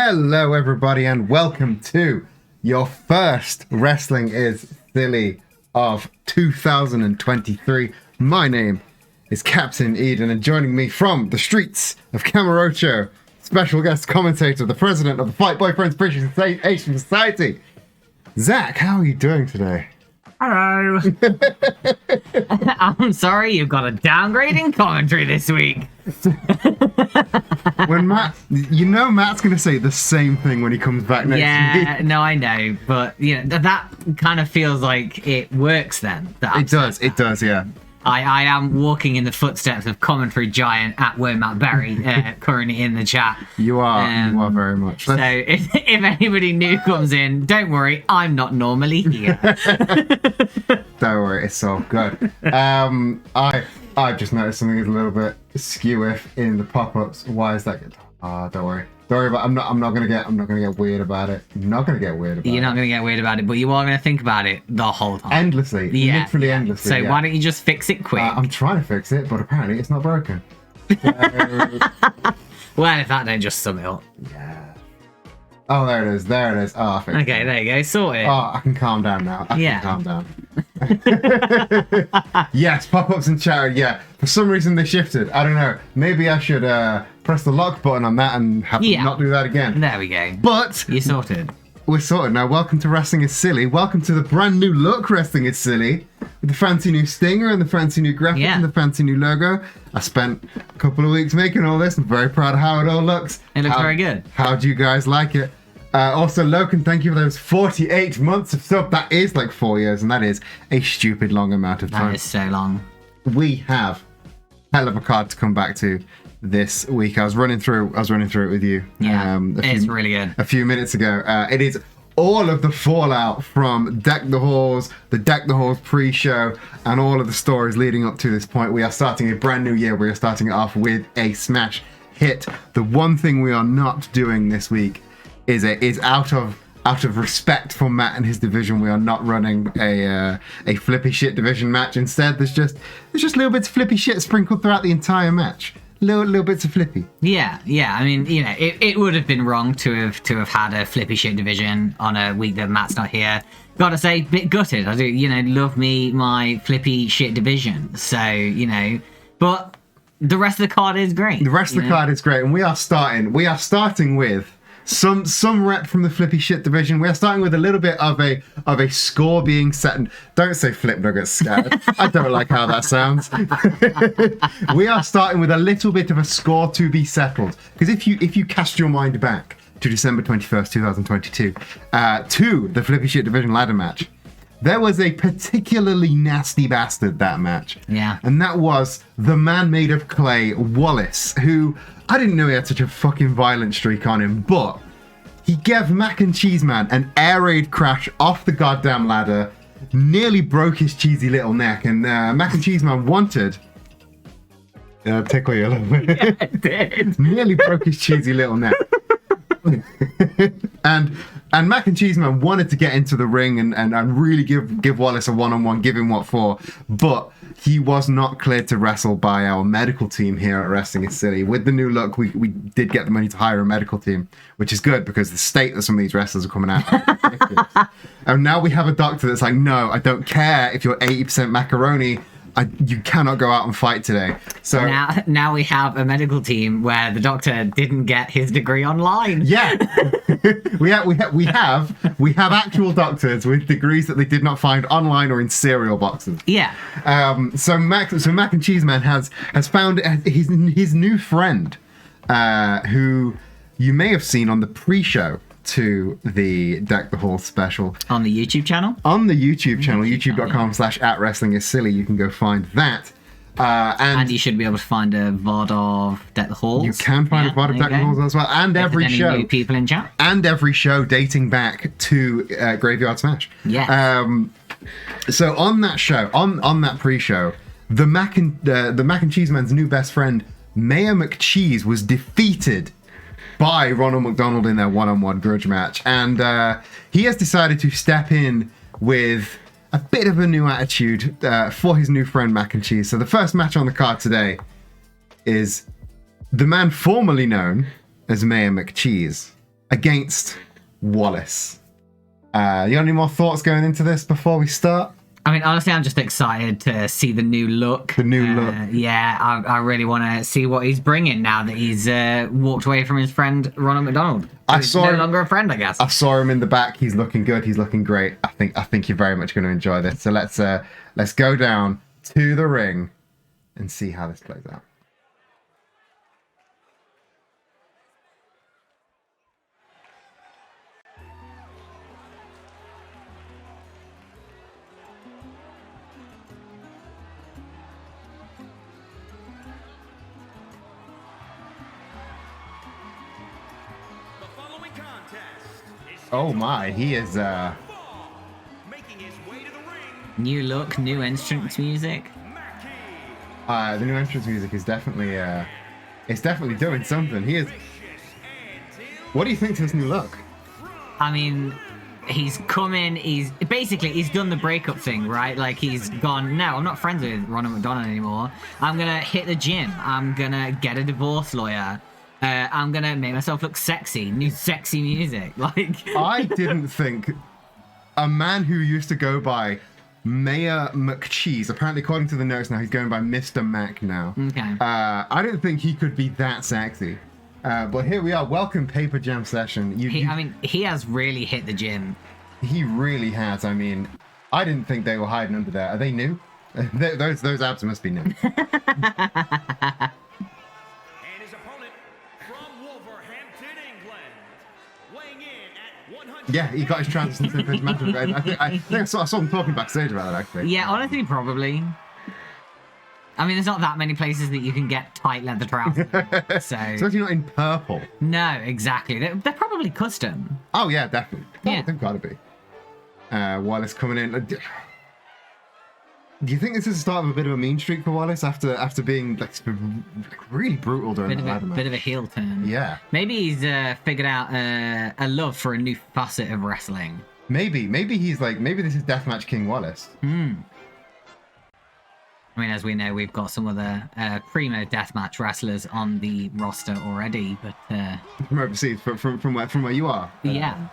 Hello, everybody, and welcome to your first Wrestling is Silly of 2023. My name is Captain Eden, and joining me from the streets of Camarocho, special guest commentator, the president of the Fight Boyfriends Appreciation Society, Zach. How are you doing today? Hello. I'm sorry, you've got a downgrading commentary this week. When Matt's going to say the same thing when he comes back next week. Yeah, no, I know, but that kind of feels like it works then. It does, yeah. I am walking in the footsteps of commentary giant at Matt Berry, currently in the chat. You are very much. So if anybody new comes in, don't worry, I'm not normally here. Don't worry, it's all good. I've just noticed something is a little bit skew-iff in the pop-ups. Why is that good? Don't worry. Don't worry about. I'm not gonna get weird about it. I'm not gonna get weird about it. You're not gonna get weird about it, but you are gonna think about it the whole time. Endlessly. Literally endlessly. So why don't you just fix it quick? I'm trying to fix it, but apparently it's not broken. Well, if that don't just sum it up. Yeah. Oh, there it is. Oh, I fixed okay, there you go. Sort it. Oh, I can calm down now. I can calm down. Yes, pop-ups and chat. Yeah, for some reason they shifted. I don't know. Maybe I should press the lock button on that and not do that again. There we go. But you're sorted. We're sorted now. Welcome to Wrestling is Silly. Welcome to the brand new look Wrestling is Silly, with the fancy new stinger and the fancy new graphic and the fancy new logo. I spent a couple of weeks making all this. I'm very proud of how it all looks. It looks very good. How do you guys like it? Also, Logan, thank you for those 48 months of sub. That is like 4 years, and that is a stupid long amount of time. That is so long. We have a hell of a card to come back to this week. I was running through it with you. Yeah, it's really good. A few minutes ago. It is all of the fallout from Deck the Halls, the Deck the Halls pre-show, and all of the stories leading up to this point. We are starting a brand new year. We are starting it off with a smash hit. The one thing we are not doing this week is out of respect for Matt and his division, we are not running a flippy shit division match. Instead, there's just little bits of flippy shit sprinkled throughout the entire match. Little bits of flippy. Yeah. I mean, it would have been wrong to have had a flippy shit division on a week that Matt's not here. Gotta say, bit gutted. I do, love me my flippy shit division. So, but the rest of the card is great. The rest of the card is great, and we are starting with some rep from the flippy shit division. We are starting with a little bit of a score being set. And don't say flip nuggets scattered. I don't like how that sounds. We are starting with a little bit of a score to be settled. Because if you cast your mind back to December 21st, 2022, to the flippy shit division ladder match, there was a particularly nasty bastard that match. Yeah. And that was the man made of clay, Wallace, who I didn't know he had such a fucking violent streak on him, but he gave Mac and Cheese Man an air raid crash off the goddamn ladder, nearly broke his cheesy little neck, and Mac and Cheese Man wanted... tickle you a little bit. Yeah, it did. Nearly broke his cheesy little neck. And Mac and Cheese Man wanted to get into the ring and really give Wallace a one-on-one, give him what for, but he was not cleared to wrestle by our medical team here at Wrestling is Silly. With the new look, we did get the money to hire a medical team, which is good because the state that some of these wrestlers are coming out are ridiculous. And now we have a doctor that's like, no, I don't care if you're 80% macaroni. You cannot go out and fight today. So now we have a medical team where the doctor didn't get his degree online. Yeah, we have actual doctors with degrees that they did not find online or in cereal boxes. Yeah. So Mac and Cheese Man has found his new friend, who you may have seen on the pre-show to the Deck the Hall special. On the YouTube channel? On the YouTube channel, youtube.com/@wrestlingissilly. You can go find that. And you should be able to find a VOD of Deck the Halls. You can find a VOD of Deck the Halls as well. And every show. New people in chat. And every show dating back to Graveyard Smash. Yeah. So on that show, on that pre-show, the Mac and Cheese Man's new best friend, Mayor McCheese, was defeated by Ronald McDonald in their one-on-one grudge match, and he has decided to step in with a bit of a new attitude for his new friend Mac and Cheese. So the first match on the card today is the man formerly known as Mayor McCheese against Wallace. You got any more thoughts going into this before we start? I mean, honestly, I'm just excited to see the new look. The new look. Yeah, I really want to see what he's bringing now that he's walked away from his friend Ronald McDonald. He's no longer a friend, I guess. I saw him in the back. He's looking good. He's looking great. I think you're very much going to enjoy this. So let's go down to the ring and see how this plays out. Oh my, he is New look, new entrance music. the new entrance music is definitely it's definitely doing something. He is. What do you think to this new look? I mean, he's come in, he's done the breakup thing, right? Like, he's gone, no, I'm not friends with Ronald McDonald anymore. I'm gonna hit the gym. I'm gonna get a divorce lawyer. I'm gonna make myself look sexy. New sexy music. Like, I didn't think a man who used to go by Mayor McCheese, apparently according to the notes now, he's going by Mr. Mac now. Okay. I didn't think he could be that sexy. But here we are. Welcome, Paper Jam Session. I mean, he has really hit the gym. He really has. I mean, I didn't think they were hiding under there. Are they new? Those abs must be new. Yeah, he got his transition to his match. I think I saw him talking backstage about that, actually. Yeah, honestly, probably. I mean, there's not that many places that you can get tight leather trousers. So especially not in purple. No, exactly. They're probably custom. Oh yeah, definitely. Yeah. They've got to be. Wallace coming in. Do you think this is the start of a bit of a mean streak for Wallace after being like really brutal during the ladder match? Bit of a heel turn. Yeah. Maybe he's figured out a love for a new facet of wrestling. Maybe he's like, maybe this is Deathmatch King Wallace. I mean, as we know, we've got some other primo deathmatch wrestlers on the roster already, but from overseas, from where you are. Yeah.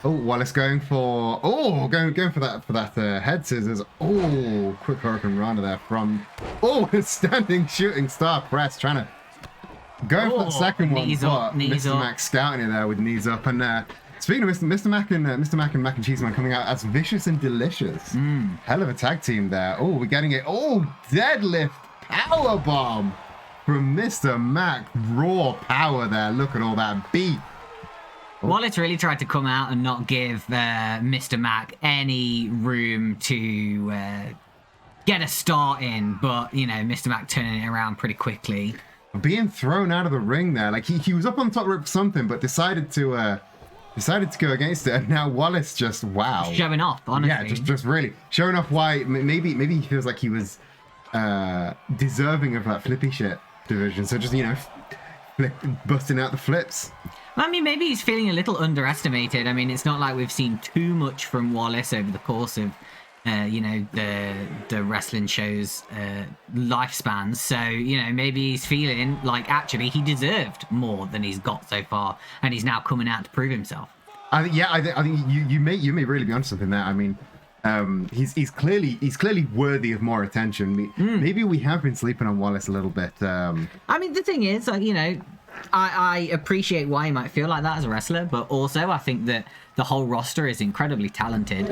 Oh, Wallace going for going for that head scissors. Oh, quick Hurricane Rana there from standing shooting star press, trying to go for the second one. Knees up, knees Mr. up. Mac scouting it there with knees up. And speaking of Mr. Mac and Mac and Cheese Man coming out as vicious and delicious. Hell of a tag team there. Oh, we're getting it. Oh, deadlift power bomb from Mr. Mac. Raw power there. Look at all that beat. Wallace really tried to come out and not give Mr. Mac any room to get a start in, but, you know, Mr. Mac turning it around pretty quickly. Being thrown out of the ring there. Like, he was up on top rope for something, but decided to go against it, and now Wallace just, wow. Showing off, honestly. Yeah, just really showing off why maybe he feels like he was deserving of that flippy shit division. So just, you know, busting out the flips. I mean, maybe he's feeling a little underestimated. I mean, it's not like we've seen too much from Wallace over the course of, you know, the wrestling show's lifespan. So, you know, maybe he's feeling like actually he deserved more than he's got so far, and he's now coming out to prove himself. I think you may really be onto something there. I mean, he's clearly worthy of more attention. Maybe we have been sleeping on Wallace a little bit. I mean, the thing is, you know, I appreciate why he might feel like that as a wrestler, but also I think that the whole roster is incredibly talented.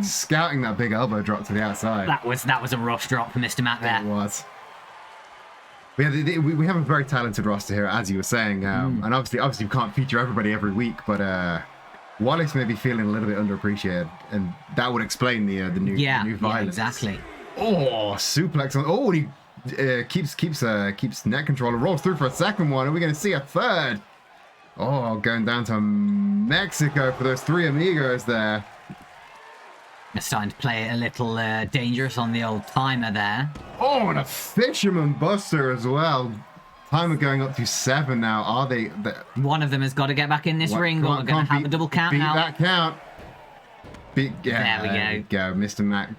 Scouting that big elbow drop to the outside. That was a rough drop for Mr. Mac there. It was. We have a very talented roster here, as you were saying, and obviously we can't feature everybody every week, but Wallace may be feeling a little bit underappreciated, and that would explain the new violence. Yeah, exactly. Oh, suplex on! Oh, he keeps neck control and rolls through for a second one. Are we going to see a third? Oh, going down to Mexico for those three amigos there. They're starting to play it a little dangerous on the old timer there. Oh, and a fisherman buster as well. Timer going up to 7 now. Are they? One of them has got to get back in this ring, or we're going to have a double count beat now. That count. There we go. Mr. Mac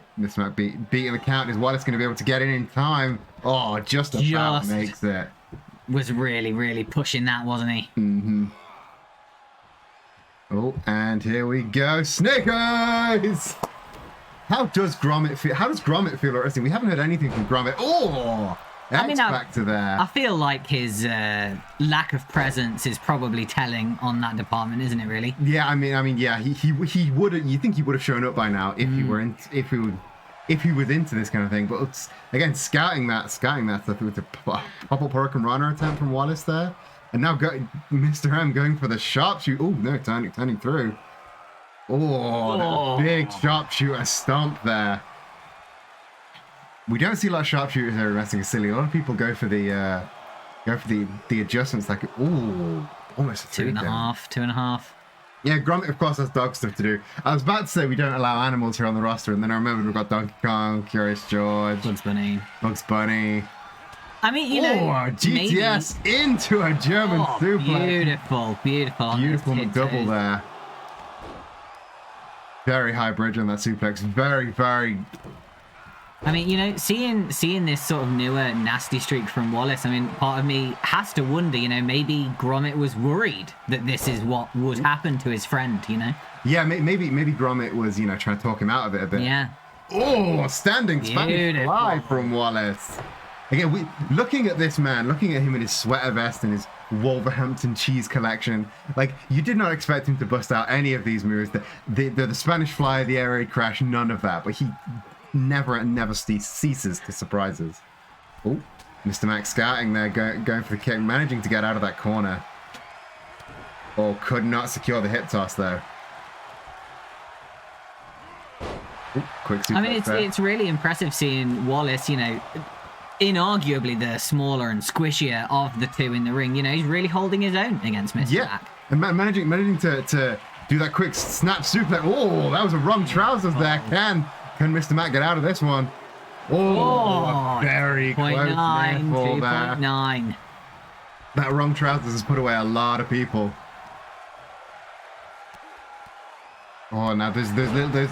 beating the count. Is Wallace going to be able to get in time? Oh, just about makes it. Was really, really pushing that, wasn't he? Oh, and here we go. Snake Eyes! How does Gromit feel? How does Gromit feel at wrestling? We haven't heard anything from Gromit. Oh! X Factor there. I feel like his lack of presence is probably telling on that department, isn't it? Really? Yeah, I mean, yeah. He wouldn't. You think he would have shown up by now if he were in, if he was into this kind of thing. But it's, again, scouting that stuff with the pop-up Hurricane Runner attempt from Wallace there, and now Mr. M going for the sharpshooter. Oh no, turning through. Oh, big sharpshooter stomp there. We don't see a lot of sharpshooters here in wrestling. Silly. A lot of people go for the adjustments. Like, ooh, almost a 2.5. Yeah, Gromit of course has dog stuff to do. I was about to say we don't allow animals here on the roster, and then I remembered we've got Donkey Kong, Curious George, Bugs Bunny. I mean, you know, GTS maybe into a German suplex. Beautiful double there. Very high bridge on that suplex. Very, very. I mean, you know, seeing this sort of newer nasty streak from Wallace, I mean, part of me has to wonder, you know, maybe Gromit was worried that this is what would happen to his friend, you know? Yeah, maybe Gromit was, you know, trying to talk him out of it a bit. Yeah. Oh, standing Spanish fly from Wallace. Again, looking at this man, looking at him in his sweater vest and his Wolverhampton cheese collection, like, you did not expect him to bust out any of these moves. The Spanish fly, the air raid crash, none of that. But he never ceases to surprise us. Oh, Mr. Mac scouting there, going for the kick, managing to get out of that corner. Oh, could not secure the hip toss though. Ooh, quick suplex. I mean, it's really impressive seeing Wallace, you know, inarguably the smaller and squishier of the two in the ring. You know, he's really holding his own against Mr. Mac. And managing to do that quick snap suplex. Oh, that was a wrong trousers there. Can Mr. Mac get out of this one? Oh, very close. 2.9. That wrong trousers has put away a lot of people. Oh, now there's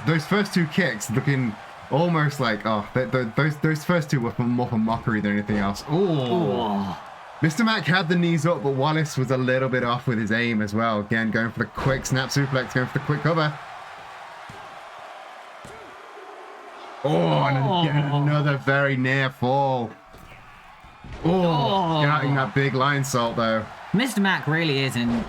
those first two kicks looking almost like, those first two were more for mockery than anything else. Oh. Mr. Mac had the knees up, but Wallace was a little bit off with his aim as well. Again, going for the quick snap suplex, going for the quick cover. Oh, and again, another very near fall. Oh, getting that big line salt though. Mr. Mac really isn't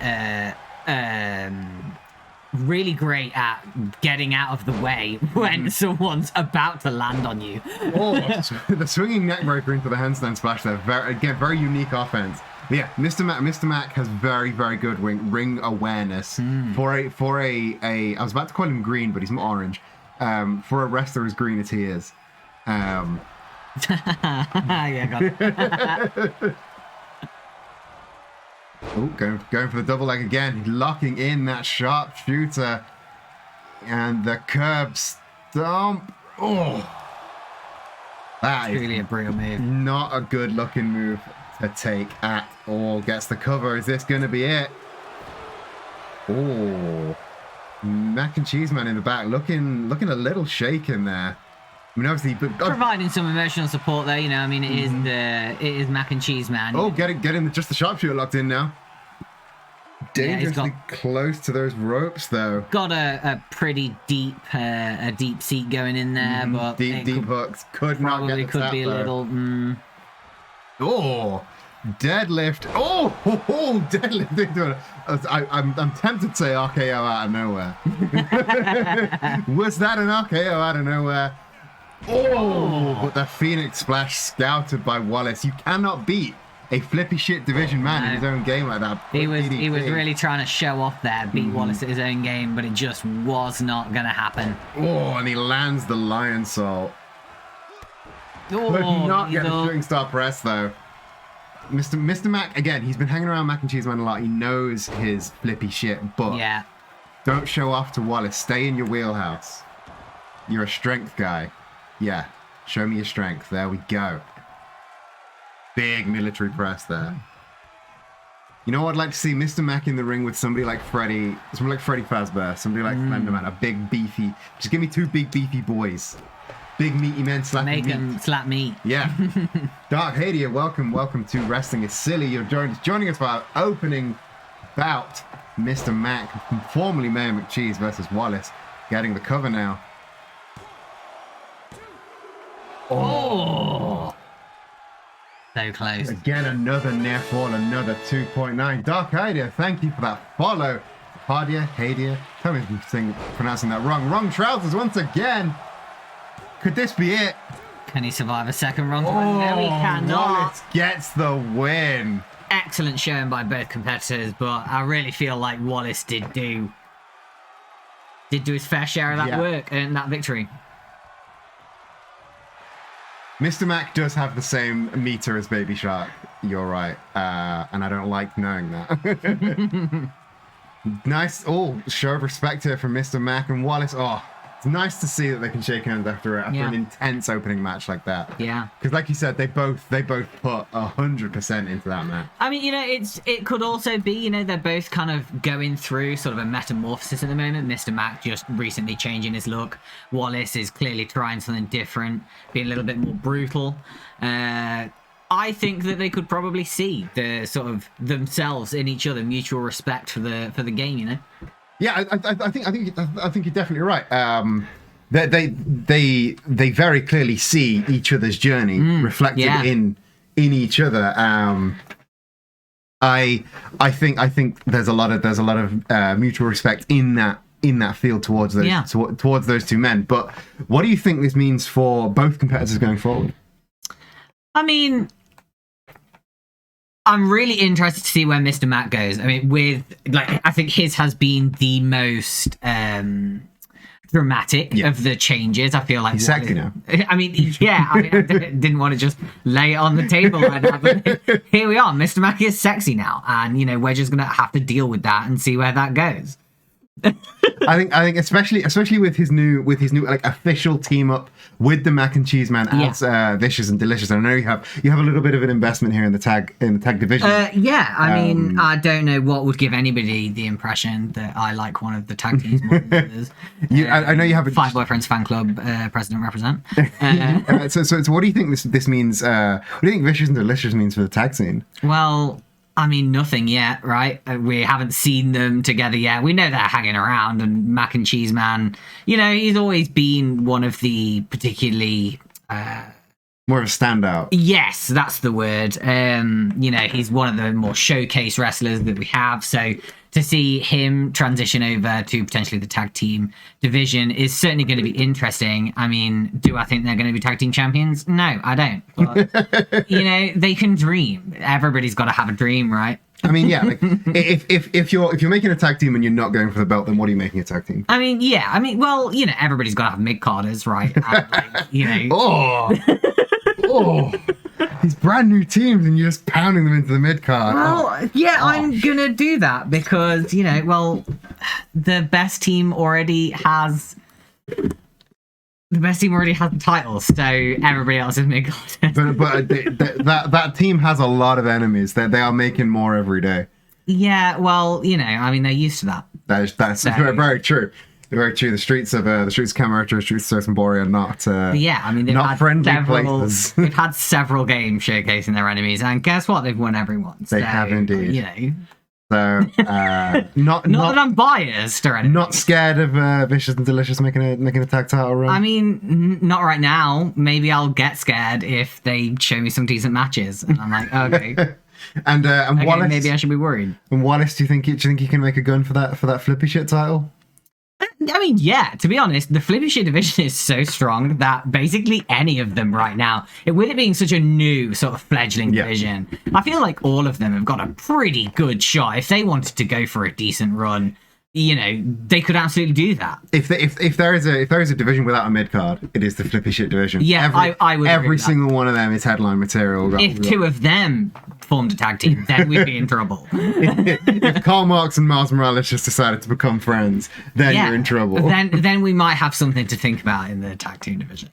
really great at getting out of the way when someone's about to land on you. Oh, the swinging neckbreaker into the handstand splash there. Very unique offense. But yeah, Mr. Mac has very, very good ring awareness for a. I was about to call him green, but he's orange. For a wrestler as green as he is. Yeah, got it. Oh, going for the double leg again, locking in that sharpshooter, and the curb stomp. Oh, that is really a brutal move. Not a good looking move to take at all. Gets the cover. Is this going to be it? Oh, Mac and Cheese Man in the back, looking a little shaken there. I mean, obviously, but providing some emotional support there, you know. I mean, it is Mac and Cheese Man. Oh, getting just the sharpshooter locked in now. Dangerously close to those ropes, though. Got a pretty deep seat going in there, but deep hooks could not get the could tap, be a though. little. Oh, deadlift! Oh, deadlift into it. I'm tempted to say RKO out of nowhere. Was that an RKO out of nowhere? Oh, but the Phoenix Splash scouted by Wallace. You cannot beat a flippy shit division man in his own game like that. He was really trying to show off there, beat Wallace at his own game, but it just was not going to happen. Oh, and he lands the Lion Salt. Could not get a shooting star press though. Mr. Mac, again, he's been hanging around Mac and Cheese Man a lot. He knows his flippy shit, but yeah, don't show off to Wallace. Stay in your wheelhouse. You're a strength guy. Yeah, show me your strength. There we go. Big military press there. You know what I'd like to see? Mr. Mac in the ring with somebody like Freddy Fazbear, somebody like Slenderman, a big beefy. Just give me two big beefy boys. Big meaty men slapping meat. Make them slap meat. Yeah. Dark Hadia, welcome to Wrestling is Silly. You're joining us for our opening bout Mr. Mac, formerly Mayor McCheese versus Wallace, getting the cover now. Oh! So close. Again, another near fall, another 2.9. Dark Idea, thank you for that follow. Hadia. Tell me if I'm pronouncing that wrong. Wrong trousers once again. Could this be it? Can he survive a second wrong? No, he cannot. Wallace gets the win. Excellent showing by both competitors, but I really feel like Wallace did do his fair share of that work and that victory. Mr. Mac does have the same meter as Baby Shark. You're right. And I don't like knowing that. Nice. Oh, show of respect here from Mr. Mac and Wallace. Oh, it's nice to see that they can shake hands after an intense opening match like that. Yeah. Because like you said, they both put 100% into that match. I mean, it could also be, they're both kind of going through sort of a metamorphosis at the moment. Mr. Mac just recently changing his look. Wallace is clearly trying something different, being a little bit more brutal. I think that they could probably see the sort of themselves in each other, mutual respect for the game, Yeah, I think you're definitely right. They very clearly see each other's journey reflected in each other. I think there's a lot of mutual respect in that field towards those two men. But what do you think this means for both competitors going forward? I mean, I'm really interested to see where Mr. Mac goes. I mean, I think his has been the most dramatic of the changes. I feel like he's sexy now. I mean, I didn't want to just lay it on the table like that, but here we are. Mr. Mac is sexy now, and we're just gonna have to deal with that and see where that goes. I think especially with his new like official team up with the Mac and Cheese Man as Vicious and Delicious. I know you have a little bit of an investment here in the tag division. I mean, I don't know what would give anybody the impression that I like one of the tag teams more than others. I know you have a Five Boyfriends fan club president represent. So what do you think this means? What do you think Vicious and Delicious means for the tag scene? Well, I mean, nothing yet, right? We haven't seen them together yet. We know they're hanging around, and Mac and Cheese Man, he's always been one of the particularly... more of a standout. Yes, that's the word. He's one of the more showcase wrestlers that we have. So to see him transition over to potentially the tag team division is certainly going to be interesting. I mean, do I think they're going to be tag team champions? No, I don't. But, they can dream. Everybody's got to have a dream, right? I mean, yeah. Like, if you're making a tag team and you're not going for the belt, then what are you making a tag team? I mean, yeah. I mean, well, everybody's got to have mid-carders, right? And, Oh, these brand new teams, and you're just pounding them into the mid card. Well, I'm gonna do that because the best team already has the titles, so everybody else is mid card. but that team has a lot of enemies. They are making more every day. Yeah, well, I mean, they're used to that. That's very true. Very true. The streets of Kamurocho, the streets of Sosambori are not. I mean, they've not had friendly places. They've had several games showcasing their enemies, and guess what? They've won every one. They have indeed. So not that I'm biased or anything. Not scared of Vicious and Delicious making a tag title run. I mean, not right now. Maybe I'll get scared if they show me some decent matches, and I'm like, okay. and Wallace, maybe I should be worried. And Wallace, do you think he can make a gun for that flippy shit title? I mean, yeah, to be honest, the Flippy Shit division is so strong that basically any of them right now, with it being such a new sort of fledgling division, I feel like all of them have got a pretty good shot. If they wanted to go for a decent run, they could absolutely do that. If there is a division without a mid card, it is the Flippy Shit division. Yeah, I would. Every single one of them is headline material. If two of them formed a tag team, then we'd be in trouble. If Karl Marx and Miles Morales just decided to become friends, then you're in trouble. Then we might have something to think about in the tag team division.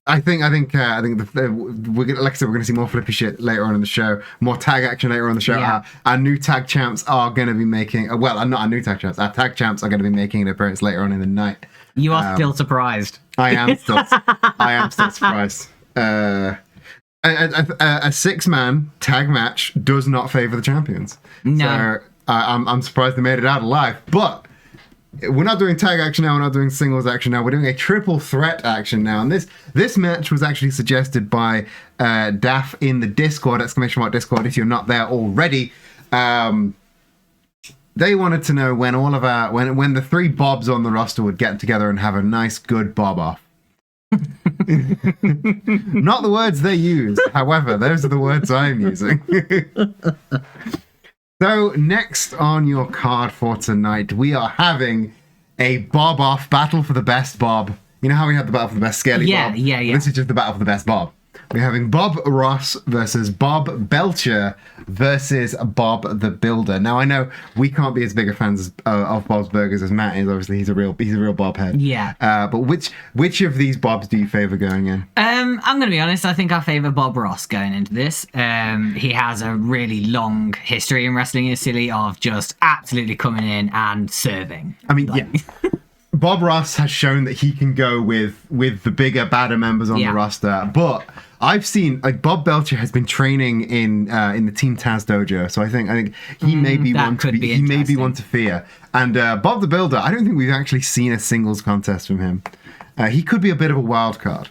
I think we're gonna see more Flippy Shit later on in the show, more tag action later on in the show. Yeah. Our new tag champs are going to be making not our new tag champs. Our tag champs are going to be making an appearance later on in the night. You are still surprised. I am still surprised. A 6-man tag match does not favor the champions. No. I'm surprised they made it out alive. But we're not doing tag action now. We're not doing singles action now. We're doing a triple threat action now. And this match was actually suggested by Daff in the Discord, !Discord, if you're not there already. They wanted to know when when the three Bobs on the roster would get together and have a nice, good Bob off. Not the words they use. However, those are the words I'm using. So next on your card for tonight, we are having a Bob off battle for the best Bob. You know how we had the battle for the best Scaly Bob? Yeah. This is just the battle for the best Bob. We're having Bob Ross versus Bob Belcher versus Bob the Builder. Now I know we can't be as big a fans of Bob's Burgers as Matt is. Obviously, he's a real Bob head. Yeah. But which of these Bobs do you favour going in? I'm going to be honest. I think I favour Bob Ross going into this. He has a really long history in wrestling in Silly of just absolutely coming in and serving. I mean, yeah. Bob Ross has shown that he can go with the bigger, badder members on the roster, but I've seen Bob Belcher has been training in the Team Taz dojo, so I think he may be one to fear. And Bob the Builder, I don't think we've actually seen a singles contest from him. He could be a bit of a wild card.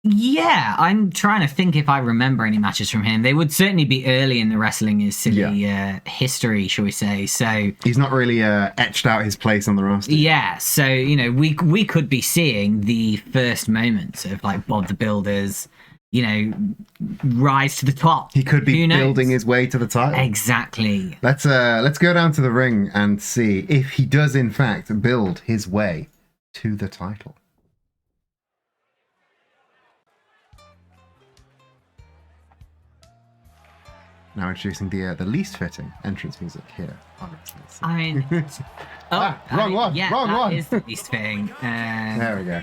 Yeah, I'm trying to think if I remember any matches from him. They would certainly be early in the Wrestling is Silly history, shall we say. So he's not really etched out his place on the roster. Yeah, so, we could be seeing the first moments of, Bob the Builder's, rise to the top. He could be building his way to the title. Exactly. Let's go down to the ring and see if he does, in fact, build his way to the title. Now introducing the least fitting entrance music here. I mean, wrong one. Yeah, wrong that one. is the least fitting. There we go.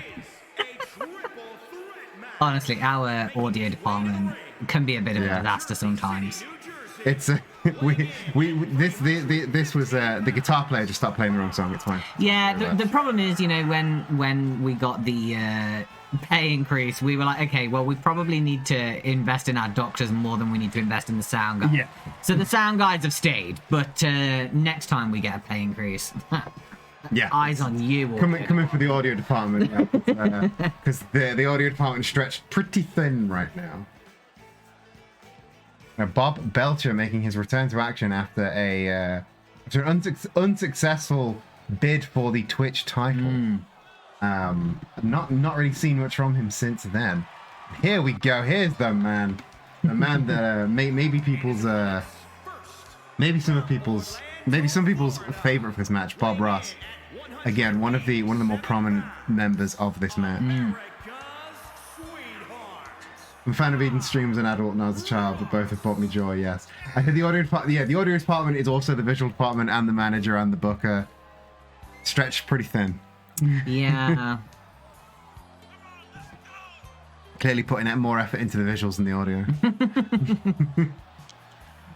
Honestly, our audio department can be a bit of a disaster sometimes. It's this was the guitar player just stopped playing the wrong song. It's fine. Yeah, the problem is, when we got the pay increase, we were like, okay, well, we probably need to invest in our doctors more than we need to invest in the sound guys. Yeah. So the sound guys have stayed, but next time we get a pay increase, eyes on you. Come in for the audio department, because the audio department is stretched pretty thin right now. Now, Bob Belcher making his return to action after an unsuccessful bid for the Twitch title. Not really seen much from him since then. Here we go. Here's the man that maybe some people's favorite for this match, Bob Ross. Again, one of the more prominent members of this match. I'm a fan of Eden streams an adult and as a child, but both have brought me joy, yes. I think the audio department is also the visual department and the manager and the booker. Stretched pretty thin. Yeah. Clearly putting out more effort into the visuals than the audio.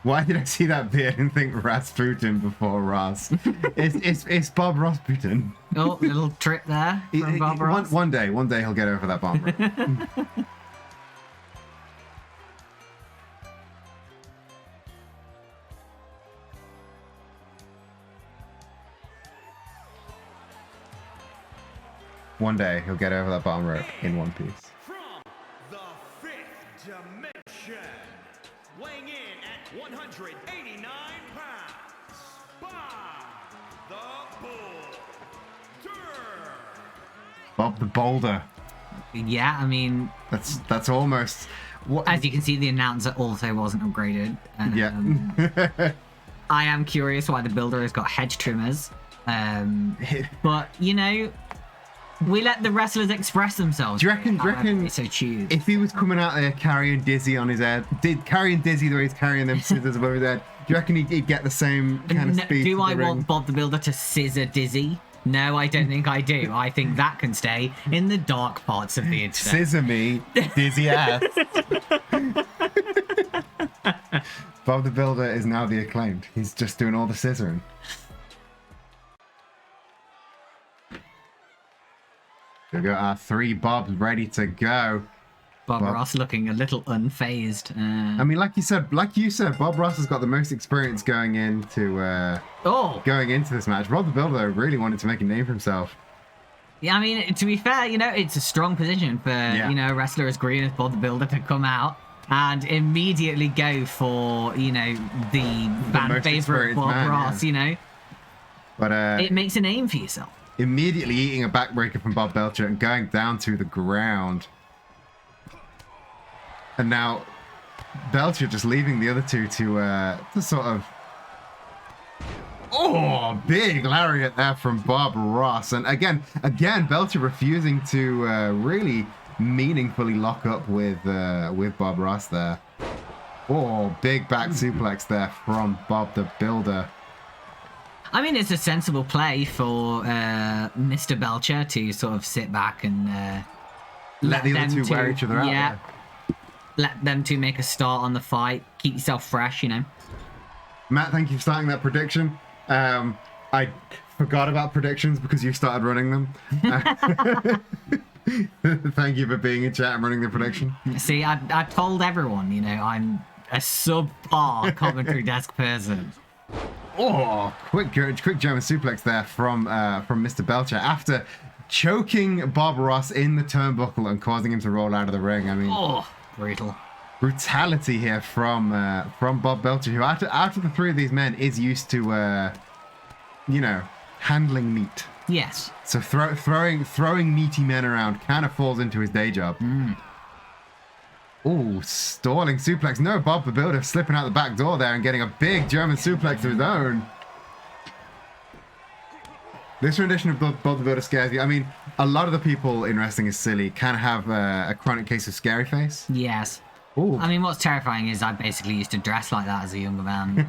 Why did I see that beard and think Rasputin before Ross? It's Bob Rasputin. Oh, little trip there from Bob Ross. One day he'll get over that bomb. One day he'll get over that bottom rope in one piece. From the fifth dimension, weighing in at 189 pounds, Bob the Boulder. Yeah, I mean, that's almost. As you can see, the announcer also wasn't upgraded. Yeah. I am curious why the builder has got hedge trimmers. But we let the wrestlers express themselves. Do you reckon so choose? If he was coming out there carrying Dizzy on his head, carrying Dizzy the way he's carrying them scissors above his head, do you reckon he'd get the same kind of speed? Do I want Bob the Builder to scissor Dizzy? No, I don't think I do. I think that can stay in the dark parts of the internet. Scissor me, Dizzy ass. Bob the Builder is now the Acclaimed. He's just doing all the scissoring. We've got our three Bobs ready to go. Bob Ross looking a little unfazed. I mean, like you said, Bob Ross has got the most experience going into this match. Bob the Builder really wanted to make a name for himself. Yeah, I mean, to be fair, it's a strong position for, a wrestler as green as Bob the Builder to come out and immediately go for, the fan favorite Bob Ross, But it makes a name for yourself. Immediately eating a backbreaker from Bob Belcher and going down to the ground. And now Belcher just leaving the other two to sort of... Oh, big lariat there from Bob Ross. And again, Belcher refusing to really meaningfully lock up with Bob Ross there. Oh, big back suplex there from Bob the Builder. I mean, it's a sensible play for Mr. Belcher to sort of sit back and let the other two wear each other out. Yeah, there. let them two make a start on the fight. Keep yourself fresh, Matt, thank you for starting that prediction. I forgot about predictions because you started running them. Thank you for being in chat and running the prediction. See, I told everyone, I'm a subpar commentary desk person. Oh, quick German suplex there from Mr. Belcher after choking Bob Ross in the turnbuckle and causing him to roll out of the ring. I mean, brutal. Brutality here from Bob Belcher, who out of the three of these men is used to, handling meat. Yes. So throwing meaty men around kind of falls into his day job. Oh, stalling suplex. No, Bob the Builder slipping out the back door there and getting a big German suplex of his own. This rendition of Bob the Builder scares you. I mean, a lot of the people in wrestling is silly. Kind of have a chronic case of scary face. Yes. Ooh. I mean, what's terrifying is I basically used to dress like that as a younger man.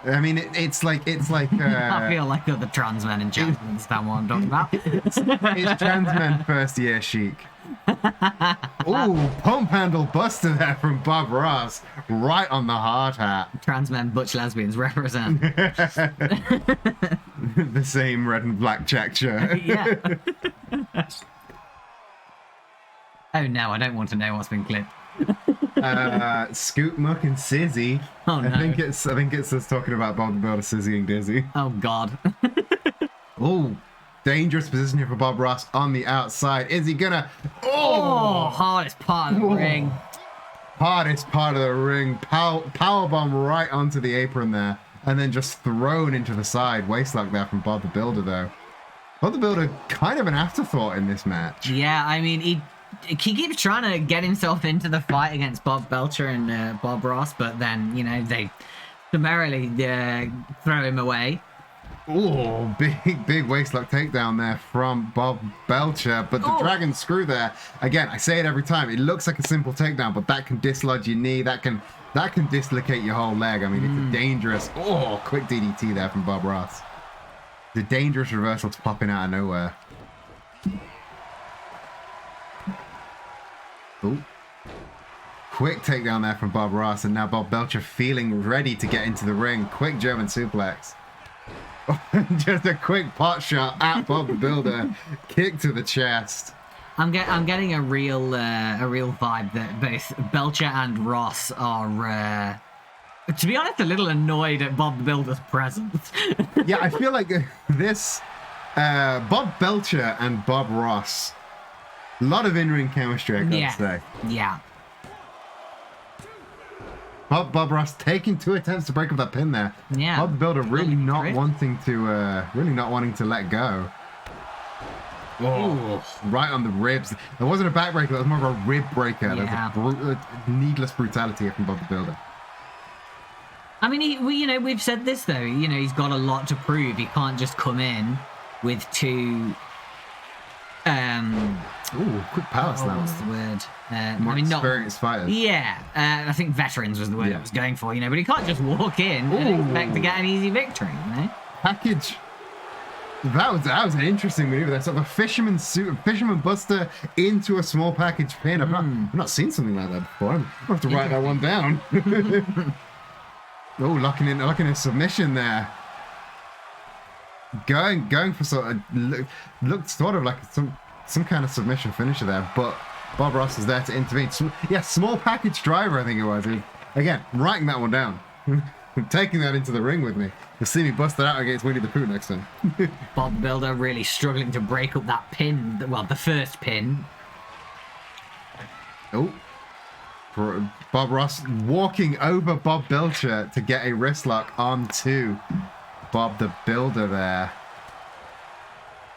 I mean, it's like. I feel like the trans men in chat understand what I'm talking about. It's trans men first year chic. Ooh, pump handle buster there from Bob Ross, right on the hard hat. Trans men, butch lesbians represent. The same red and black check shirt. Yeah. Oh no, I don't want to know what's been clipped. Scoop Muck and Sizzy. Oh no. I think it's us talking about Bob the Builder Sizzying Dizzy. Oh god. Oh, dangerous position here for Bob Ross on the outside. Is he gonna? Oh, hardest part of the ring. Hardest part of the ring. Powerbomb right onto the apron there, and then just thrown into the side. Waistlock there from Bob the Builder though. Bob the Builder kind of an afterthought in this match. Yeah, I mean he keeps trying to get himself into the fight against Bob Belcher and Bob Ross, but then, they summarily throw him away. Oh, big waistlock takedown there from Bob Belcher, but the dragon screw there, again, I say it every time, it looks like a simple takedown, but that can dislodge your knee, that can dislocate your whole leg. I mean, it's a dangerous, quick DDT there from Bob Ross. The dangerous reversals popping out of nowhere. Ooh. Quick takedown there from Bob Ross, and now Bob Belcher feeling ready to get into the ring. Quick German suplex. Just a quick pot shot at Bob the Builder. Kick to the chest. I'm getting a real vibe that both Belcher and Ross are, to be honest, a little annoyed at Bob the Builder's presence. Yeah, I feel like this Bob Belcher and Bob Ross. A lot of in-ring chemistry, I gotta say. Yeah. Bob Ross taking 2 attempts to break up that pin there. Yeah. Bob the Builder really not wanting to let go. Oh, right on the ribs. It wasn't a backbreaker, it was more of a rib breaker. Yeah. There's needless brutality from Bob the Builder. I mean, we've said this though. He's got a lot to prove. He can't just come in with 2. Quick power slam. What's the word? More experienced fighters. Yeah, I think veterans was the word I was going for. But he can't just walk in and expect to get an easy victory. Package. That was an interesting maneuver. That's sort of a fisherman buster into a small package pin. I've not seen something like that before. I'll have to write that one down. Locking in a submission there. Going for sort of looked sort of like some kind of submission finisher there, but Bob Ross is there to intervene. Yeah, small package driver, I think it was. Again, writing that one down. Taking that into the ring with me. You'll see me bust that out against Winnie the Pooh next time. Bob the Builder really struggling to break up that pin. Well, the first pin. Oh. Bob Ross walking over Bob Belcher to get a wrist lock onto Bob the Builder there.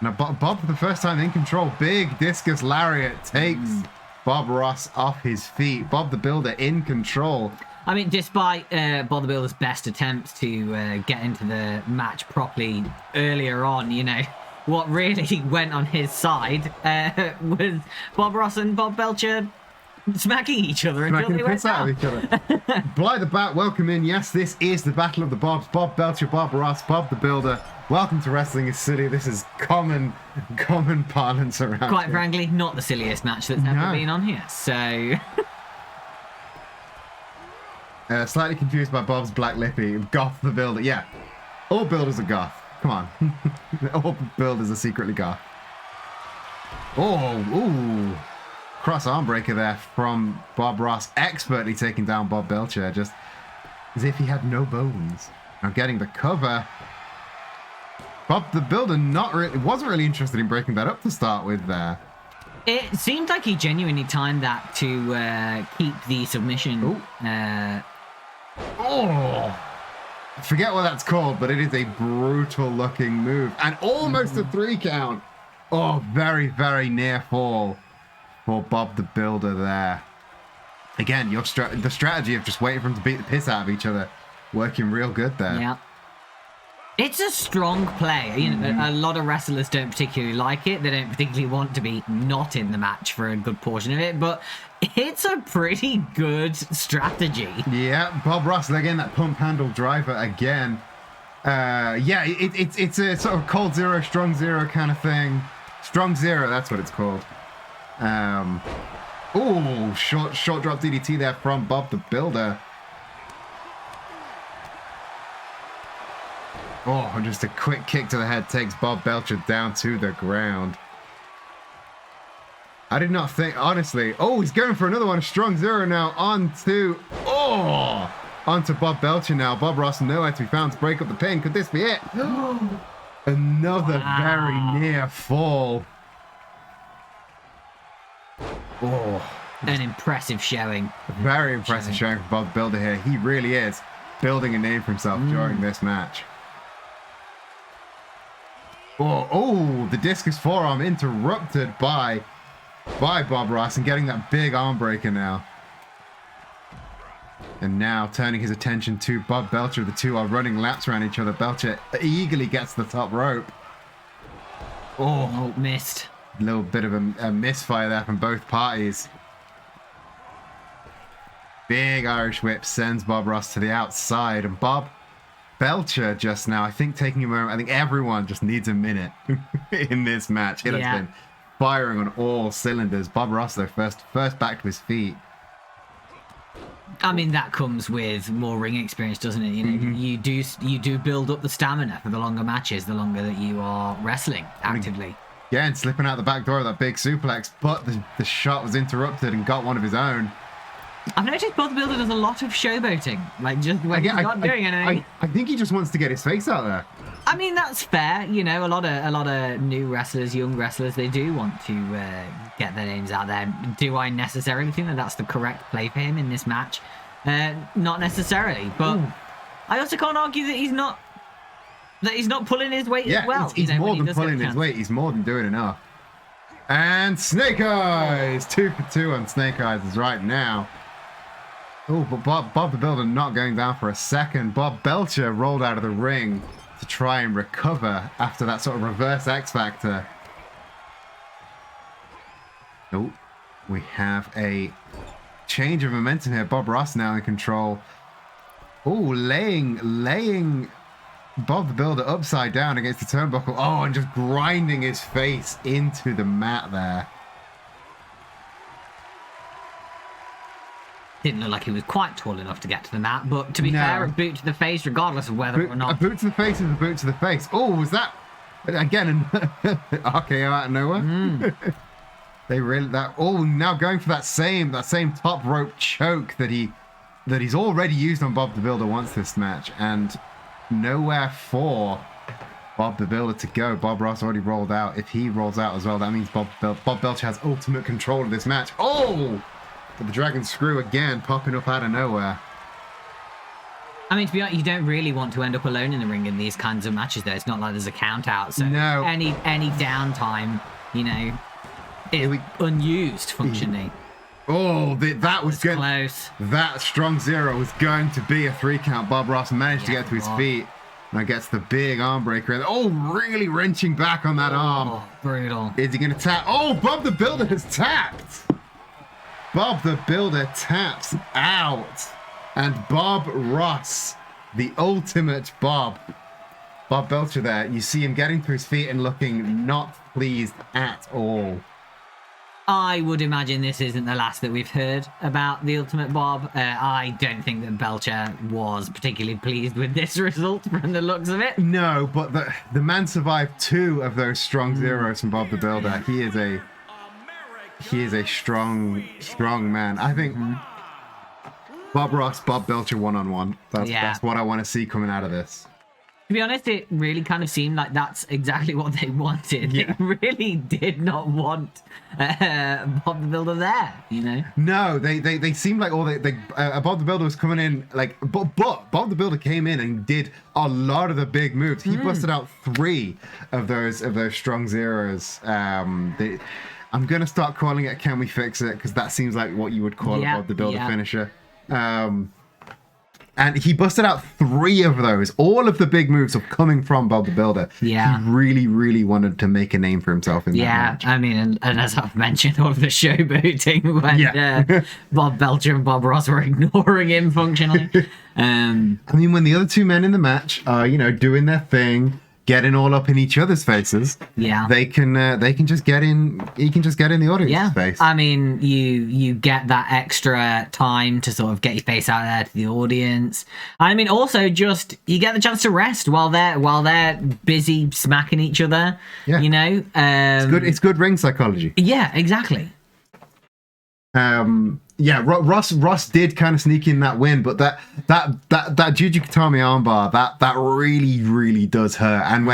Now, Bob for the first time in control. Big discus lariat takes Bob Ross off his feet. Bob the Builder in control. I mean, despite Bob the Builder's best attempts to get into the match properly earlier on, you know, what really went on his side was Bob Ross and Bob Belcher smacking each other until they went out of each other. Bly the Bat, welcome in. Yes, this is the Battle of the Bobs. Bob Belcher, Bob Ross, Bob the Builder. Welcome to Wrestling is Silly. This is common parlance around Quite here. frankly, not the silliest match that's ever been on here. So... slightly confused by Bob's Black Lippy. Goth the Builder. Yeah, all builders are goth. Come on. All builders are secretly goth. Oh, ooh. Cross arm breaker there from Bob Ross, expertly taking down Bob Belcher, just as if he had no bones. Now getting the cover. Bob the Builder wasn't really interested in breaking that up to start with there. It seemed like he genuinely timed that to keep the submission. I forget what that's called, but it is a brutal looking move. And almost a 3 count. Oh, very, very near fall for Bob the Builder there. Again, the strategy of just waiting for them to beat the piss out of each other, working real good there. Yeah. It's a strong play. You know, a lot of wrestlers don't particularly like it. They don't particularly want to be not in the match for a good portion of it, but it's a pretty good strategy. Yeah, Bob Ross again, that pump handle driver again. Yeah, it's a sort of cold zero, strong zero kind of thing. Strong zero, that's what it's called. Oh, short drop DDT there from Bob the Builder. Oh, and just a quick kick to the head takes Bob Belcher down to the ground. I did not think, honestly. Oh, he's going for another one. A strong zero now onto Bob Belcher now. Bob Ross nowhere to be found to break up the pin. Could this be it? Another very near fall. Oh, An impressive showing. very impressive showing from Bob Builder here. He really is building a name for himself during this match. Oh, the discus forearm interrupted by Bob Ross and getting that big arm breaker now. And now turning his attention to Bob Belcher. The two are running laps around each other. Belcher eagerly gets the top rope. Oh, missed. A little bit of a misfire there from both parties. Big Irish whip sends Bob Ross to the outside. And Bob Belcher just now, I think, taking a moment. I think everyone just needs a minute in this match. It has been firing on all cylinders. Bob Ross, though, first back to his feet. I mean, that comes with more ring experience, doesn't it? You know, you do build up the stamina for the longer matches, the longer that you are wrestling actively. Yeah, and slipping out the back door of that big suplex, but the shot was interrupted and got one of his own. I've noticed Bob the Builder does a lot of showboating, like just when he's not doing anything. I think he just wants to get his face out there. I mean, that's fair. You know, a lot of new wrestlers, young wrestlers, they do want to get their names out there. Do I necessarily think that that's the correct play for him in this match? Not necessarily, but I also can't argue that he's not pulling his weight as well. He's more than pulling his weight. He's more than doing enough. And Snake Eyes, 2 for 2 on Snake Eyes is right now. Oh, but Bob the Builder not going down for a second. Bob Belcher rolled out of the ring to try and recover after that sort of reverse X Factor. Oh, we have a change of momentum here. Bob Ross now in control. Oh, laying Bob the Builder upside down against the turnbuckle. Oh, and just grinding his face into the mat there. Didn't look like he was quite tall enough to get to the mat, but to be fair, a boot to the face, regardless of whether or not. A boot to the face is a boot to the face. Oh, was that again an RKO out of nowhere? They really now going for that same top rope choke that he's already used on Bob the Builder once this match, and nowhere for Bob the Builder to go. Bob Ross already rolled out. If he rolls out as well, that means Bob Belcher has ultimate control of this match. Oh, but the Dragon Screw again popping up out of nowhere. I mean, to be honest, you don't really want to end up alone in the ring in these kinds of matches, though. It's not like there's a count out, so no. any downtime, is unused functionally. Oh, that was good. Close. That strong zero was going to be a 3 count. Bob Ross managed to get to his feet. Now gets the big arm breaker. And really wrenching back on that arm. Oh, brutal. Is he going to tap? Oh, Bob the Builder has tapped. Bob the Builder taps out. And Bob Ross, the ultimate Bob Belcher there, you see him getting to his feet and looking not pleased at all. I would imagine this isn't the last that we've heard about the Ultimate Bob. I don't think that Belcher was particularly pleased with this result from the looks of it. No, but the man survived 2 of those strong zeros from Bob the Builder. He is a strong man. I think Bob Ross, Bob Belcher one-on-one. That's what I want to see coming out of this. To be honest, it really kind of seemed like that's exactly what they wanted. Yeah. They really did not want Bob the Builder there, No, they seemed like Bob the Builder was coming in but Bob the Builder came in and did a lot of the big moves. He busted out 3 of those strong zeros. I'm gonna start calling it "Can we fix it?" because that seems like what you would call a Bob the Builder finisher. And he busted out 3 of those. All of the big moves are coming from Bob the Builder. Yeah. He really, really wanted to make a name for himself in that match. I mean, and as I've mentioned, all of the showboating when Bob Belcher and Bob Ross were ignoring him functionally. I mean, when the other 2 men in the match are, doing their thing, getting all up in each other's faces, they can just get in. He can just get in the audience's face. I mean, you get that extra time to sort of get your face out there to the audience. I mean, also just you get the chance to rest while they're busy smacking each other. Yeah. It's good ring psychology. Yeah, exactly. Ross did kind of sneak in that win, but that Juju Katami armbar that really, really does hurt. And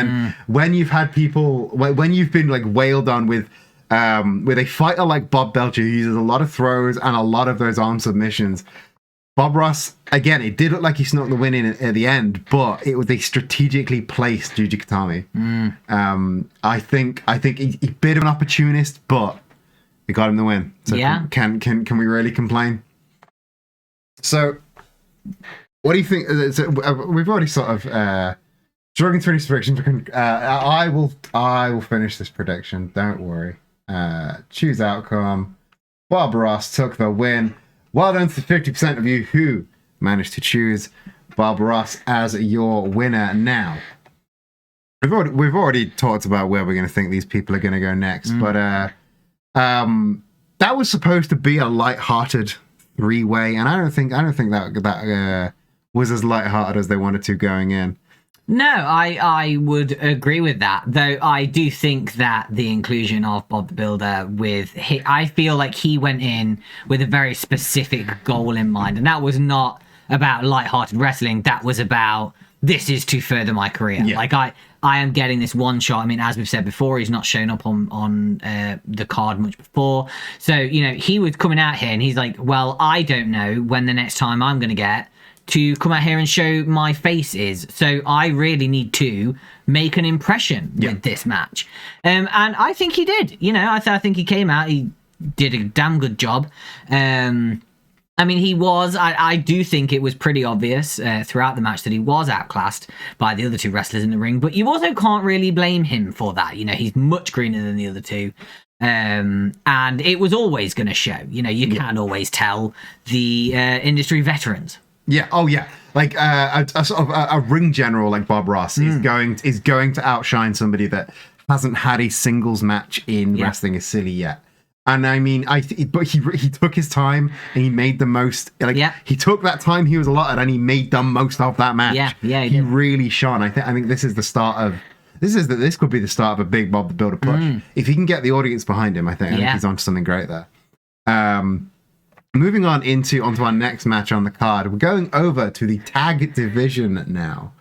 when you've had people when you've been wailed on with a fighter like Bob Belcher who uses a lot of throws and a lot of those arm submissions, Bob Ross, again, it did look like he snuck the win in at the end, but it was a strategically placed Juju Katami. I think he's a bit of an opportunist, but it got him the win. So can we really complain? So, what do you think? We've already sort of struggling through this prediction. I will finish this prediction. Don't worry. Choose outcome. Bob Ross took the win. Well done to the 50% of you who managed to choose Bob Ross as your winner. Now, we've already talked about where we're going to think these people are going to go next, but. That was supposed to be a light-hearted 3-way, and I don't think that was as light-hearted as they wanted to going in. No, I would agree with that. Though I do think that the inclusion of Bob the Builder I feel like he went in with a very specific goal in mind, and that was not about light-hearted wrestling. That was about this is to further my career. Yeah. I am getting this one shot. I mean, as we've said before, he's not shown up on the card much before. So, he was coming out here and he's like, well, I don't know when the next time I'm going to get to come out here and show my face is. So I really need to make an impression with this match. And I think he did. I think he came out, he did a damn good job. I mean, he was, I do think it was pretty obvious throughout the match that he was outclassed by the other 2 wrestlers in the ring, but you also can't really blame him for that. He's much greener than the other 2. And it was always going to show. You can't always tell the industry veterans. Yeah. Oh, yeah. Like a sort of a ring general like Bob Ross is going to outshine somebody that hasn't had a singles match in wrestling as silly yet. And I mean, but he took his time and he made the most. He took that time he was allotted and he made the most of that match. Yeah, he really shone. I think this is the start this could be the start of a big Bob the Builder push. If he can get the audience behind him, I think he's onto something great there. Moving on onto our next match on the card, we're going over to the tag division now.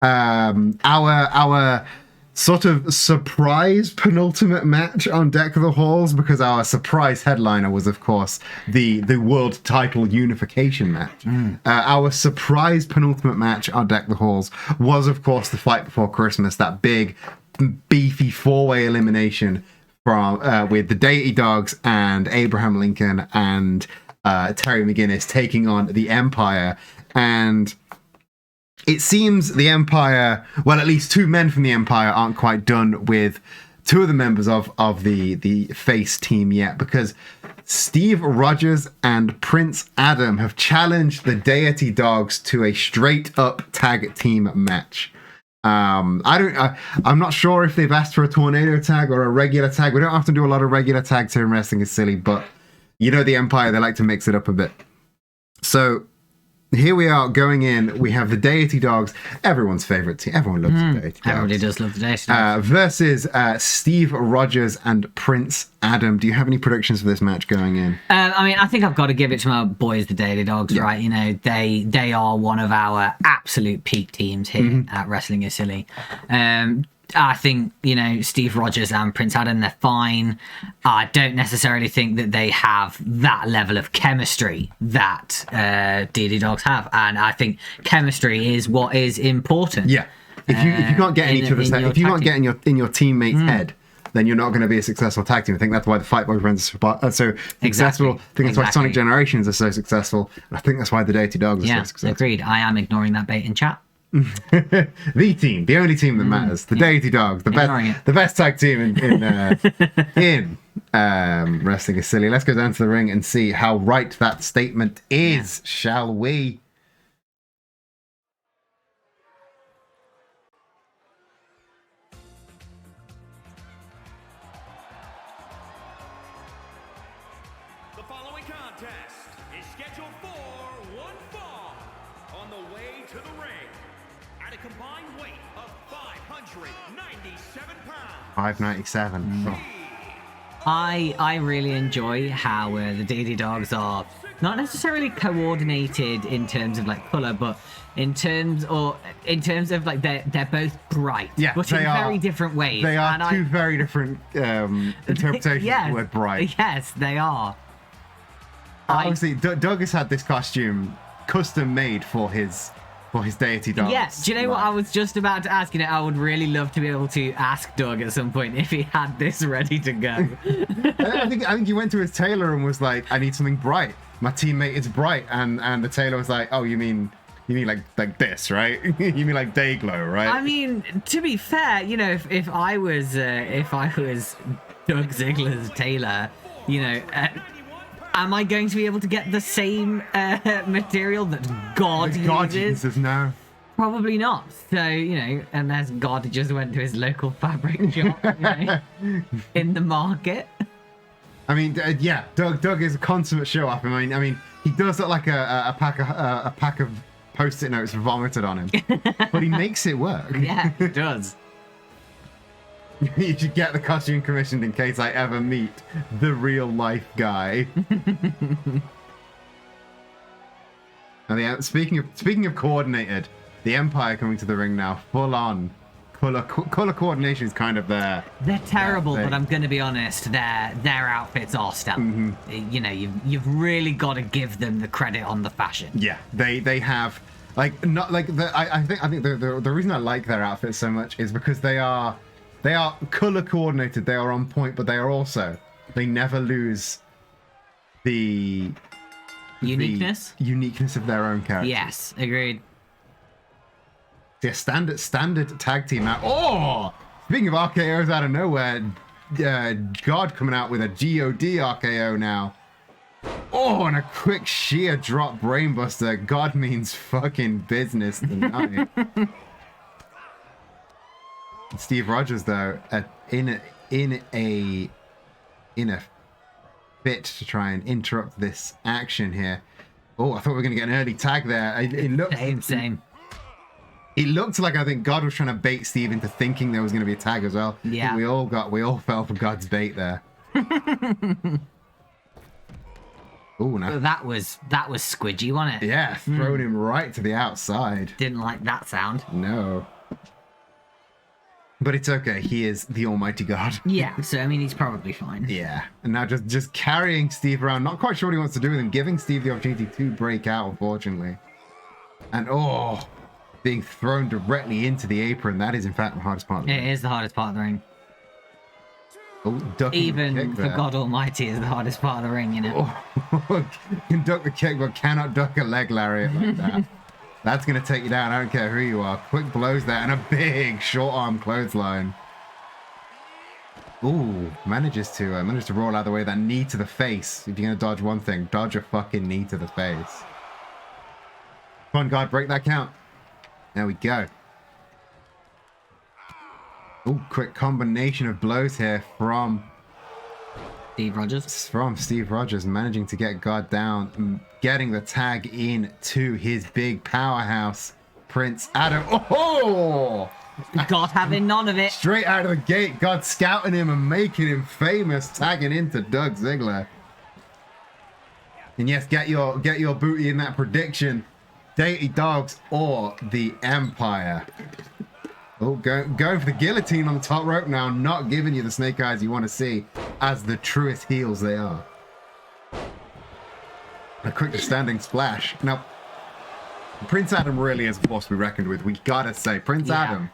Our sort of surprise penultimate match on Deck of the Halls, because our surprise headliner was, of course, the world title unification match. Our surprise penultimate match on Deck of the Halls was, of course, the Fight Before Christmas, that big, beefy four-way elimination from with the Deity Dogs and Abraham Lincoln and Terry McGinnis taking on the Empire. And it seems the Empire, well, at least two men from the Empire aren't quite done with two of the members of the face team yet, because Steve Rogers and Prince Adam have challenged the Deity Dogs to a straight up tag team match. I'm not sure if they've asked for a tornado tag or a regular tag. We don't often do a lot of regular tags here in Wrestling Is Silly, but you know the Empire, they like to mix it up a bit. So here we are going in. We have the Deity Dogs, everyone's favorite team. Everyone loves the Deity Dogs. Everybody does love the Deity Dogs. Versus Steve Rogers and Prince Adam. Do you have any predictions for this match going in? I mean, I think I've got to give it to my boys, the Deity Dogs, right? You know, they are one of our absolute peak teams here at Wrestling Is Silly. I think, you know, Steve Rogers and Prince Adam, they're fine. I don't necessarily think that they have that level of chemistry that Deity Dogs have. And I think chemistry is what is important. Yeah. If you can't get in each other's head, if you can't get in your teammate's head, then you're not going to be a successful tag team. I think that's why the Fight Boy Friends are so successful. I think that's why Sonic Generations are so successful. And I think that's why the Deity Dogs are so successful. Agreed. I am ignoring that bait in chat. The team, the only team that matters, the Deity Dogs, the best tag team in Wrestling Is Silly. Let's go down to the ring and see how right that statement is, shall we? The following contest is scheduled for one fall on the way to the ring at a combined weight of 597 pounds. 597. Oh. I really enjoy how the Deity Dogs are not necessarily coordinated in terms of like color, but in terms of like they're both bright, but in very different ways. They are two very different interpretations of the word bright. Yes, they are. Obviously, Doug has had this costume custom made for his Deity Dogs. Yes, do you know what I was just about to ask? You know, I would really love to be able to ask Doug at some point if he had this ready to go. I think he went to his tailor and was like, "I need something bright. My teammate is bright," and the tailor was like, "Oh, you mean like this, right? You mean like day glow, right?" I mean, to be fair, you know, if I was Doug Ziggler's tailor, you know. Am I going to be able to get the same material that God uses? No. Probably not. So, you know, unless God just went to his local fabric shop, you know, in the market. I mean, Doug is a consummate show-off. I mean, he does look like a pack of Post-it notes vomited on him, but he makes it work. Yeah, he does. You should get the costume commissioned in case I ever meet the real life guy. And speaking of coordinated, the Empire coming to the ring now, full on color coordination is kind of there. They're terrible, but I'm going to be honest. Their outfits are stellar. You know, you've really got to give them the credit on the fashion. Yeah, they have like not like I think the reason I like their outfits so much is because they are color coordinated, they are on point, but they never lose the uniqueness of their own characters. Yes, agreed. Yeah, standard tag team out. Oh, speaking of RKOs out of nowhere, God coming out with a God RKO now. Oh, and a quick sheer drop brainbuster. God means fucking business tonight. Steve Rogers, though, in a fit to try and interrupt this action here. Oh, I thought we were going to get an early tag there. It looked Same. It looked like, I think God was trying to bait Steve into thinking there was going to be a tag as well. Yeah. We all fell for God's bait there. Oh, no. That was squidgy, wasn't it? Yeah, throwing him right to the outside. Didn't like that sound. No. But it's okay. He is the almighty God. Yeah, so I mean, he's probably fine. Yeah. And now just carrying Steve around. Not quite sure what he wants to do with him. Giving Steve the opportunity to break out, unfortunately. And, being thrown directly into the apron. That is, in fact, the hardest part of the ring. It is the hardest part of the ring. Oh, ducking the Even kick for there. God Almighty is the hardest part of the ring, you know. Can duck the kick, but cannot duck a leg lariat like that. That's going to take you down. I don't care who you are. Quick blows there and a big short arm clothesline. Ooh, manages to roll out of the way. That knee to the face. If you're going to dodge one thing, dodge a fucking knee to the face. Come on, God, break that count. There we go. Ooh, quick combination of blows here from Steve Rogers. Steve Rogers, managing to get God down, getting the tag in to his big powerhouse, Prince Adam. Oh! God having none of it. Straight out of the gate, God scouting him and making him famous, tagging into Doug Ziggler. And yes, get your booty in that prediction. Dirty Dogs or the Empire. Oh, going for the guillotine on the top rope now, not giving you the snake eyes you want to see as the truest heels they are. A quick standing splash. Now, Prince Adam really is a force to be reckoned with. We gotta say, Prince Adam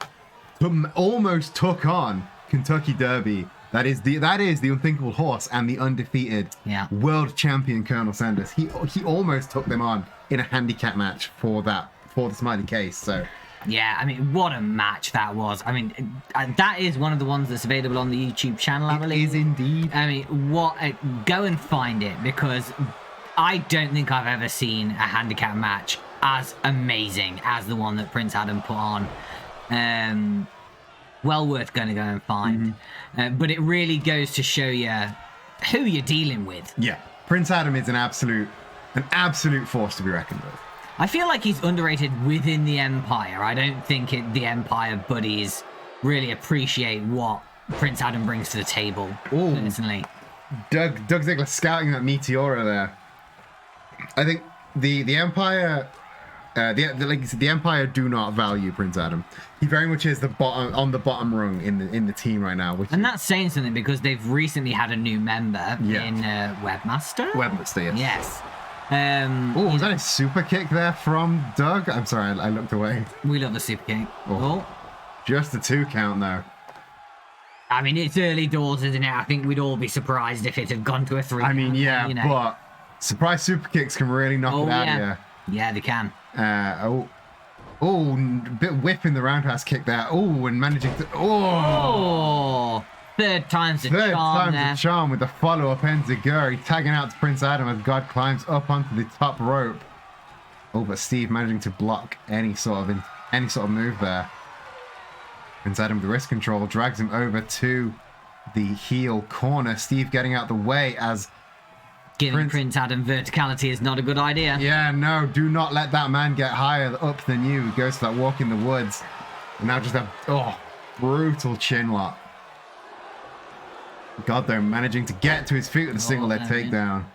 almost took on Kentucky Derby. That is the unthinkable horse and the undefeated world champion Colonel Sanders. He almost took them on in a handicap match for the Smiley Case. So. Yeah, I mean, what a match that was. I mean, that is one of the ones that's available on the YouTube channel, I believe. It is indeed. I mean, go and find it, because I don't think I've ever seen a handicap match as amazing as the one that Prince Adam put on. Well worth going to go and find. But it really goes to show you who you're dealing with. Yeah, Prince Adam is an absolute force to be reckoned with. I feel like he's underrated within the Empire. I don't think the Empire buddies really appreciate what Prince Adam brings to the table, personally. Doug Ziggler scouting that Meteora there. I think the Empire, the Empire do not value Prince Adam. He very much is on the bottom rung in the team right now. And that's saying something, because they've recently had a new member in Webmaster. Webmaster, yes. Yes. Was that a super kick there from Doug? I'm sorry, I looked away. We love the super kick. Just a 2 count though. I mean, it's early doors, isn't it? I think we'd all be surprised if it had gone to a 3 I mean, count, yeah, you know. but surprise super kicks can really knock it out of you. Yeah, they can. Bit whipping the roundhouse kick there. And managing to. Third time's the charm. Third time's there. the charm with the follow-up enziguri, tagging out to Prince Adam as God climbs up onto the top rope. But Steve managing to block any sort of move there. Prince Adam with the wrist control drags him over to the heel corner. Steve getting out the way as giving Prince Adam verticality is not a good idea. Yeah, no, do not let that man get higher up than you. He goes to that walk in the woods. And now just a brutal chin lock. God, though, managing to get to his feet with a single leg takedown.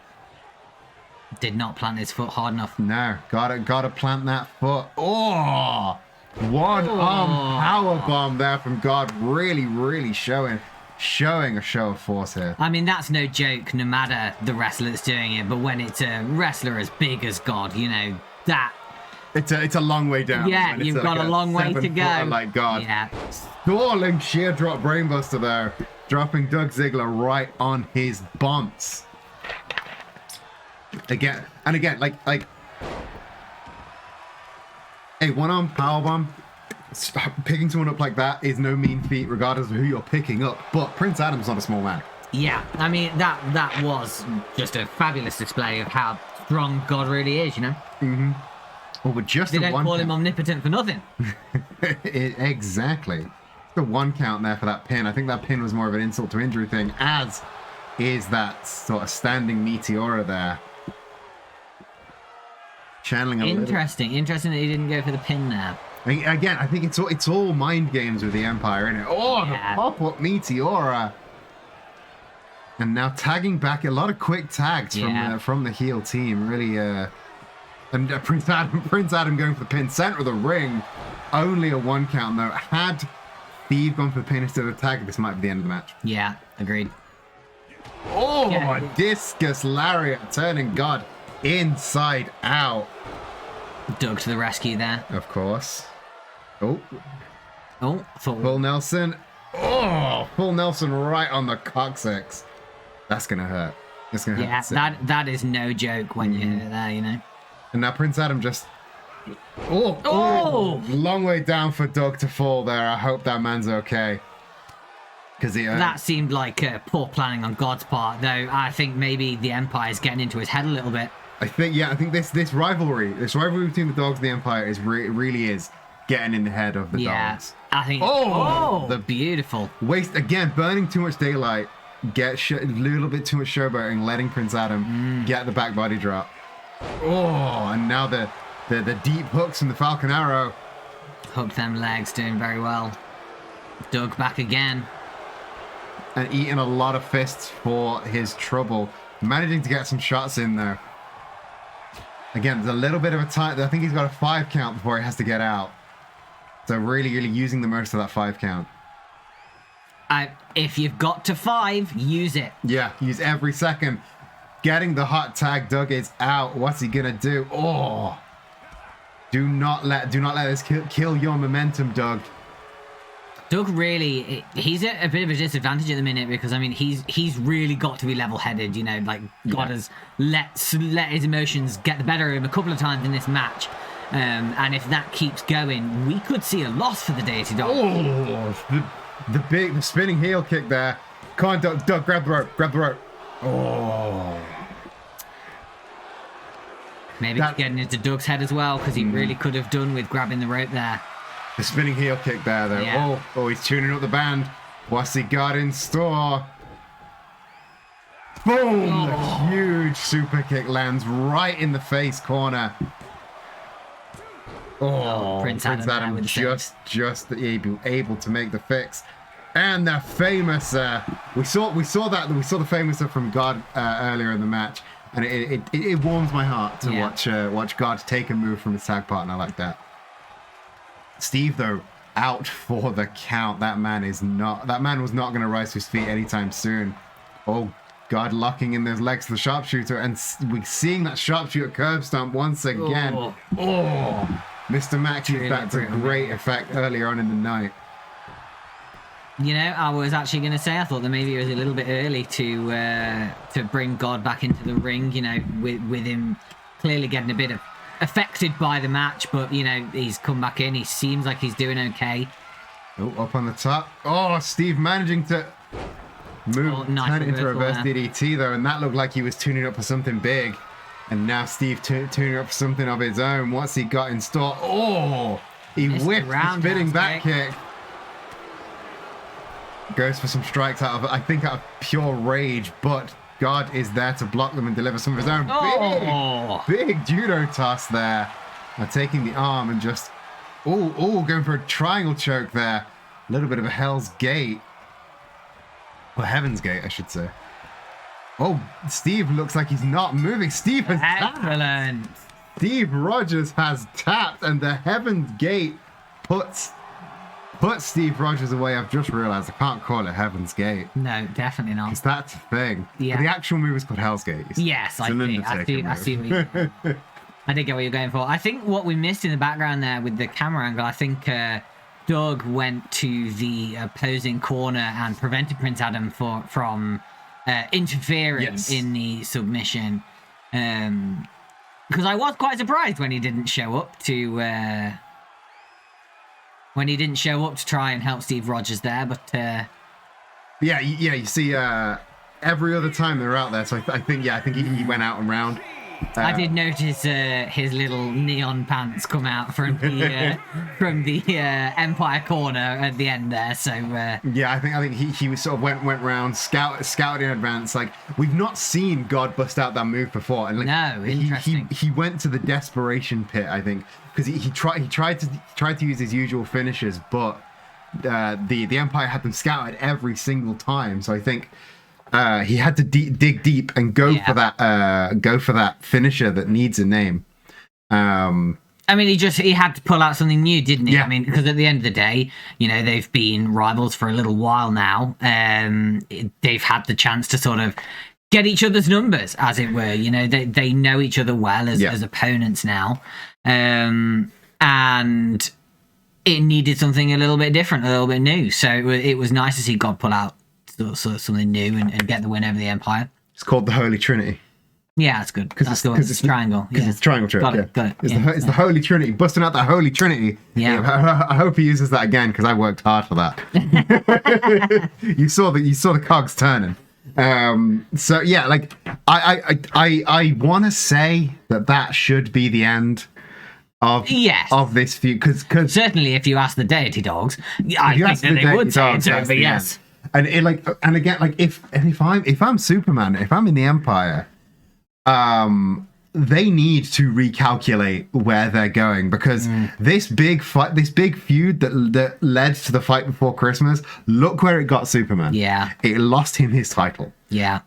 Did not plant his foot hard enough. No, gotta plant that foot. One arm power bomb there from God. Really, really showing a show of force here. I mean, that's no joke, no matter the wrestler that's doing it. But when it's a wrestler as big as God, you know, that... It's a long way down. Yeah, you've got a long way to go. Like God. Yeah. Stalling sheer drop brainbuster there. Dropping Doug Ziggler right on his bumps. Again, like a one-arm powerbomb. Picking someone up like that is no mean feat, regardless of who you're picking up. But Prince Adam's not a small man. Yeah, I mean, that was just a fabulous display of how strong God really is, you know? Mm-hmm. But just they don't call him omnipotent for nothing. Exactly. The 1 count there for that pin. I think that pin was more of an insult to injury thing, as is that sort of standing Meteora there. Channeling a Interesting that he didn't go for the pin there. Again, I think it's all mind games with the Empire, isn't it? Oh, Yeah. the pop-up Meteora. And now tagging back, a lot of quick tags from the heel team. Really, and Prince Adam going for the pin, center of the ring. Only a 1 count though. Had Steve gone for the pin instead of the tag, this might be the end of the match. Yeah, agreed. Oh, Yeah. discus lariat, turning God inside out. Doug to the rescue there. Of course. Oh, Oh, thought full Nelson. Oh, full Nelson right on the coccyx. That's gonna hurt. It's gonna yeah, hurt. that is no joke when you're there, you know. And now Prince Adam just. Oh, Oh! Long way down for Doug to fall there. I hope that man's okay. Because That seemed like poor planning on God's part, though. I think maybe the Empire's getting into his head a little bit. I think this rivalry between the Dogs and the Empire is really is getting in the head of the Dogs. I think. The Beautiful. waste again, burning too much daylight, get a little bit too much showboating, letting Prince Adam get the back body drop. Oh, and now the deep hooks from the Falcon Arrow. Hooked them legs, doing very well. Doug back again. And eating a lot of fists for his trouble. Managing to get some shots in there. Again, there's a little bit of a time. I think he's got a 5 count before he has to get out. So really using the most of that 5 count. If you've got to 5, use it. Yeah, use every second. Getting the hot tag. Doug is out. What's he gonna do? Oh, do not let this kill your momentum, Doug. Doug really, he's at a bit of a disadvantage at the minute because I mean he's really got to be level-headed. You know, like God has let his emotions get the better of him a couple of times in this match, and if that keeps going, we could see a loss for the Deity Dog. Oh, the spinning heel kick there. Come on, Doug, grab the rope. Oh, Maybe it's getting into Doug's head as well because he really could have done with grabbing the rope there. the spinning heel kick there, though. Yeah. Oh, he's tuning up the band. What's he got in store? Boom! The huge super kick lands right in the face corner. Oh, Prince Prince Adam Adam with the just able to make the fix. And the famous we saw the famous from God earlier in the match, and it warms my heart to watch God take a move from his tag partner like that. Steve though out for the count. That man was not going to rise to his feet anytime soon. Oh, God, locking in those legs to the sharpshooter, and we're seeing that sharpshooter curb stomp once again. Oh, Mr. Mack used that to great effect earlier on in the night. You know, I was actually going to say I thought that maybe it was a little bit early to bring God back into the ring. You know, with him clearly getting a bit of affected by the match, but you know he's come back in. He seems like he's doing okay. Oh, up on the top. Oh, Steve managing to turn it into a reverse DDT though, and that looked like he was tuning up for something big. And now Steve tuning up for something of his own. What's he got in store? Oh, he whipped the spinning back kick. Goes for some strikes out of pure rage, but God is there to block them and deliver some of his own. Big judo toss there. Now taking the arm and just going for a triangle choke there. A little bit of a Hell's Gate. Or Heaven's Gate, I should say. Oh, Steve looks like he's not moving. Steve has Excellent. tapped. Steve Rogers has tapped, and the Heaven's Gate puts Steve Rogers away. I've just realized I can't call it Heaven's Gate. No, definitely not. Because that's a thing. Yeah. But the actual move is called Hell's Gate. Yes, I see what you I did get what you're going for. I think what we missed in the background there with the camera angle, I think Doug went to the opposing corner and prevented Prince Adam from interfering in the submission. Because I was quite surprised when he didn't show up to try and help Steve Rogers there, but you see every other time they're out there, so I think he went out and round. I did notice his little neon pants come out from the Empire corner at the end there. So yeah, I think he was sort of went round scouted in advance. Like, we've not seen God bust out that move before, and like, no, interesting. He went to the desperation pit, I think, because he tried to use his usual finishes, but the Empire had them scouted every single time. So I think he had to dig deep and go for that finisher that needs a name. I mean, he had to pull out something new, didn't he? Yeah. I mean, because at the end of the day, you know, they've been rivals for a little while now. They've had the chance to sort of get each other's numbers, as it were. You know, they know each other well as opponents now. And it needed something a little bit different, a little bit new. So it was nice to see God pull out sort of something new and get the win over the Empire. It's called the Holy Trinity. Yeah, that's good. Because it's triangle. Because it's triangle trick. Got it. It's the Holy Trinity. Busting out that Holy Trinity. Yeah. I hope he uses that again, because I worked hard for that. You saw the cogs turning. So yeah, like I want to say that should be the end of this feud, because certainly if you ask the deity dogs, I think that they would say it's over. Yes. And it, like, and again, like, if I'm Superman, if I'm in the Empire, they need to recalculate where they're going, because this big feud that led to the fight before Christmas, look where it got Superman. Yeah. It lost him his title. Yeah.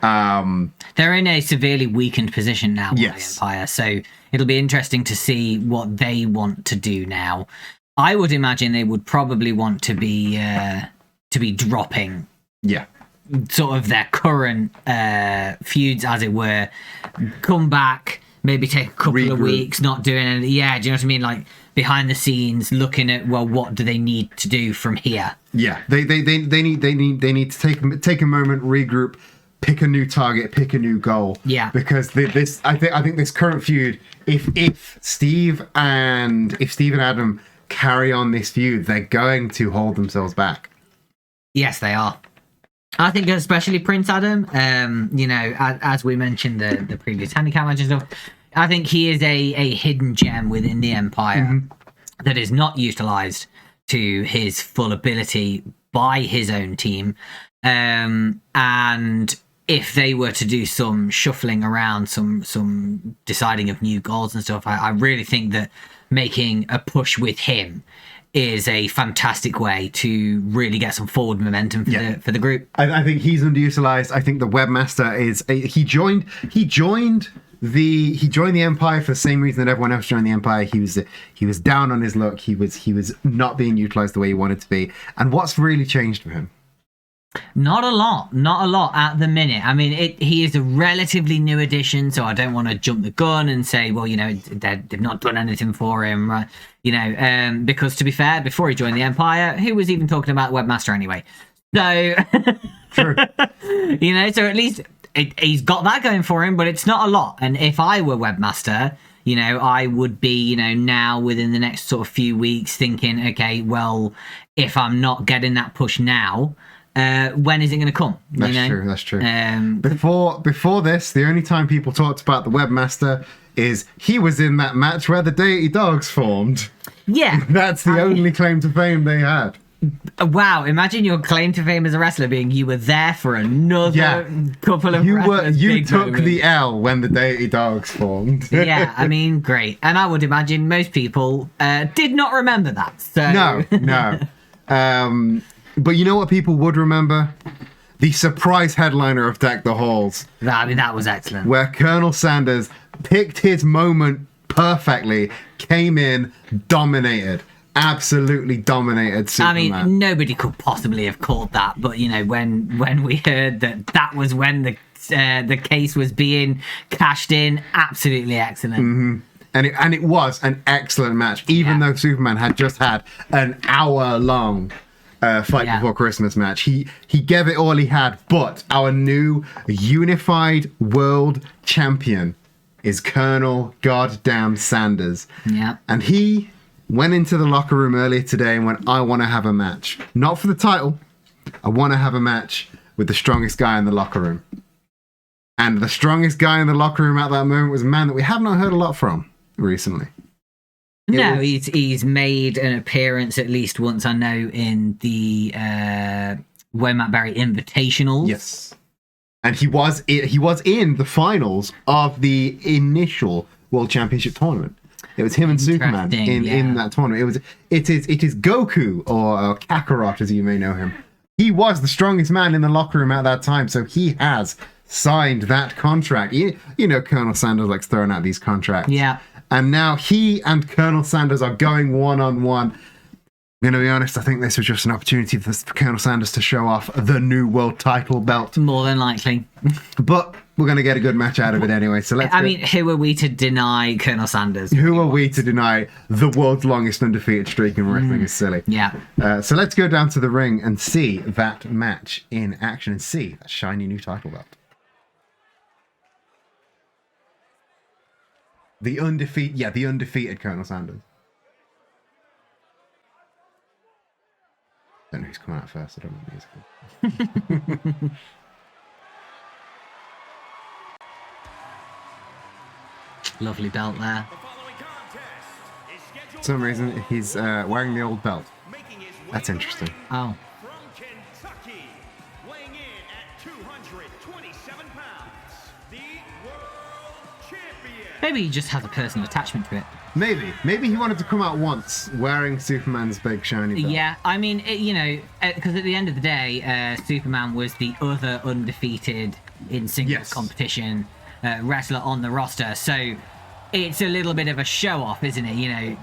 They're in a severely weakened position now, the Empire, so it'll be interesting to see what they want to do now. I would imagine they would probably want to be dropping sort of their current feuds, as it were, come back, maybe take a couple of weeks, not doing anything. Yeah, do you know what I mean? Like, behind the scenes, looking at, well, what do they need to do from here? Yeah, they need to take a moment, regroup, pick a new target, pick a new goal. Yeah, because I think this current feud, if Steve and Adam carry on this feud, they're going to hold themselves back. Yes, they are. I think especially Prince Adam, you know, as we mentioned the previous handicap match and stuff, I think he is a hidden gem within the Empire that is not utilised to his full ability by his own team. And if they were to do some shuffling around, some deciding of new goals and stuff, I really think that making a push with him is a fantastic way to really get some forward momentum for the group. I think he's underutilized. I think the webmaster he joined the Empire for the same reason that everyone else joined the Empire. He was down on his luck. He was not being utilized the way he wanted to be. And what's really changed for him? Not a lot at the minute. I mean, he is a relatively new addition, so I don't want to jump the gun and say, well, you know, they've not done anything for him, right? You know, because to be fair, before he joined the Empire, who was even talking about Webmaster anyway? So, true. You know, so at least he's got that going for him, but it's not a lot. And if I were Webmaster, you know, I would be, you know, now within the next sort of few weeks thinking, okay, well, if I'm not getting that push now, when is it going to come? That's true. Before this, the only time people talked about the Webmaster is he was in that match where the Deity Dogs formed. Yeah. That's the only claim to fame they had. Wow, imagine your claim to fame as a wrestler being you were there for another couple of you took the L when the Deity Dogs formed. Yeah, I mean, great. And I would imagine most people did not remember that. So No. But you know what people would remember? The surprise headliner of Deck the Halls. I mean, that was excellent. Where Colonel Sanders picked his moment perfectly, came in, dominated. Absolutely dominated Superman. I mean, nobody could possibly have called that, but you know, when we heard that was when the case was being cashed in, absolutely excellent. Mm-hmm. And it was an excellent match, even though Superman had just had an hour-long fight before Christmas match. He gave it all he had, but our new unified world champion is Colonel Goddamn Sanders. Yeah. And he went into the locker room earlier today and went, I want to have a match. Not for the title. I want to have a match with the strongest guy in the locker room. And the strongest guy in the locker room at that moment was a man that we have not heard a lot from recently. No, he's made an appearance at least once, I know, in the Wayne Matt Berry Invitationals. Yes. And he was in the finals of the initial World Championship tournament. It was him and Superman in that tournament. It is Goku or Kakarot, as you may know him. He was the strongest man in the locker room at that time, so he has signed that contract. You know, Colonel Sanders likes throwing out these contracts. Yeah. And now he and Colonel Sanders are going one-on-one. I'm going to be honest, I think this was just an opportunity for Colonel Sanders to show off the new world title belt. More than likely. But we're going to get a good match out of it anyway. So let's. I mean, who are we to deny Colonel Sanders? Who are we to deny the world's longest undefeated streak in wrestling is silly. Yeah. So let's go down to the ring and see that match in action and see that shiny new title belt. The undefeated Colonel Sanders. Don't know who's coming out first. I don't know the musical. Lovely belt there. For some reason, he's wearing the old belt. That's interesting. Oh. From Kentucky, weighing in at 227 pounds, the world champion. Maybe he just has a personal attachment to it. Maybe he wanted to come out once wearing Superman's big shiny belt. Yeah, I mean, because at the end of the day, Superman was the other undefeated in singles competition wrestler on the roster. So it's a little bit of a show off, isn't it? You know,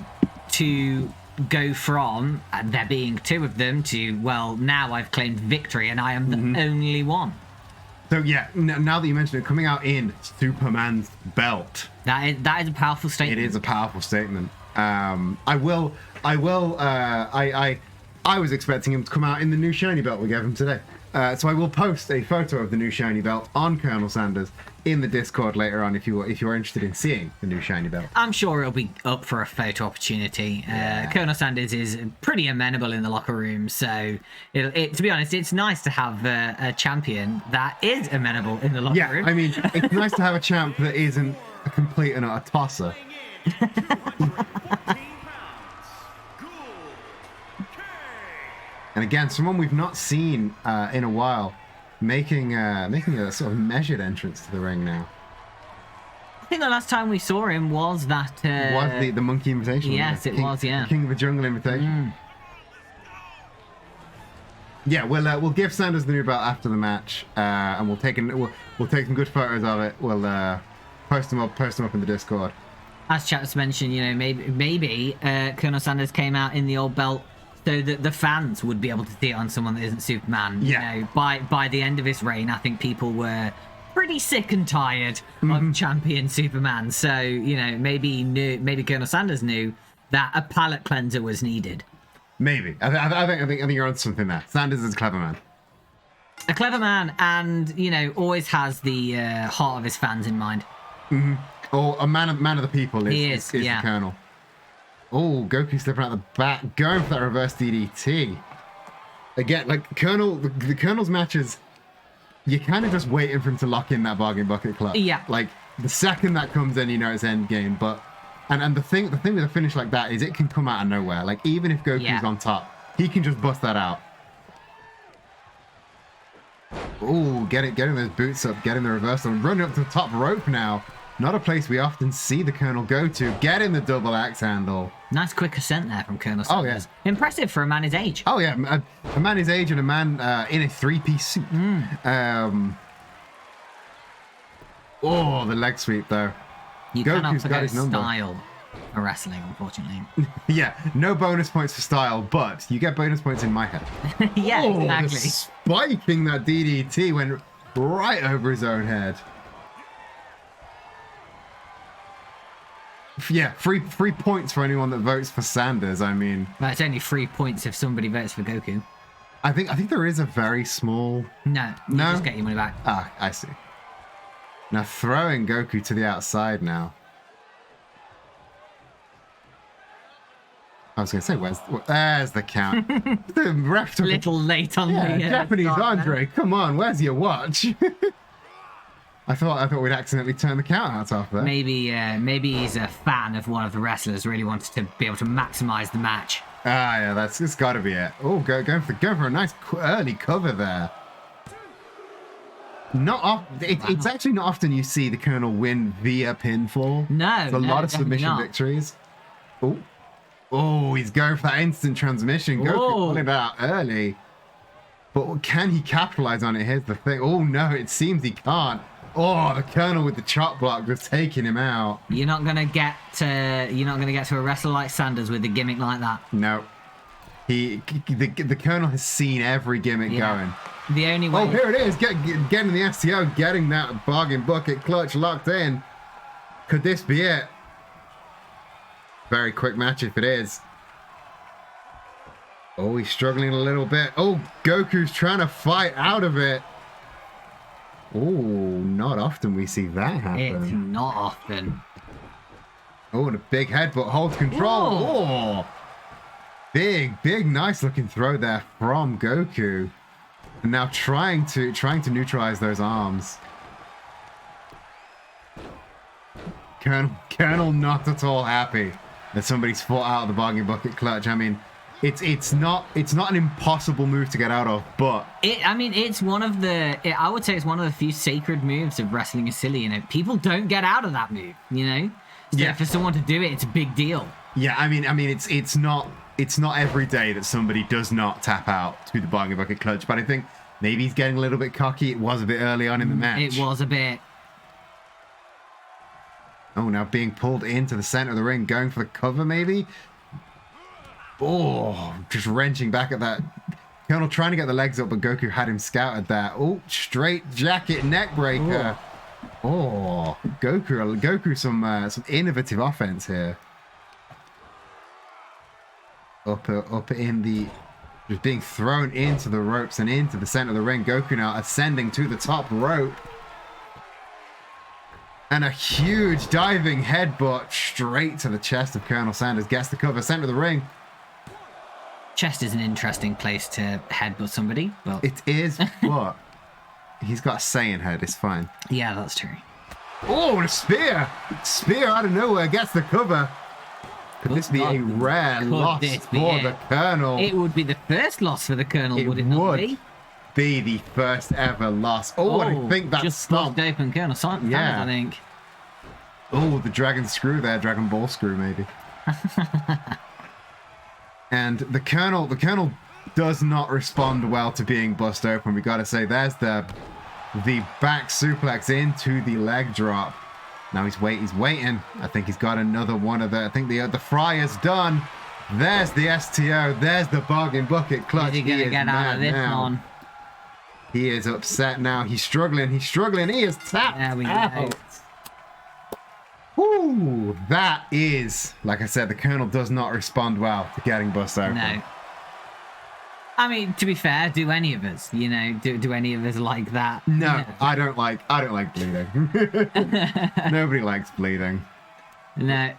to go from there being two of them to, well, now I've claimed victory and I am the only one. So yeah, now that you mention it, coming out in Superman's belt. That is a powerful statement. It is a powerful statement. I was expecting him to come out in the new shiny belt we gave him today. So I will post a photo of the new shiny belt on Colonel Sanders in the Discord later on if you are interested in seeing the new shiny belt. I'm sure it'll be up for a photo opportunity. Colonel Sanders is pretty amenable in the locker room, so to be honest, it's nice to have a champion that is amenable in the locker room. I mean, it's nice to have a champ that isn't a complete and utter tosser. And again, someone we've not seen in a while, making a sort of measured entrance to the ring now. I think the last time we saw him was that... was the Monkey Invitation. Yes, it was, yeah. King of the Jungle Invitation. Yeah, we'll give Sanders the new belt after the match, and we'll take some good photos of it. We'll post them up in the Discord. As Chaps mentioned, you know, maybe Colonel Sanders came out in the old belt so that the fans would be able to see it on someone that isn't Superman. Yeah. You know, by the end of his reign, I think people were pretty sick and tired of champion Superman. So, you know, maybe Colonel Sanders knew that a palate cleanser was needed. Maybe. I think you're on something there. Sanders is a clever man. A clever man, and you know, always has the heart of his fans in mind. Or a man of the people is the Colonel. Oh, Goku slipping out the back, going for that reverse DDT. Again, like the Colonel's matches, you're kind of just waiting for him to lock in that bargain bucket clutch. Yeah. Like the second that comes in, you know it's end game. But and the thing with a finish like that is it can come out of nowhere. Like even if Goku's on top, he can just bust that out. Oh, getting those boots up, getting the reversal, and running up to the top rope now. Not a place we often see the Colonel go to. Getting the double axe handle. Nice quick ascent there from Colonel Sanders. Oh, yeah. Impressive for a man his age. Oh, yeah. A man his age and a man in a three-piece suit. Oh, the leg sweep, though. You cannot forget style for wrestling, unfortunately. Yeah, no bonus points for style, but you get bonus points in my head. Yeah, exactly. The spiking that DDT went right over his own head. Yeah, free points for anyone that votes for Sanders. I mean, well, it's only 3 points if somebody votes for Goku. I think there is a very small. No, you just get your money back. Ah, I see. Now throwing Goku to the outside now. I was going to say, there's the count. The ref took a little late on the Japanese start Andre. there. Come on, where's your watch? I thought we'd accidentally turn the countouts off there. Maybe he's a fan of one of the wrestlers. Really wanted to be able to maximize the match. Ah, yeah, it's got to be it. Oh, going for a nice early cover there. It's actually not often you see the Colonel win via pinfall. No, it's a lot of submission victories. Oh, he's going for that instant transmission. Goku pulling it out early. But can he capitalize on it? Here's the thing. Oh no, it seems he can't. Oh, the Colonel with the chop block just taking him out. You're not gonna get to a wrestler like Sanders with a gimmick like that. No, the Colonel has seen every gimmick going. The only way. Oh, here it is. Getting the STO, getting that bargain bucket clutch locked in. Could this be it? Very quick match if it is. Oh, he's struggling a little bit. Oh, Goku's trying to fight out of it. Oh, not often we see that happen. It's not often. Oh, and a big headbutt holds control. Whoa. Oh, big, nice looking throw there from Goku. And now trying to neutralize those arms. Colonel not at all happy that somebody's fought out of the bargain bucket clutch. I mean, it's not an impossible move to get out of, but it's one of the. I would say it's one of the few sacred moves of wrestling is silly. You know, people don't get out of that move. You know, so for someone to do it, it's a big deal. Yeah, I mean, it's not every day that somebody does not tap out to the bargain bucket clutch, but I think maybe he's getting a little bit cocky. It was a bit early on in the match. It was a bit. Oh, now being pulled into the center of the ring, going for the cover maybe. Oh, just wrenching back at that. Colonel trying to get the legs up, but Goku had him scouted there. Oh, straight jacket neck breaker. Oh, Goku some innovative offense here. Up in the, just being thrown into the ropes and into the center of the ring. Goku now ascending to the top rope. And a huge diving headbutt straight to the chest of Colonel Sanders. Gets the cover, center of the ring. Chest is an interesting place to headbutt somebody, but it is, but he's got a Saiyan head. It's fine. Yeah, that's true. Oh, and a spear! Spear out of nowhere gets the cover. Could this be a rare loss for the Colonel? It would be the first loss for the Colonel, would it not be? Be the first ever loss. Oh, and I think that's just stopped open Colonel Sanders, I think. Oh, the Dragon Screw there, Dragon Ball Screw maybe. And the Colonel does not respond well to being bust open. We got to say, there's the back suplex into the leg drop. Now he's waiting. I think he's got another one of the. I think the fryer's done. There's the STO. There's the bargain bucket clutch. He's gonna get out of this one. He is upset now. He's struggling. He is tapped there we out. Go. Ooh, that is, like I said, the Colonel does not respond well to getting bust open. No. I mean, to be fair, do any of us, do any of us like that? No, I don't like bleeding. Nobody likes bleeding. No.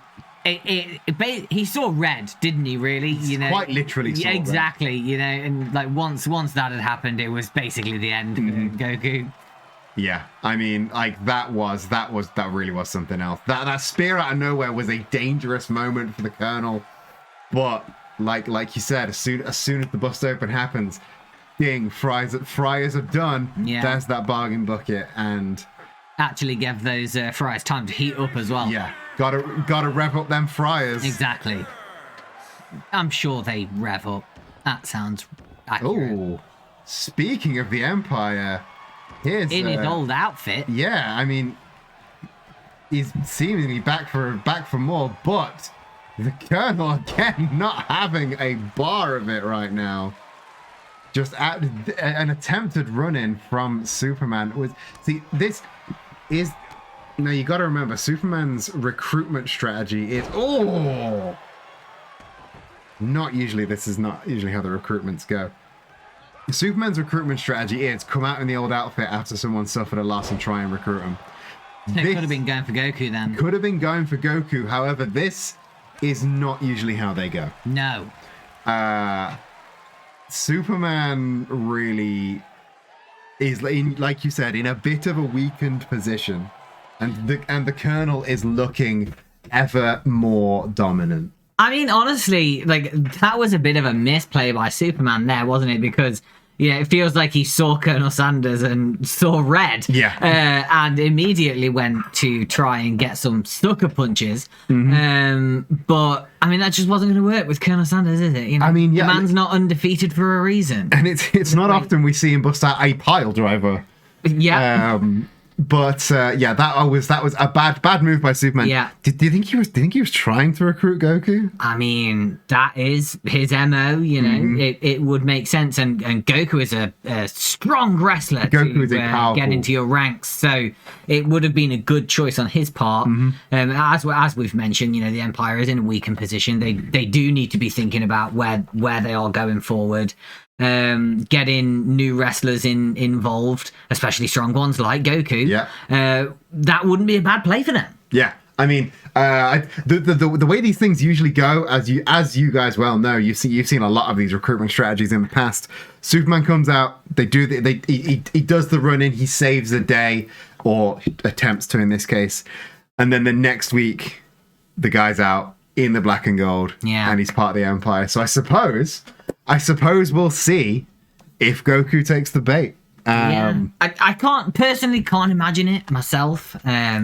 He saw red, didn't he, really? Quite literally saw exactly, red. And like once that had happened, it was basically the end of Goku. Yeah, I mean, like that really was something else. That spear out of nowhere was a dangerous moment for the Colonel, but like you said, as soon as the bust open happens, ding, fryers are done. Yeah. There's that bargain bucket, and actually give those fryers time to heat up as well. Yeah, gotta rev up them fryers. Exactly. I'm sure they rev up. That sounds accurate. Oh, speaking of the Empire. Here's, in his old outfit. Yeah, I mean, he's seemingly back for more, but the Colonel again not having a bar of it right now. Just an attempted run-in from Superman this is now you got to remember Superman's recruitment strategy is not usually. This is not usually how the recruitments go. Superman's recruitment strategy is come out in the old outfit after someone suffered a loss and try and recruit him. So it could have been going for Goku then. Could have been going for Goku. However, this is not usually how they go. No. Superman really is, like you said, in a bit of a weakened position, and the Colonel is looking ever more dominant. I mean, honestly, like, that was a bit of a misplay by Superman there, wasn't it? Because, it feels like he saw Colonel Sanders and saw red. Yeah. And immediately went to try and get some sucker punches. But, I mean, that just wasn't going to work with Colonel Sanders, is it? I mean, the man's not undefeated for a reason. And it's not often we see him bust out a pile driver. Yeah. But that was a bad move by Superman. Yeah. Do you think he was trying to recruit Goku? I mean, that is his MO, it would make sense. And Goku is a strong wrestler Goku is a powerful... get into your ranks. So it would have been a good choice on his part. As we've mentioned, the Empire is in a weakened position. They do need to be thinking about where they are going forward. Getting new wrestlers involved, especially strong ones like Goku. That wouldn't be a bad play for them. Yeah, I mean, the way these things usually go, as you guys well know, you've seen a lot of these recruitment strategies in the past. Superman comes out, he does the run in, he saves the day, or attempts to in this case, and then the next week, the guy's out in the black and gold, and he's part of the Empire. So I suppose we'll see if Goku takes the bait. I can't imagine it myself. I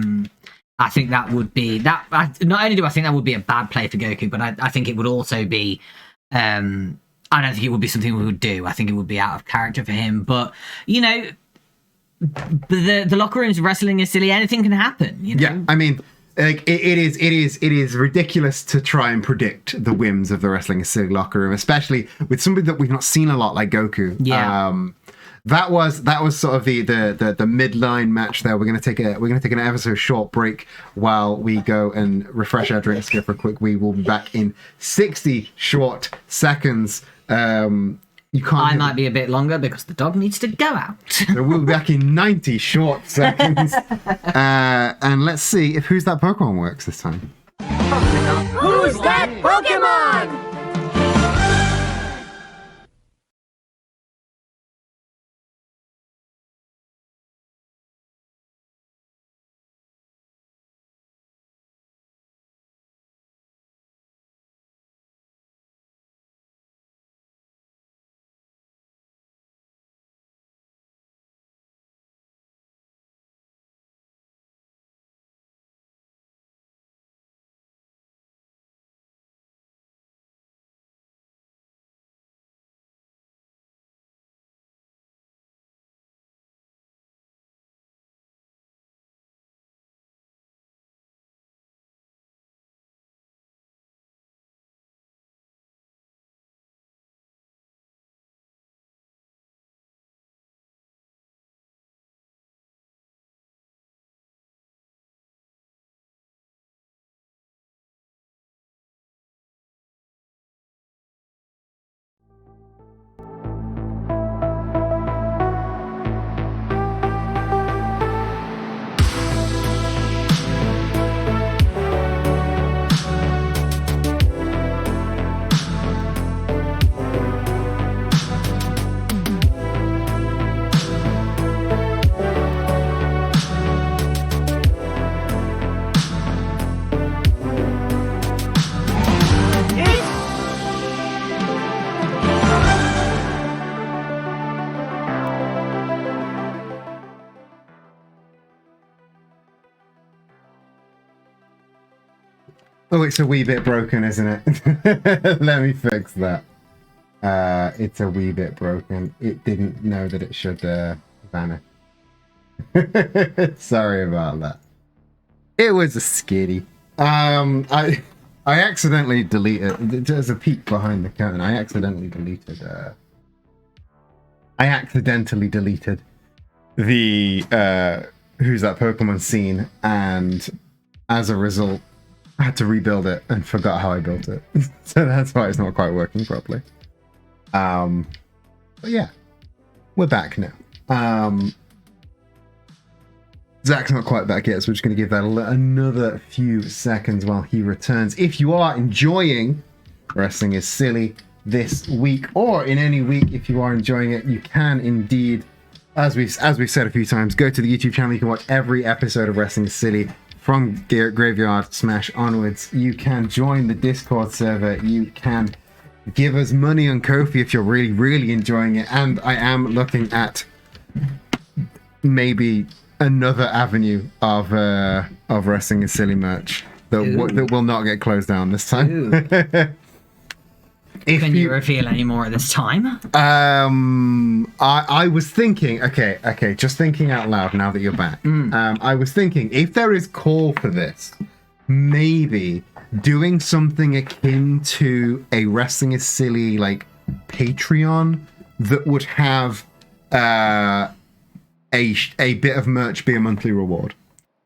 think that would be that. Not only do I think that would be a bad play for Goku, but I think it would also be. I don't think it would be something we would do. I think it would be out of character for him. But the locker rooms, wrestling is silly. Anything can happen. Yeah, I mean. Like it is ridiculous to try and predict the whims of the Wrestling is Silly locker room, especially with somebody that we've not seen a lot like Goku. That was sort of the midline match there. We're gonna take an ever so short break while we go and refresh our drinks, go for a quick wee. We'll be back in 60 short seconds. I might be a bit longer because the dog needs to go out. So we'll be back in 90 short seconds. And let's see if Who's That Pokemon works this time. Who's that Pokemon? Oh, it's a wee bit broken, isn't it? Let me fix that. It's a wee bit broken. It didn't know that it should vanish. Sorry about that. It was a skitty. I accidentally deleted. There's a peek behind the curtain. I accidentally deleted the Who's That Pokemon scene, and as a result, I had to rebuild it and forgot how I built it. So that's why it's not quite working properly. But yeah, we're back now. Zach's not quite back yet, so we're just going to give that another few seconds while he returns. If you are enjoying Wrestling is Silly this week, or in any week, if you are enjoying it, you can indeed As we've said a few times, go to the YouTube channel. You can watch every episode of Wrestling is Silly from Graveyard Smash onwards. You can join the Discord server. You can give us money on Ko-fi if you're really, really enjoying it. And I am looking at maybe another avenue of Wrestling is Silly merch that will not get closed down this time. Can you reveal any more at this time? I was thinking, okay, just thinking out loud now that you're back. I was thinking if there is call for this, maybe doing something akin to a Wrestling is Silly like Patreon that would have a bit of merch be a monthly reward.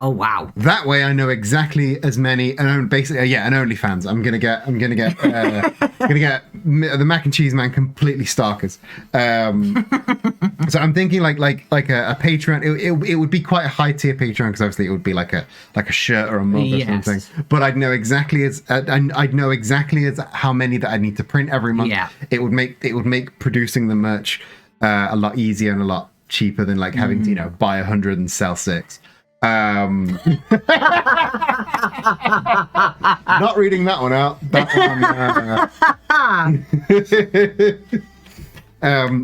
Oh wow! That way, I know exactly as many, and basically, an OnlyFans. I'm gonna get the mac and cheese man completely stalkers. So I'm thinking like a Patreon. It would be quite a high tier Patreon because obviously it would be like a shirt or a mug or something. But I'd know exactly as how many that I need to print every month. Yeah. It would make producing the merch a lot easier and a lot cheaper than like having to buy 100 and sell 6. Not reading that one out.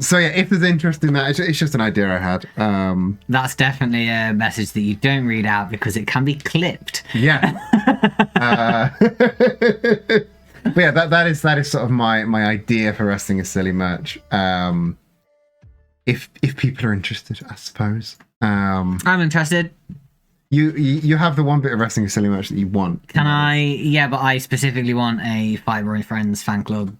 So yeah, if there's interest in that, it's just an idea I had. That's definitely a message that you don't read out because it can be clipped. Yeah. But yeah, that is sort of my idea for Wrestling is Silly merch. If people are interested, I suppose. I'm interested. You have the one bit of Wrestling is Silly merch that you want. Can I? Yeah, but I specifically want a Fight Boy Friends fan club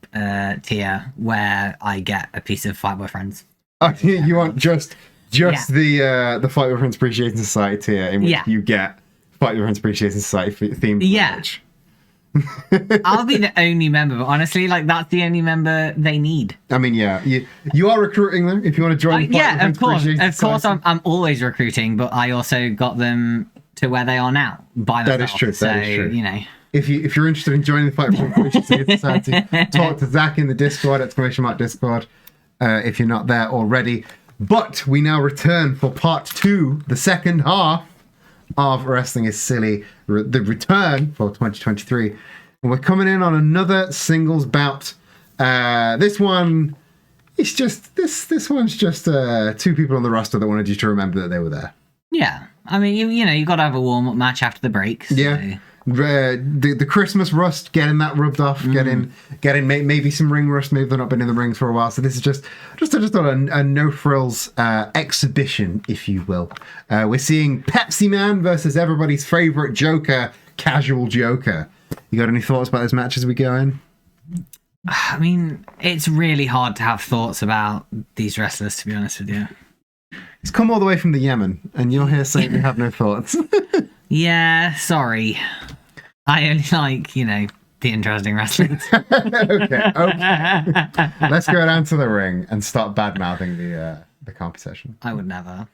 tier where I get a piece of Fight Boy Friends. Oh, you want just the Fight Boy Friends Appreciation Society tier in which you get Fight Boy Friends Appreciation Society themed merch. I'll be the only member, but honestly, like that's the only member they need. I mean, yeah, you are recruiting them if you want to join. Of course, I'm always recruiting, but I also got them to where they are now by myself. That is true. That is true. You know, if you're interested in joining the Fight for Appreciation Society, talk to Zach in the Discord !Discord if you're not there already. But we now return for part 2, the second half of Wrestling is Silly, the return for 2023, and we're coming in on another singles bout. This one, it's just this one's just 2 people on the roster that wanted you to remember that they were there. Yeah, I mean, you got to have a warm up match after the break. So. Yeah, the Christmas rust, getting that rubbed off, getting maybe some ring rust. Maybe they've not been in the rings for a while, so this is just a no frills exhibition, if you will. We're seeing Pepsi Man versus everybody's favorite Joker, Casual Joker. You got any thoughts about this match as we go in? I mean, it's really hard to have thoughts about these wrestlers, to be honest with you. It's come all the way from the Yemen, and you're here saying you have no thoughts. Yeah, sorry. I only like, the interesting wrestlers. Okay. Let's go down to the ring and start bad-mouthing the competition. I would never.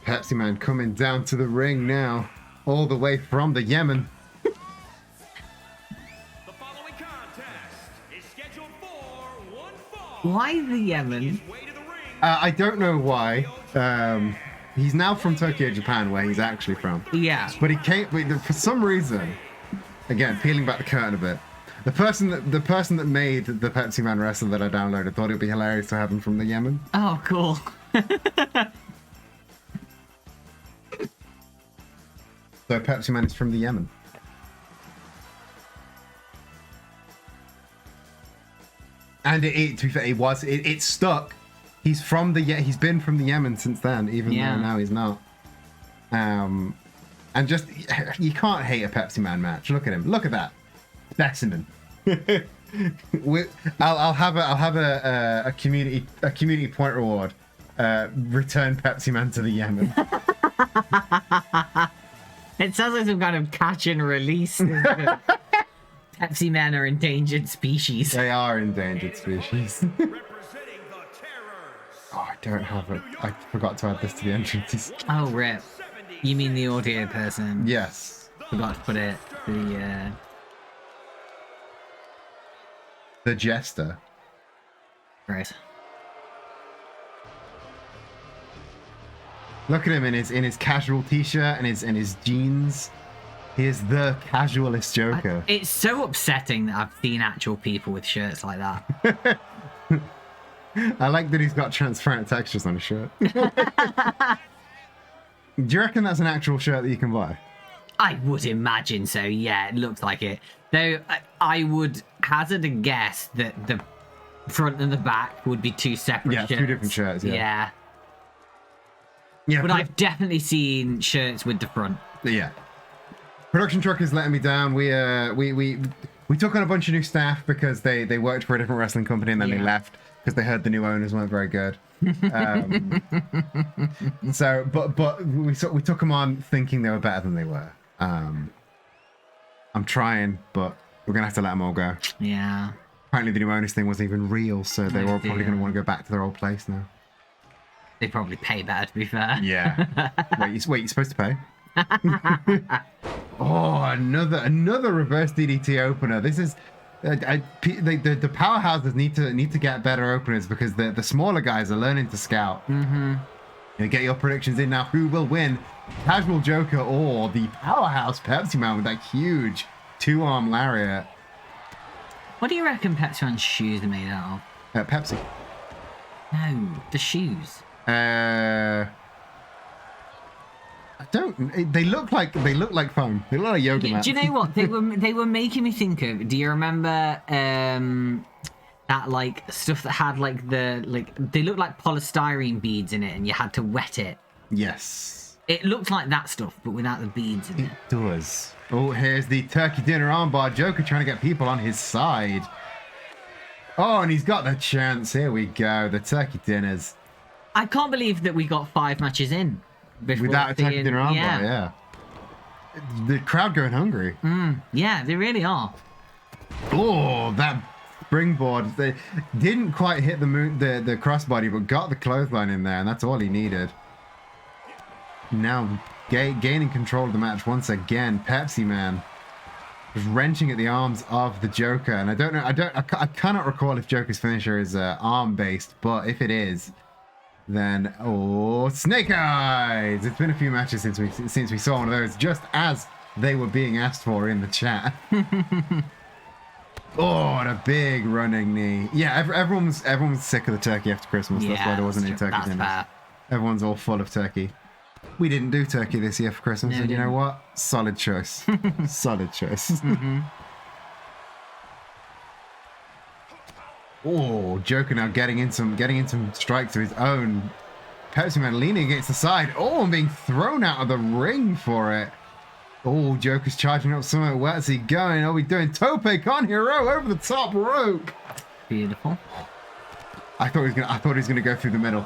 Pepsi Man coming down to the ring now, all the way from the Yemen. The following contest is scheduled for one fall. Why the Yemen? I don't know why. He's now from Tokyo, Japan, where he's actually from. Yeah. But he came for some reason. Again, peeling back the curtain a bit. The person that made the Pepsi Man wrestler that I downloaded thought it would be hilarious to have him from the Yemen. Oh, cool. So Pepsi Man is from the Yemen. And to be fair, it stuck. He's been from the Yemen since then, even though now he's not. And just you can't hate a Pepsi Man match. Look at him. Look at that specimen. I'll have a community point reward. Return Pepsi Man to the Yemen. It sounds like some kind of catch and release. Pepsi Men are endangered species. They are endangered species. Representing the Terrors. Oh, don't have it. I forgot to add this to the entrances. Oh, rip. You mean the audio person? Yes. Forgot to put it. The jester. Right. Look at him in his casual t-shirt and his jeans. He is the casualist Joker. It's so upsetting that I've seen actual people with shirts like that. I like that he's got transparent textures on his shirt. Do you reckon that's an actual shirt that you can buy? I would imagine so, yeah, it looks like it. Though I would hazard a guess that the front and the back would be two separate shirts. Yeah, two different shirts, yeah. Yeah, but I've definitely seen shirts with the front. Yeah. Production truck is letting me down. We took on a bunch of new staff because they worked for a different wrestling company and then they left because they heard the new owners weren't very good. So, but we took them on thinking they were better than they were. I'm trying, but we're gonna have to let them all go. Yeah. Apparently, the new owners thing wasn't even real, so they're all probably gonna want to go back to their old place now. They probably pay better, to be fair. Yeah. wait, you're supposed to pay? Oh, another reverse DDT opener. This is the powerhouses need to get better openers because the smaller guys are learning to scout. Mm-hmm. You get your predictions in now. Who will win? Casual Joker or the powerhouse Pepsi Man with that huge 2-arm lariat? What do you reckon Pepsi Man's shoes are made out of? Pepsi. No, the shoes. I don't. They look like foam. They look like yoga mats. Do you know what they were making me think of? Do you remember that like stuff that had like they looked like polystyrene beads in it, and you had to wet it? Yes. It looked like that stuff, but without the beads in it. It does. Oh, here's the turkey dinner armbar. Joker trying to get people on his side. Oh, and he's got the chance. Here we go. The turkey dinners. I can't believe that we got 5 matches in. Without a turkey dinner armbar, yeah. The crowd going hungry. Yeah, they really are. Oh, that springboard. They didn't quite hit the crossbody, but got the clothesline in there, and that's all he needed. Now gaining control of the match once again. Pepsi Man just wrenching at the arms of the Joker, and I cannot recall if Joker's finisher is arm based, but if it is, then Snake Eyes! It's been a few matches since we saw one of those, just as they were being asked for in the chat. Oh, and a big running knee. Yeah, everyone's sick of the turkey after Christmas. That's why there wasn't any turkey dinners. Everyone's all full of turkey. We didn't do turkey this year for Christmas, and you know what? Solid choice. Solid choice. Mm-hmm. Oh, Joker now getting in some strikes of his own. Pepsi Man leaning against the side. Oh, and being thrown out of the ring for it. Oh, Joker's charging up somewhere. Where's he going? Are we doing Tope Con Hero over the top rope? Beautiful. I thought he was gonna go through the middle.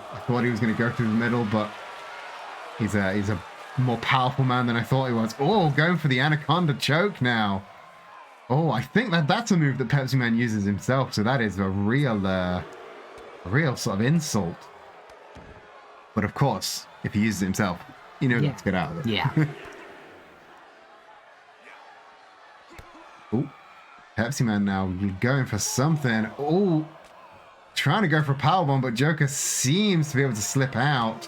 But he's a more powerful man than I thought he was. Oh, going for the Anaconda choke now. Oh, I think that's a move that Pepsi Man uses himself, so that is a real sort of insult. But of course, if he uses it himself, he knows how to get out of it. Yeah. Oh, Pepsi Man now going for something. Oh, trying to go for a powerbomb, but Joker seems to be able to slip out.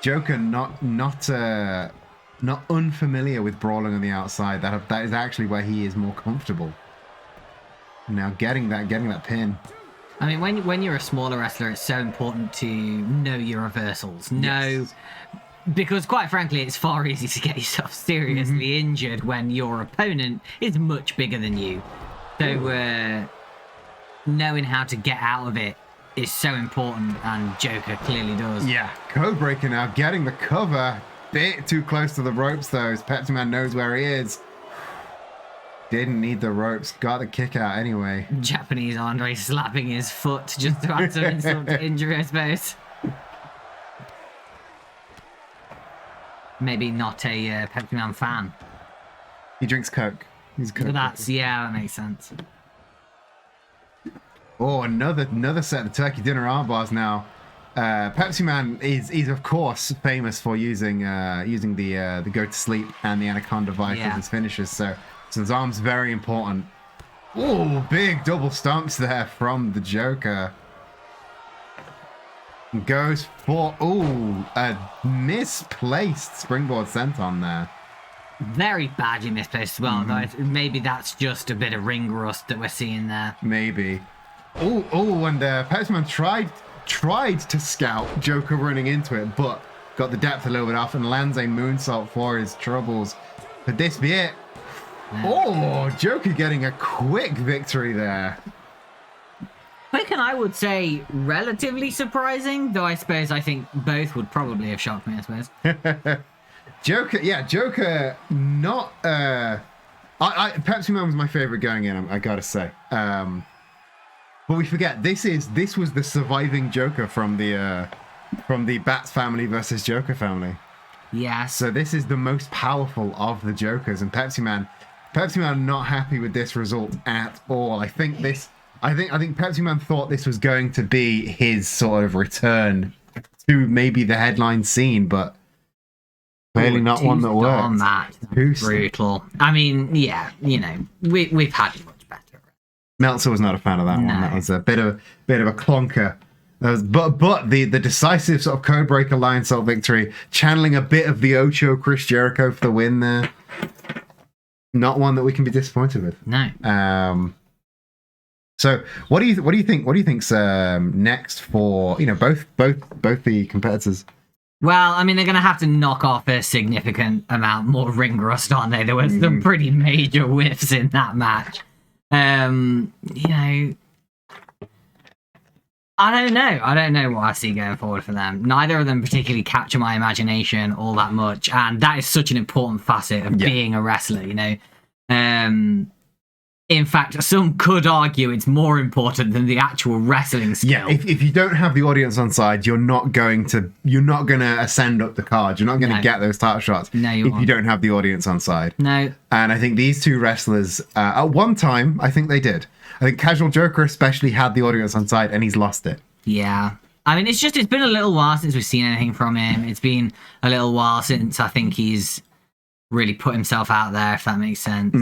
Joker not unfamiliar with brawling on the outside. That is actually where he is more comfortable. Now getting that pin. I mean, when you're a smaller wrestler, it's so important to know your reversals. Because quite frankly, it's far easier to get yourself seriously injured when your opponent is much bigger than you. So knowing how to get out of it is so important, and Joker clearly does. Yeah, Codebreaker now getting the cover. Bit too close to the ropes though, as Pepsi Man knows where he is. Didn't need the ropes, got the kick out anyway. Japanese Andre slapping his foot just to add some insult to injury, I suppose. Maybe not a Pepsi Man fan. He drinks Coke. He's a Coke. That makes sense. Oh, another set of turkey dinner arm bars now. Pepsi Man is of course famous for using the go to sleep and the anaconda vice as his finishes. So his arm's very important. Oh, big double stomps there from the Joker. Goes for a misplaced springboard senton there. Very badly misplaced as well. Though maybe that's just a bit of ring rust that we're seeing there. Maybe. And Pepsi Man tried to scout Joker running into it, but got the depth a little bit off and lands a moonsault for his troubles. Could this be it? Oh, Joker getting a quick victory there. Quick and I would say relatively surprising, though I think both would probably have shocked me, I suppose. Joker not... Pepsi Man was my favorite going in, I gotta say. But we forget, this was the surviving Joker from the Bats family versus Joker family. Yeah. So this is the most powerful of the Jokers, and Pepsi Man not happy with this result at all. I think Pepsi Man thought this was going to be his sort of return to maybe the headline scene, but clearly not one that worked. On that, brutal. I mean, yeah, we've had much better. Meltzer was not a fan of that one. That was a bit of a clunker. But the decisive sort of Codebreaker line salt victory, channeling a bit of the Ocho Chris Jericho for the win there. Not one that we can be disappointed with. No. So what do you think's next for both the competitors? Well, I mean, they're going to have to knock off a significant amount more ring rust, aren't they? There was some pretty major whiffs in that match. I don't know what I see going forward for them. Neither of them particularly capture my imagination all that much, and that is such an important facet of being a wrestler, In fact, some could argue it's more important than the actual wrestling skill. Yeah, if you don't have the audience on side, you're not going to ascend up the card. You're not going to get those title shots if you don't have the audience on side. No. And I think these two wrestlers, at one time, I think they did. I think Casual Joker especially had the audience on side, and he's lost it. Yeah. I mean, it's been a little while since we've seen anything from him. It's been a little while since I think he's really put himself out there, if that makes sense.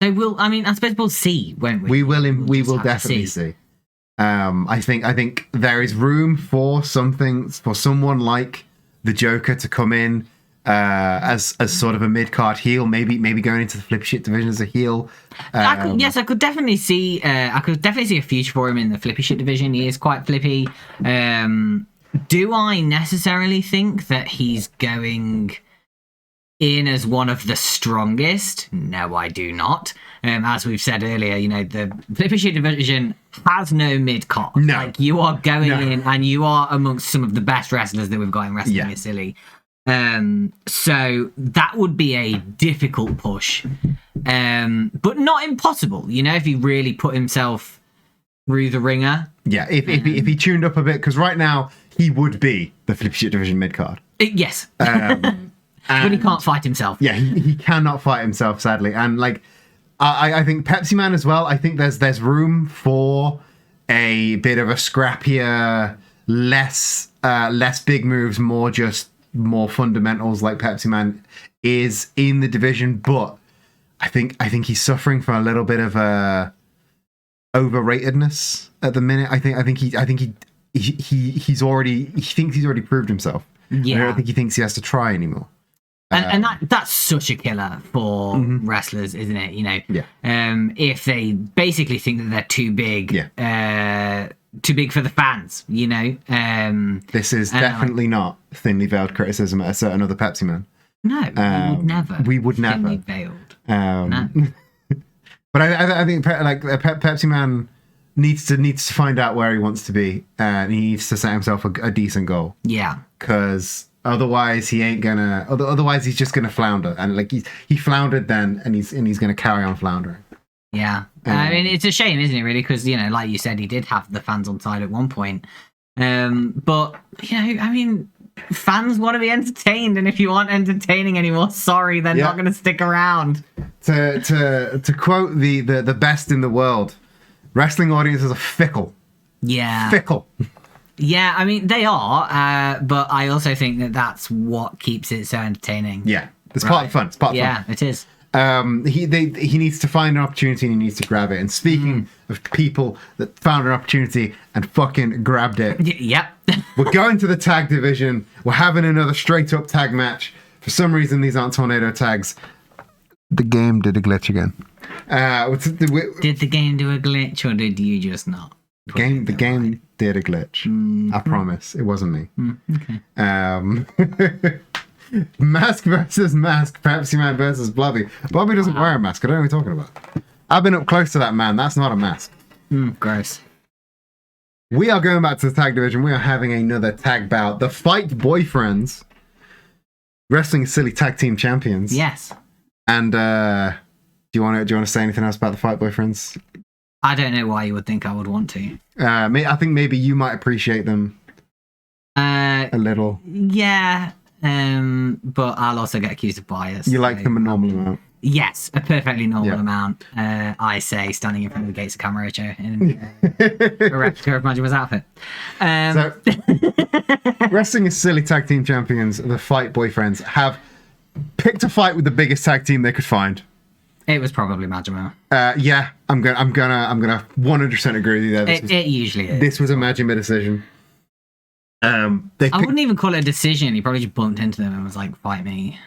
So I suppose we'll see, won't we? We will definitely see. I think there is room for someone like the Joker to come in as sort of a mid-card heel, maybe going into the flip shit division as a heel. I could definitely see a future for him in the flippy shit division. He is quite flippy. Do I necessarily think that he's going in as one of the strongest? No, I do not. As we've said earlier, the flippy shit division has no mid-card. No. Like, you are going in and you are amongst some of the best wrestlers that we've got in Wrestling is Silly. So that would be a difficult push, but not impossible. If he really put himself through the ringer. Yeah, if he tuned up a bit, because right now he would be the flip shit division mid card. Yes, but he can't fight himself. Yeah, he cannot fight himself, sadly. And I think Pepsi Man as well. I think there's room for a bit of a scrappier, less big moves, more fundamentals like Pepsi Man is in the division, but I think he's suffering from a little bit of a overratedness at the minute. I think he thinks he's already proved himself. Yeah. I don't think he thinks he has to try anymore. And that's such a killer for wrestlers, isn't it? If they basically think that they're too big, too big for the fans, This is definitely not thinly veiled criticism at a certain other Pepsi Man. No, we would never. Thinly veiled. No. But I think Pepsi Man needs to find out where he wants to be, and he needs to set himself a decent goal. Yeah, because otherwise he ain't gonna. Otherwise he's just gonna flounder, and he floundered then, and he's gonna carry on floundering. Yeah, I mean, it's a shame, isn't it, really? Because, like you said, he did have the fans on side at one point. But, I mean, fans want to be entertained, and if you aren't entertaining anymore, sorry, they're not going to stick around. To quote the best in the world, wrestling audiences are fickle. Yeah. Fickle. Yeah, I mean, they are, but I also think that that's what keeps it so entertaining. Yeah. It's part of the fun. It's part of the fun. Yeah, it is. He needs to find an opportunity and he needs to grab it. And speaking of people that found an opportunity and fucking grabbed it, Yep. we're going to the tag division. We're having another straight up tag match. For some reason, these aren't tornado tags. The game did a glitch again. Did the game do a glitch or did you just not? The game did a glitch. I promise. It wasn't me. Okay. Mask versus mask. Pepsi Man versus Blobby. Blobby doesn't wear a mask. I don't know what you're talking about. I've been up close to that man. That's not a mask. Gross. We are going back to the tag division. We are having another tag bout. The Fight Boyfriends. Wrestling Silly Tag Team Champions. Yes. And do you want to say anything else about the Fight Boyfriends? I don't know why you would think I would want to. I think maybe you might appreciate them a little. Yeah. But I'll also get accused of bias. You like them a normal amount. Yes, a perfectly normal amount. I say, standing in front of the gates of Camaracho in a replica of Majima's outfit. So, Wrestling is Silly Tag Team Champions. The Fight Boyfriends have picked a fight with the biggest tag team they could find. It was probably Majima. Yeah, I'm gonna 100% agree with you there. It usually is. This was a Majima decision. I wouldn't even call it a decision. He probably just bumped into them and was like, "Fight me."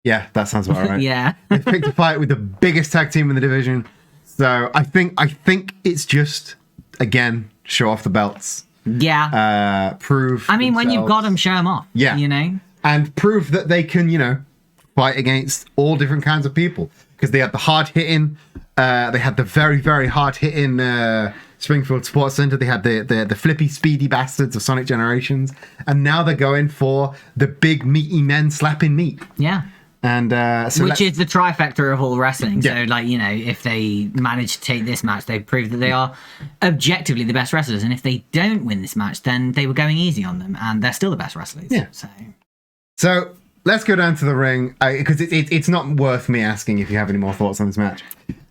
Yeah, that sounds about right. Yeah. They've picked a fight with the biggest tag team in the division. So I think it's just, again, show off the belts. Yeah. Prove. I mean, when you've got them, show them off. Yeah. You know? And prove that they can, fight against all different kinds of people. Because they had the hard hitting, they had the very, very hard hitting Springfield Sports Center. They had the flippy, speedy bastards of Sonic Generations. And now they're going for the big, meaty men slapping meat. Yeah. And which is the trifecta of all wrestling. Yeah. So, if they manage to take this match, they prove that they are objectively the best wrestlers. And if they don't win this match, then they were going easy on them, and they're still the best wrestlers. Yeah. So let's go down to the ring, because it's not worth me asking if you have any more thoughts on this match.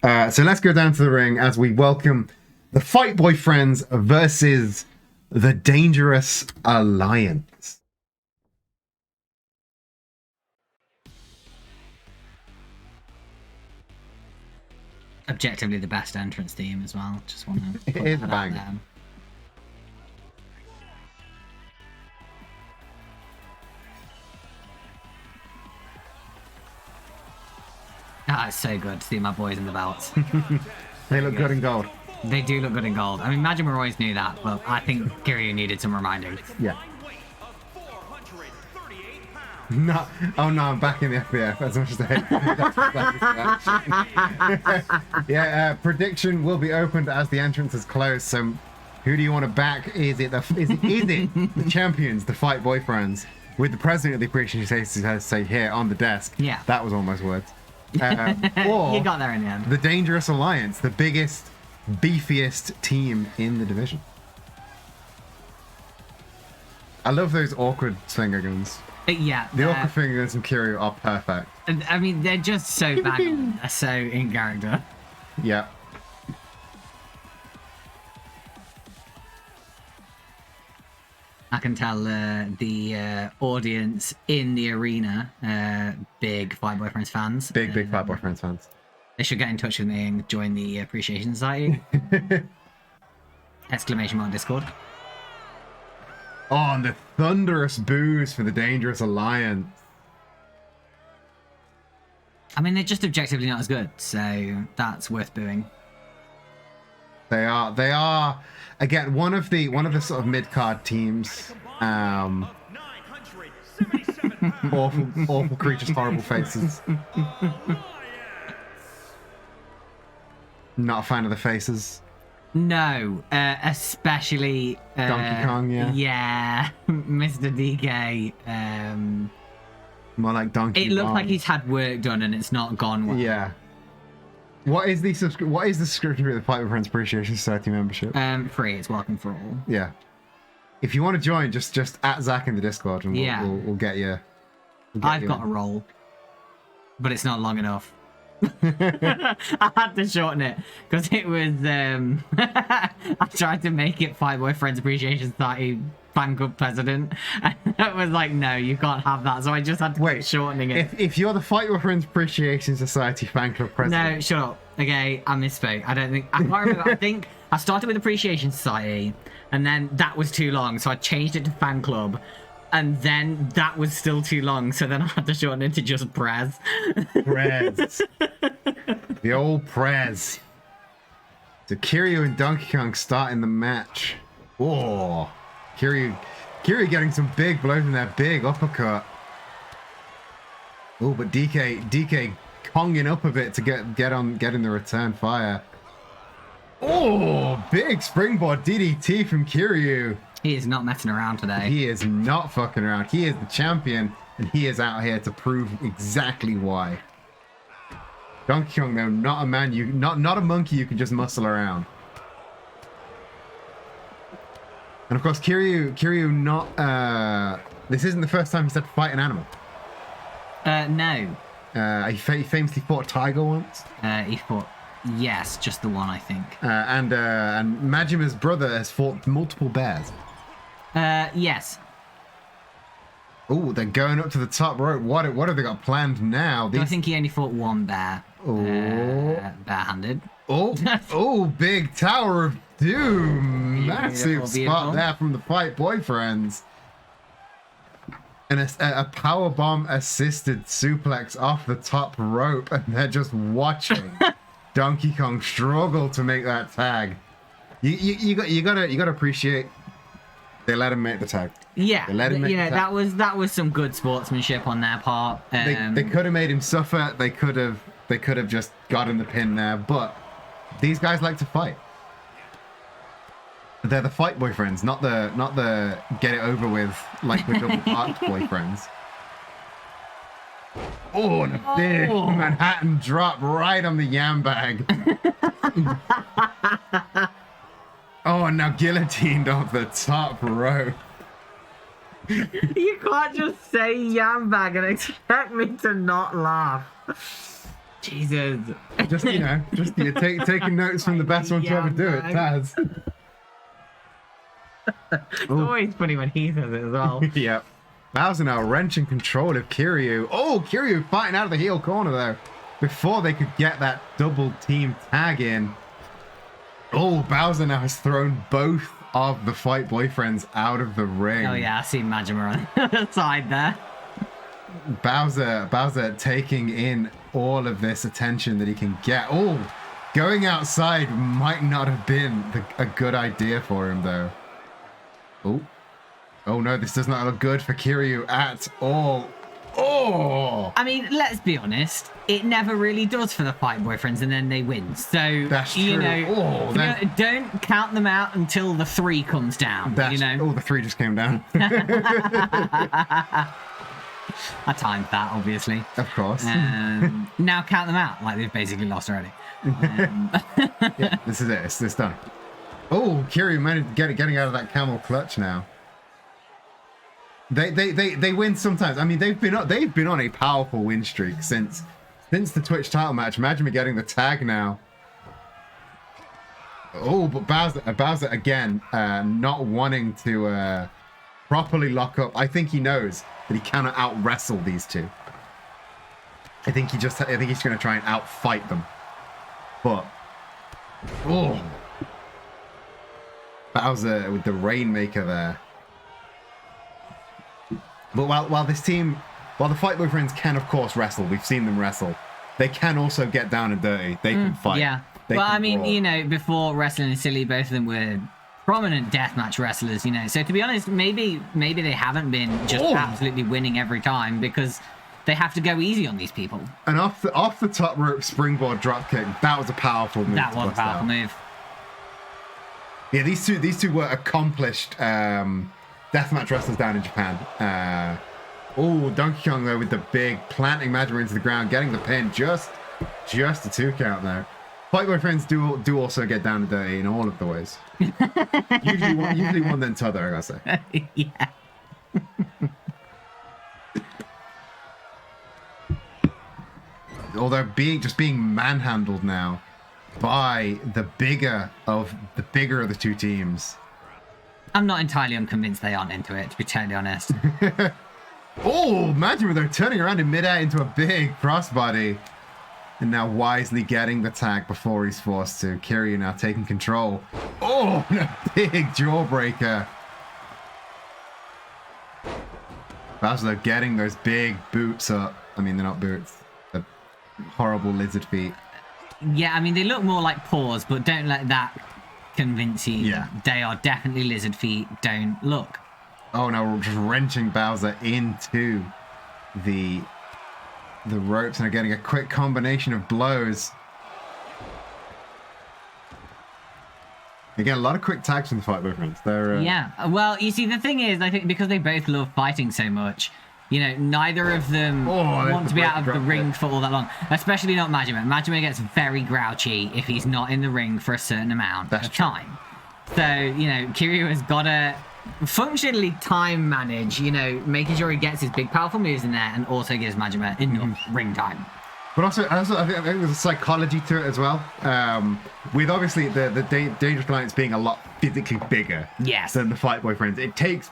So let's go down to the ring as we welcome the Fight Boyfriends versus the Dangerous Alliance. Objectively the best entrance theme as well. Just want to It is bang. It's so good to see my boys in the belts. They look good in gold. They do look good in gold. I mean, Majima always knew that, but I think Kiryu needed some reminding. Yeah. No, oh no, I'm back in the FBF as much as I prediction will be opened as the entrance is closed. So, who do you want to back? Is it the champions, the Fight Boyfriends, with the president of the appreciation say here on the desk? Yeah, that was almost words. Or you got there in the end. The Dangerous Alliance, the biggest, beefiest team in the division. I love those awkward slinger guns. Yeah. The awkward finger guns and Kiryu are perfect. I mean, they're just so bang on. They're so in character. Yeah. I can tell the audience in the arena, big Fight Boyfriends fans. Big Fight Boyfriends fans. They should get in touch with me and join the Appreciation Society. Exclamation mark Discord. Oh, and the thunderous boos for the Dangerous Alliance. I mean, they're just objectively not as good, so that's worth booing. They are again one of the sort of mid-card teams. Awful creatures, horrible faces. Not a fan of the faces. No, especially Donkey Kong, yeah. Yeah, Mr. DK. More like Donkey Kong. It looks like he's had work done and it's not gone well. Yeah. What is the subscription for the Fight with Friends Appreciation Society membership? Free. It's welcome for all. Yeah. If you want to join, just at Zach in the Discord, and we'll get you. I've got a role, but it's not long enough. I had to shorten it because it was. I tried to make it Fight Boy Friends Appreciation Society fan club president, and it was like, no, you can't have that. So I just had to keep shortening it. If you're the Fight Your Friends Appreciation Society fan club president, No, shut up. Okay, I misspoke. I can't remember. I think I started with Appreciation Society, and then that was too long, so I changed it to fan club. And then that was still too long, so then I had to shorten it to just Prez. Prez. The old Prez. So Kiryu and Donkey Kong starting the match. Oh, Kiryu getting some big blows in that big uppercut. Oh, but DK conging up a bit to get in the return fire. Oh, big springboard DDT from Kiryu. He is not messing around today. He is not fucking around. He is the champion, and he is out here to prove exactly why. Donkey Kong, though, not a man not a monkey you can just muscle around. And of course, Kiryu not. This isn't the first time he's had to fight an animal. No. He famously fought a tiger once. He fought. Yes, just the one, I think. And Majima's brother has fought multiple bears. Yes. Oh, they're going up to the top rope. What have they got planned now? I think he only fought one bear. Oh. Barehanded. Oh, big Tower of Doom. Massive spot there from the Fight Boyfriends. And a powerbomb assisted suplex off the top rope, and they're just watching Donkey Kong struggle to make that tag. You gotta appreciate they let him make the tag. Yeah, they let him make the tag. that was some good sportsmanship on their part. They could have made him suffer. They could have just gotten the pin there. But these guys like to fight. They're the Fight Boyfriends, not the get it over with like we're double parked boyfriends. Oh, and a big Manhattan drop right on the yam bag. Oh, and now guillotined off the top rope. You can't just say yam bag and expect me to not laugh. Jesus. Just taking notes from the best one to ever do it, Taz. It's always funny when he says it as well. Yep. Bowser now wrenching control of Kiryu. Oh, Kiryu fighting out of the heel corner though. Before they could get that double team tag in. Oh, Bowser now has thrown both of the Fight Boyfriends out of the ring. Oh yeah, I see Majima on the side there. Bowser taking in all of this attention that he can get. Oh, going outside might not have been a good idea for him though. Oh no, this does not look good for Kiryu at all. Oh! I mean, let's be honest. It never really does for the Fight Boyfriends, and then they win. So, that's true. You know, don't count them out until the 3 comes down. Oh, the 3 just came down. I timed that, obviously. Of course. Now count them out, like they've basically lost already. Yeah, this is it. It's done. Oh, Kiryu managed getting out of that camel clutch now. They win sometimes. I mean, they've been on a powerful win streak since the Twitch title match. Imagine me getting the tag now. Oh, but Bowser again, not wanting to properly lock up. I think he knows that he cannot out wrestle these two. I think he's going to try and out fight them. But Bowser with the Rainmaker there. But while the Fight Boyfriends can of course wrestle, we've seen them wrestle. They can also get down and dirty. They can fight. Yeah. Well, I mean, brawl. You know, before Wrestling and Silly, both of them were prominent deathmatch wrestlers. You know, so to be honest, maybe they haven't been just absolutely winning every time because they have to go easy on these people. And off the top rope springboard dropkick, that was a powerful move. That was a powerful move. Yeah, these two were accomplished deathmatch wrestlers down in Japan. Donkey Kong though with the big planting Majima into the ground, getting the pin, just a 2 count there. Fight Boyfriends do also get down and dirty in all of the ways. usually one then t'other, I gotta say. Yeah. although being manhandled now by the bigger of the two teams. I'm not entirely unconvinced they aren't into it, to be totally honest. Oh, imagine they're turning around in midair into a big crossbody. And now wisely getting the tag before he's forced to. Kiryu now taking control. Oh, and a big jawbreaker. Bowser getting those big boots up. I mean, they're not boots. They're horrible lizard feet. Yeah, I mean, they look more like paws, but don't let that convince you. Yeah. They are definitely lizard feet. Don't look. Oh, now we're just wrenching Bowser into the ropes and are getting a quick combination of blows. Again, a lot of quick tags from the Fight Boy friends. They're Yeah. Well, you see, the thing is, I think because they both love fighting so much, you know, neither of them want to be out of the ring for all that long. Especially not Majima. Majima gets very grouchy if he's not in the ring for a certain amount of time. So, you know, Kiryu has got to functionally time manage, you know, making sure he gets his big powerful moves in there and also gives Majima enough ring time. But also I think there's a psychology to it as well. With obviously the Dangerous Alliance being a lot physically bigger than the Fight Boy friends, it takes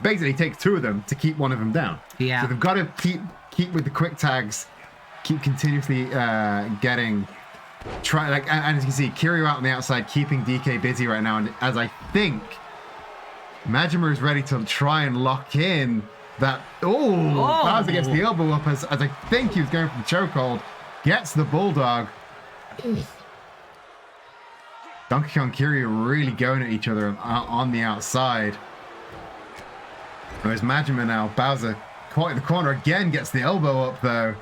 two of them to keep one of them down. Yeah. So they've got to keep with the quick tags, keep continuously and as you can see, Kiryu out on the outside, keeping DK busy right now. And as I think Majima is ready to try and lock in that. Oh, Bowser gets the elbow up as I think he was going for the chokehold. Gets the bulldog. Donkey Kong and Kiryu really going at each other on the outside. Whereas Majima now, Bowser caught in the corner again, gets the elbow up though.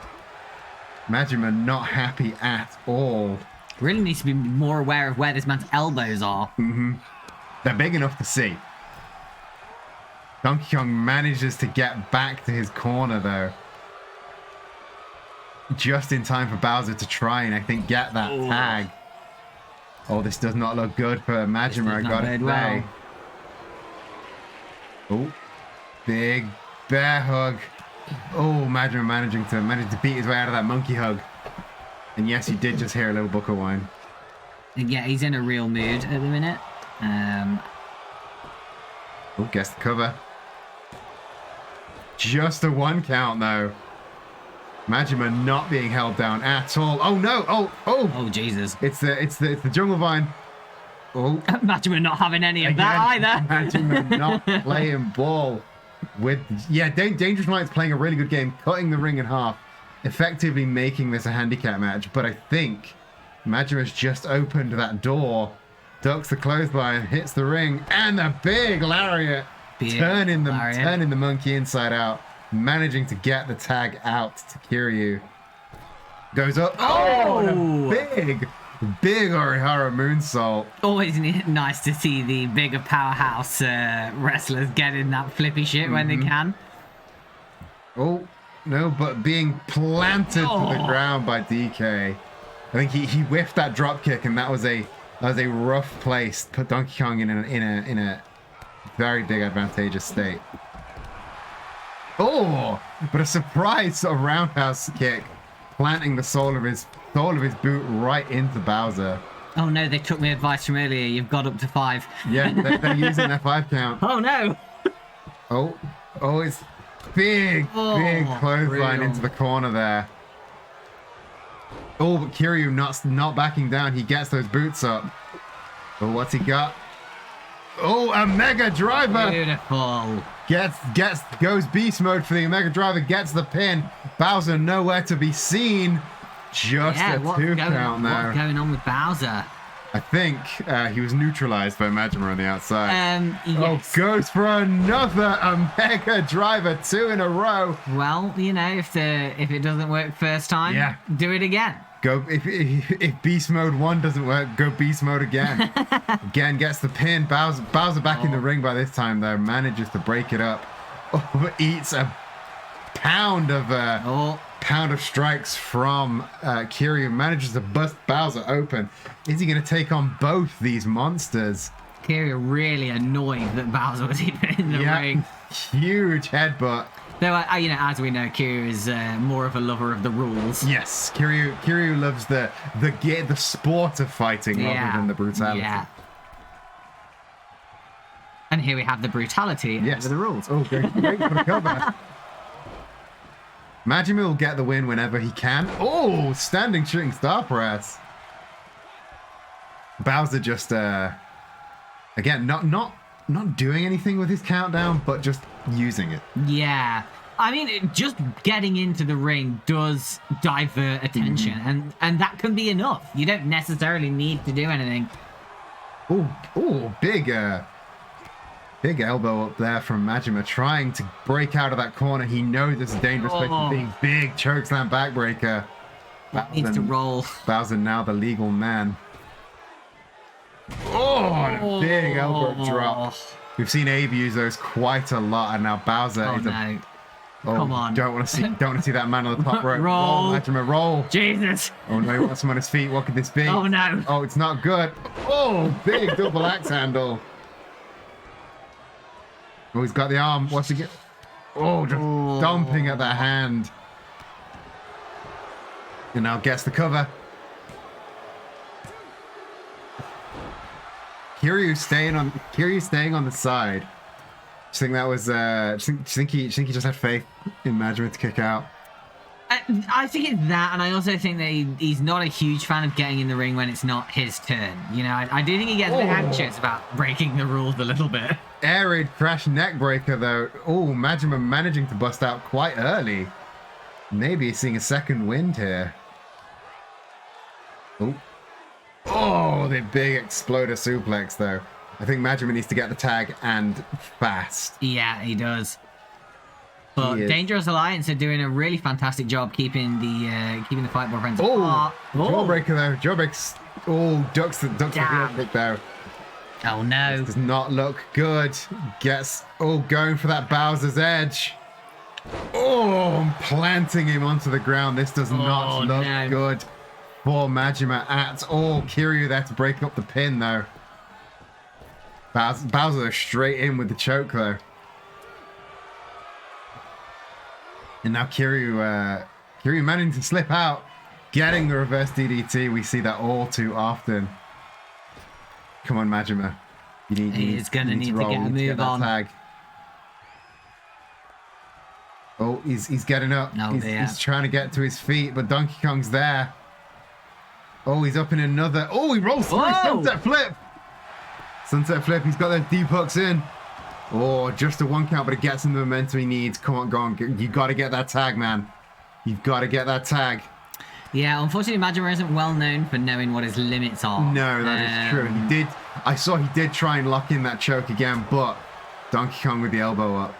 Majima not happy at all. Really needs to be more aware of where this man's elbows are. They're big enough to see. Donkey Kong manages to get back to his corner though. Just in time for Bowser to try and I think get that tag. Oh, this does not look good for Majima, I gotta say. Oh, big bear hug. Oh, Majima managing to beat his way out of that monkey hug. And yes, he did just hear a little Booker whine. Yeah, he's in a real mood at the minute. Oh, gets the cover. Just a 1 count though. Majima not being held down at all. Oh no! Oh Jesus! It's the jungle vine. Oh, Majima not having any of that either. Majima not playing ball with. Yeah, Dangerous Knight's playing a really good game, cutting the ring in half, effectively making this a handicap match. But I think Majima's just opened that door, ducks the clothesline, hits the ring, and the big lariat, turning the monkey inside out. Managing to get the tag out to Kiryu. Goes up. Oh, and a big Orihara moonsault. Always nice to see the bigger powerhouse wrestlers getting that flippy shit when they can. Oh, no, but being planted to the ground by DK. I think he whiffed that drop kick, and that was a rough place. Put Donkey Kong in a very big advantageous state. Oh, but a surprise sort of roundhouse kick, planting the sole of his boot right into Bowser. Oh no, they took my advice from earlier. You've got up to 5. Yeah, they're using their 5 count. Oh no! Oh, it's big clothesline into the corner there. Oh, but Kiryu not backing down. He gets those boots up. But what's he got? Oh, a mega driver! Beautiful. Goes beast mode for the Mega Driver, gets the pin. Bowser nowhere to be seen. Just a 2 count there. What's going on with Bowser? I think he was neutralized by Majima on the outside. Yes. Oh, goes for another Mega Driver, 2 in a row. Well, you know, if it doesn't work first time, do it again. Go if Beast Mode 1 doesn't work, go Beast Mode again. Again gets the pin. Bowser back in the ring by this time though, manages to break it up. Oh, eats a pound of strikes from Kiryu. Manages to bust Bowser open. Is he going to take on both these monsters? Kiryu really annoyed that Bowser was even in the ring. Huge headbutt. Though, you know, as we know, Kiryu is more of a lover of the rules. Yes, Kiryu loves the sport of fighting rather than the brutality. Yeah. And here we have the brutality over the rules. Oh, great for the cover. Majima will get the win whenever he can. Oh, standing shooting star press. Bowser just again not doing anything with his countdown, but just using it. Yeah. I mean, just getting into the ring does divert attention, and that can be enough. You don't necessarily need to do anything. Oh, big elbow up there from Majima, trying to break out of that corner. He knows this is dangerous place to be. Big chokeslam backbreaker. Needs to roll. Bowser now the legal man. Oh, and a big elbow drop. We've seen Abe use those quite a lot, and now Bowser is no. Come on. Don't want to see that man on the top rope. Roll. Majima, roll. Jesus. Oh no, he wants him on his feet. What could this be? Oh no. Oh, it's not good. Oh, big double axe handle. Oh, he's got the arm. What's he get? Oh, just dumping at that hand. And now gets the cover. Kiryu staying on the side. Do you think that was? Do you think he just had faith in Majima to kick out? I think it's that, and I also think that he's not a huge fan of getting in the ring when it's not his turn. You know, I do think he gets a bit anxious about breaking the rules a little bit. Air raid crash neck breaker though. Oh, Majima managing to bust out quite early. Maybe he's seeing a second wind here. Oh, the big exploder suplex though. I think Majima needs to get the tag and fast. Yeah, he does. But Dangerous Alliance are doing a really fantastic job keeping the Fight Ball friends apart. Jawbreaker though. Jawbreaker's ducks the kick there. Oh no. This does not look good. Going for that Bowser's edge. Oh, planting him onto the ground. This does not look good for Majima at all. Kiryu there to break up the pin though. Bowser straight in with the choke though. And now Kiryu managing to slip out, getting the reverse DDT. We see that all too often. Come on, Majima. He's going to need to get a move on. Tag. Oh, he's getting up. He's trying to get to his feet, but Donkey Kong's there. Oh, he's up in another. Oh, he rolls through. Sunset flip. Sunset flip. He's got those deep hooks in. Oh, just a one count, but it gets him the momentum he needs. Come on, go on. You got to get that tag, man. You've got to get that tag. Yeah, unfortunately, Majima isn't well known for knowing what his limits are. No, that is true. I saw he did try and lock in that choke again, but Donkey Kong with the elbow up.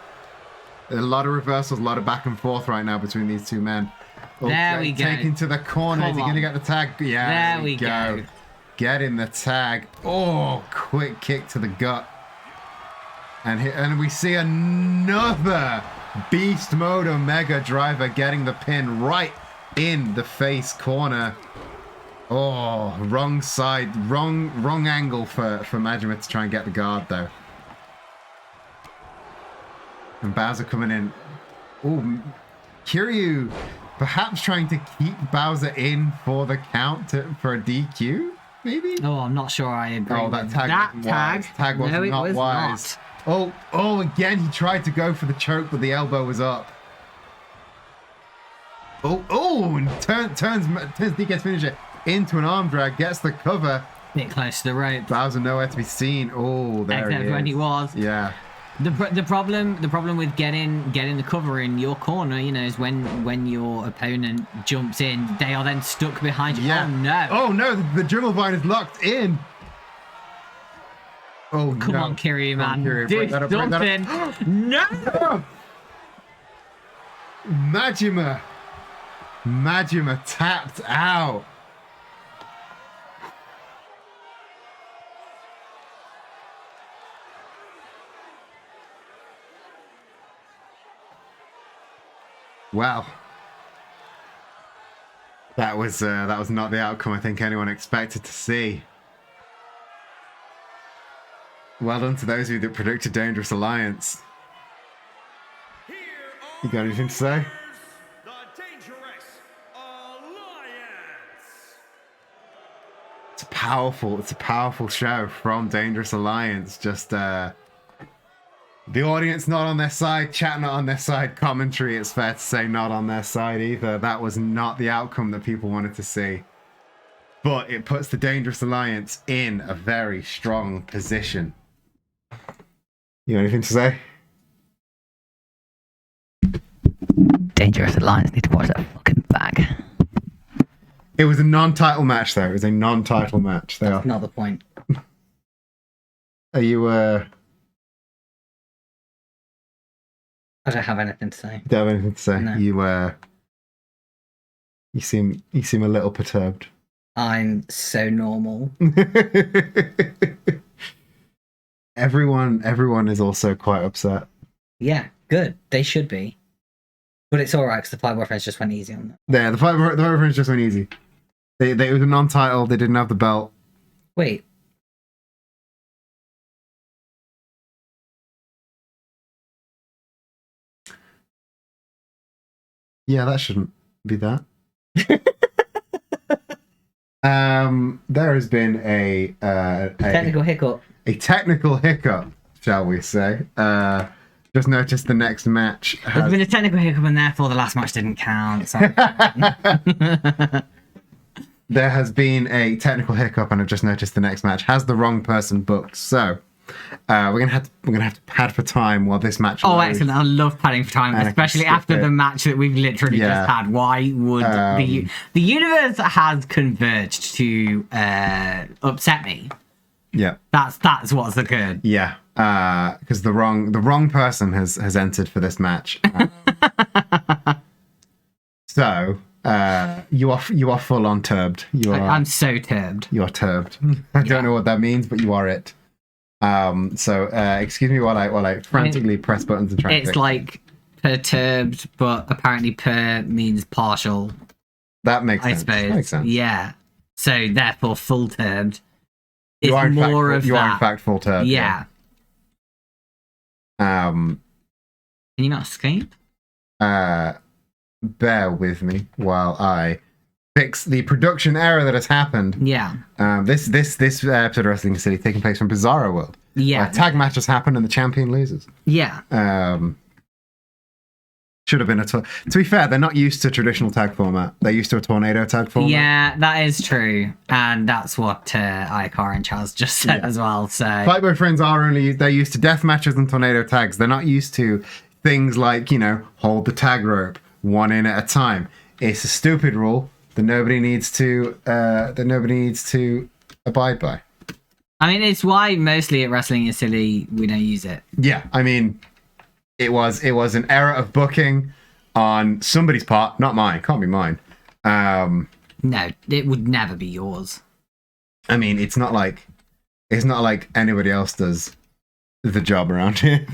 A lot of reversals, a lot of back and forth right now between these two men. There we go. Taken to the corner. Is he going to get the tag? Yeah, there we go. Get in the tag. Oh, quick kick to the gut. And we see another Beast Mode Omega Driver getting the pin right in the face corner. Oh, wrong side, wrong angle for Majima to try and get the guard though. And Bowser coming in. Oh, Kiryu perhaps trying to keep Bowser in for the count for a DQ, maybe? Oh, I'm not sure I agree. Oh, that tag was not wise. Not. Oh, again, he tried to go for the choke, but the elbow was up. And turns DK's finisher into an arm drag, gets the cover. Bit close to the rope. Bowser nowhere to be seen. Oh, there he is. When he was. Yeah. The problem with getting the cover in your corner, you know, is when your opponent jumps in, they are then stuck behind you. Yeah. Oh no! Oh no! The dribble vine is locked in. Oh come no. on, Kiryu, man! Do something! No! Majima tapped out. Wow. That was not the outcome I think anyone expected to see. Well done to those of you that predicted Dangerous Alliance. You got anything to say? The Dangerous Alliance. It's a powerful show from Dangerous Alliance. Just the audience not on their side, chat not on their side, commentary, it's fair to say, not on their side either. That was not the outcome that people wanted to see. But it puts the Dangerous Alliance in a very strong position. You got anything to say? Dangerous Alliance need to watch that fucking bag. It was a non-title match, though. It was a non-title match. They are. Not the point. Are you? I don't have anything to say. Don't have anything to say. No. You seem a little perturbed. I'm so normal. Everyone is also quite upset. Yeah, good. They should be. But it's alright because the Five Boyfriends just went easy on them. Yeah, the five friends just went easy. It was a non-title. They didn't have the belt. Wait. Yeah, that shouldn't be that. There has been a Technical hiccup. a technical hiccup, shall we say? Just noticed the next match There's been a technical hiccup and therefore the last match didn't count. So. There has been a technical hiccup, and I've just noticed the next match has the wrong person booked. So we're gonna have to pad for time while this match. Oh, loads. excellent! I love padding for time, And I can especially skip after it. the match that we've literally Yeah. just had. Why would the universe has converged to upset me? Yeah, That's what's occurred. yeah. Because the wrong person has entered for this match. So you are full on turbed. I'm so turbed. You are turbed. I don't know what that means, but you are it. So excuse me while I frantically press buttons and try. It's like perturbed, but apparently per means partial. That makes sense. I suppose. Makes sense. Yeah. So therefore, full turbed is You are in more fact, of you that. are in fact full turbed. Yeah. Can you not escape? Bear with me while I fix the production error that has happened. Yeah. This episode of Wrestling City taking place from Bizarro World. Yeah. Where tag matches happen and the champion loses. Yeah. Should have been to be fair, they're not used to traditional tag format. They're used to a tornado tag format. Yeah, that is true, and that's what Aiyekara and Chaz just said as well. So Fight Boyfriends they're used to death matches and tornado tags. They're not used to things like, hold the tag rope one in at a time. It's a stupid rule that nobody needs to abide by. I mean, it's why mostly at Wrestling is Silly we don't use it. Yeah, I mean, it was an error of booking on somebody's part, not mine. Can't be mine. No, it would never be yours. I mean, it's not like anybody else does the job around here.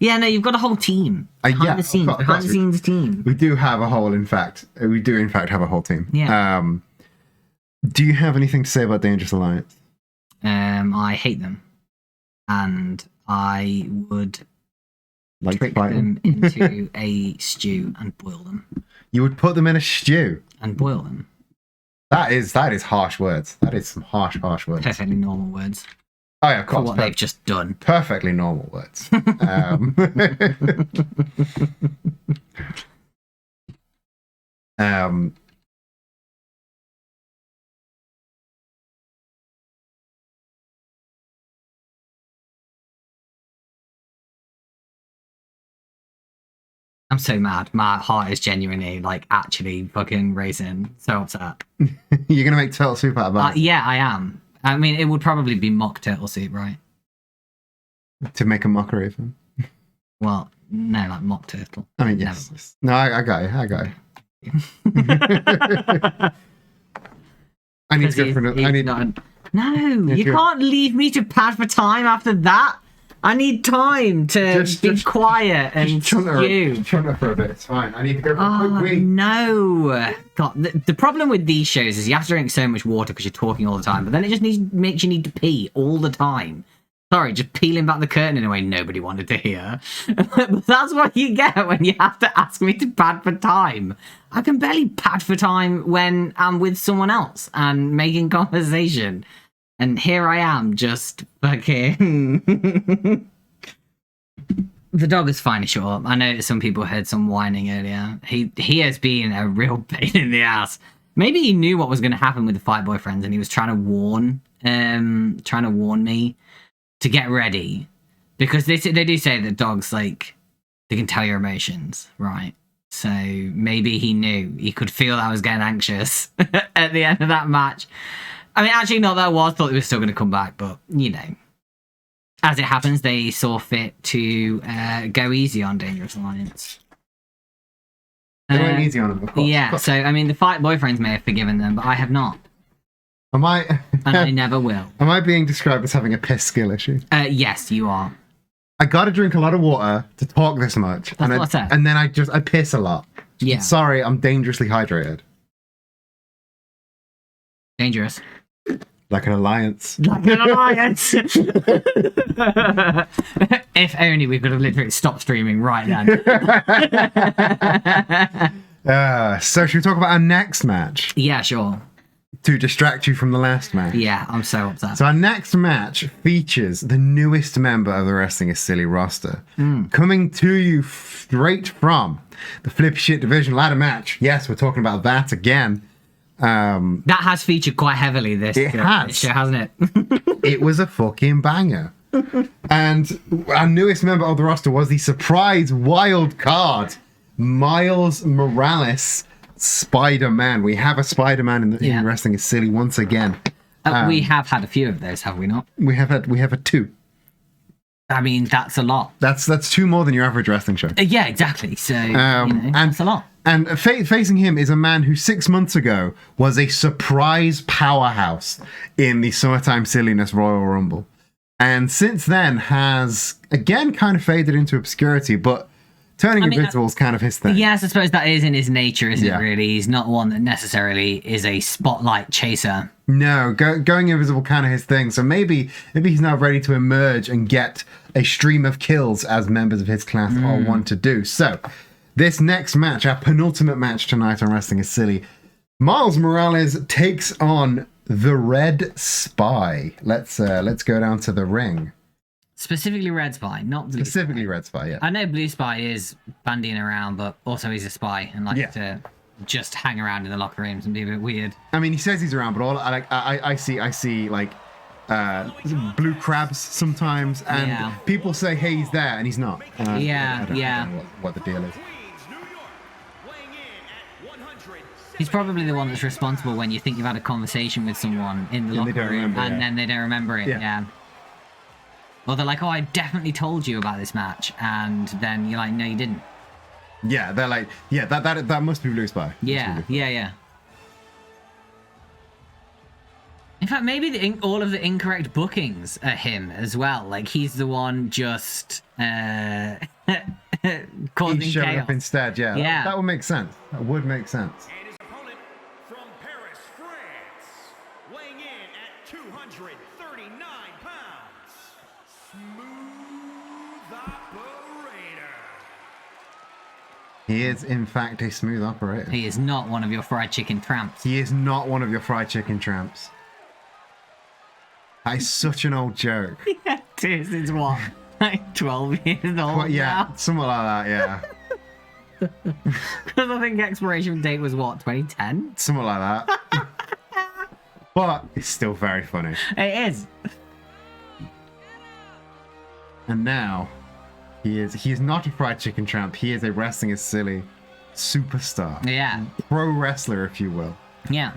Yeah, no, you've got a whole team behind the scenes. Behind the scenes team. We do have a whole. In fact, have a whole team. Yeah. Do you have anything to say about Dangerous Alliance? I hate them, and I would Like trick them into a stew and boil them. You would put them in a stew and boil them. That is harsh words. That is some harsh words. Perfectly normal words. Oh yeah, of course. For what they've just done. Perfectly normal words. I'm so mad. My heart is genuinely, actually fucking racing. So upset. You're gonna make turtle soup out of that? Yeah, I am. I mean, it would probably be mock turtle soup, right? To make a mockery of him? Well, no, like mock turtle. I mean, yes. No, I got you. I need to go for another. No, you can't leave me to pad for time after that. I need time to be quiet and stew. Chunt for a bit. It's fine. I need to go for a quick wee. No. God, the problem with these shows is you have to drink so much water because you're talking all the time, but then it just makes you need to pee all the time. Sorry, just peeling back the curtain in a way nobody wanted to hear. But that's what you get when you have to ask me to pad for time. I can barely pad for time when I'm with someone else and making conversation. And here I am, just fucking... The dog is finally shut up. I know some people heard some whining earlier. He has been a real pain in the ass. Maybe he knew what was going to happen with the fight boyfriends and he was trying to warn me to get ready, because they do say that dogs, like, they can tell your emotions, right? So maybe he knew, he could feel that I was getting anxious at the end of that match. I mean, actually, not that I was, thought he was still going to come back, but, you know, as it happens, they saw fit to go easy on Dangerous Alliance. They went easy on them, of course. Yeah, so, I mean, the fight boyfriends may have forgiven them, but I have not. Am I? And I never will. Am I being described as having a piss skill issue? Yes, you are. I gotta drink a lot of water to talk this much. That's what I said. And then I piss a lot. Yeah. Sorry, I'm dangerously hydrated. Dangerous. Like an alliance. Like an alliance. If only we could have literally stopped streaming right then. So should we talk about our next match? Yeah, sure. To distract you from the last match. Yeah, I'm so upset. So our next match features the newest member of the Wrestling is Silly roster. Coming to you straight from the Flippy Shit Division ladder match. Yes, we're talking about that again. That has featured quite heavily this show, hasn't it? It was a fucking banger. And our newest member of the roster was the surprise wild card, Miles Morales, Spider-Man. We have a Spider-Man in Wrestling is Silly once again. We have had a few of those, have we not? We have a two. I mean, that's a lot. That's two more than your average wrestling show. Yeah, exactly. So, that's a lot. And facing him is a man who 6 months ago was a surprise powerhouse in the Summertime Silliness Royal Rumble. And since then has, again, kind of faded into obscurity, but turning invisible is kind of his thing. Yes, I suppose that is in his nature, isn't it, really? He's not one that necessarily is a spotlight chaser. No, going invisible kind of his thing. So maybe he's now ready to emerge and get a stream of kills as members of his class are wont to do. So this next match, our penultimate match tonight on Wrestling is Silly, Miles Morales takes on the Red Spy. Let's go down to the ring. Specifically Red Spy, not Blue Specifically Spy. Red Spy, yeah. I know Blue Spy is bandying around, but also he's a spy and likes to just hang around in the locker rooms and be a bit weird. I mean, he says he's around, but I see like blue crabs sometimes, and people say, "Hey, he's there," and he's not. I don't know what the deal is. He's probably the one that's responsible when you think you've had a conversation with someone in the locker room and then they don't remember it. Yeah. Or they're like, "Oh, I definitely told you about this match," and then you're like, "No, you didn't." Yeah, they're like, "Yeah, that must be Blue Spy." Yeah. In fact, maybe all of the incorrect bookings are him as well. Like, he's the one just causing He's showing chaos. up instead. Yeah. That would make sense. That would make sense. And his opponent from Paris, France, weighing in at 239 pounds, Smooth Operator. He is, in fact, a smooth operator. He is not one of your fried chicken tramps. He is not one of your fried chicken tramps. That is such an old joke. Yeah, this is what? Like 12 years old Well, yeah, now? something like that, yeah. Because I think expiration date was what, 2010? Something like that. But it's still very funny. It is. And now, he is not a fried chicken tramp. He is a Wrestling is Silly superstar. Yeah. Pro wrestler, if you will. Yeah.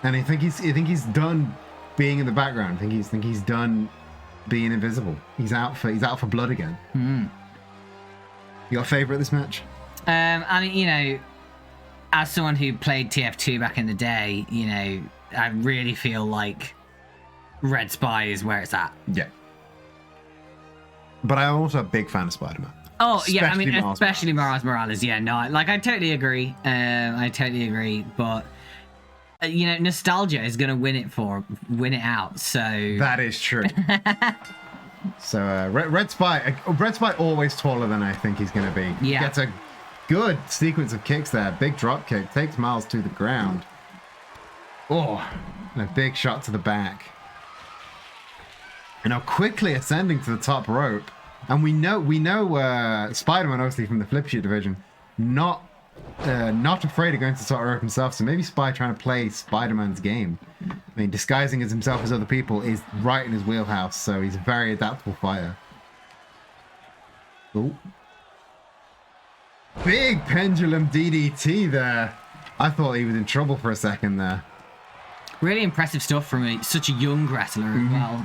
And I think he's done being in the background. I think he's done being invisible. He's out for blood again. You got a favourite this match? I mean, you know, as someone who played TF2 back in the day, you know, I really feel like Red Spy is where it's at. Yeah. But I'm also a big fan of Spider-Man. Oh, yeah, I mean, Miles especially Miles Morales. Yeah, no, I totally agree. I totally agree. But nostalgia is going to win it out. So that is true. So Red Spy always taller than I think he's going to be. Yeah. Gets a good sequence of kicks there. Big drop kick, takes Miles to the ground. Oh, and a big shot to the back. And now quickly ascending to the top rope. And we know Spider-Man, obviously from the flip sheet division, not afraid of going to the top rope himself. So maybe Spy trying to play Spider-Man's game. I mean, disguising as himself as other people is right in his wheelhouse. So he's a very adaptable fighter. Oh. Big pendulum DDT there. I thought he was in trouble for a second there. Really impressive stuff from such a young wrestler as well,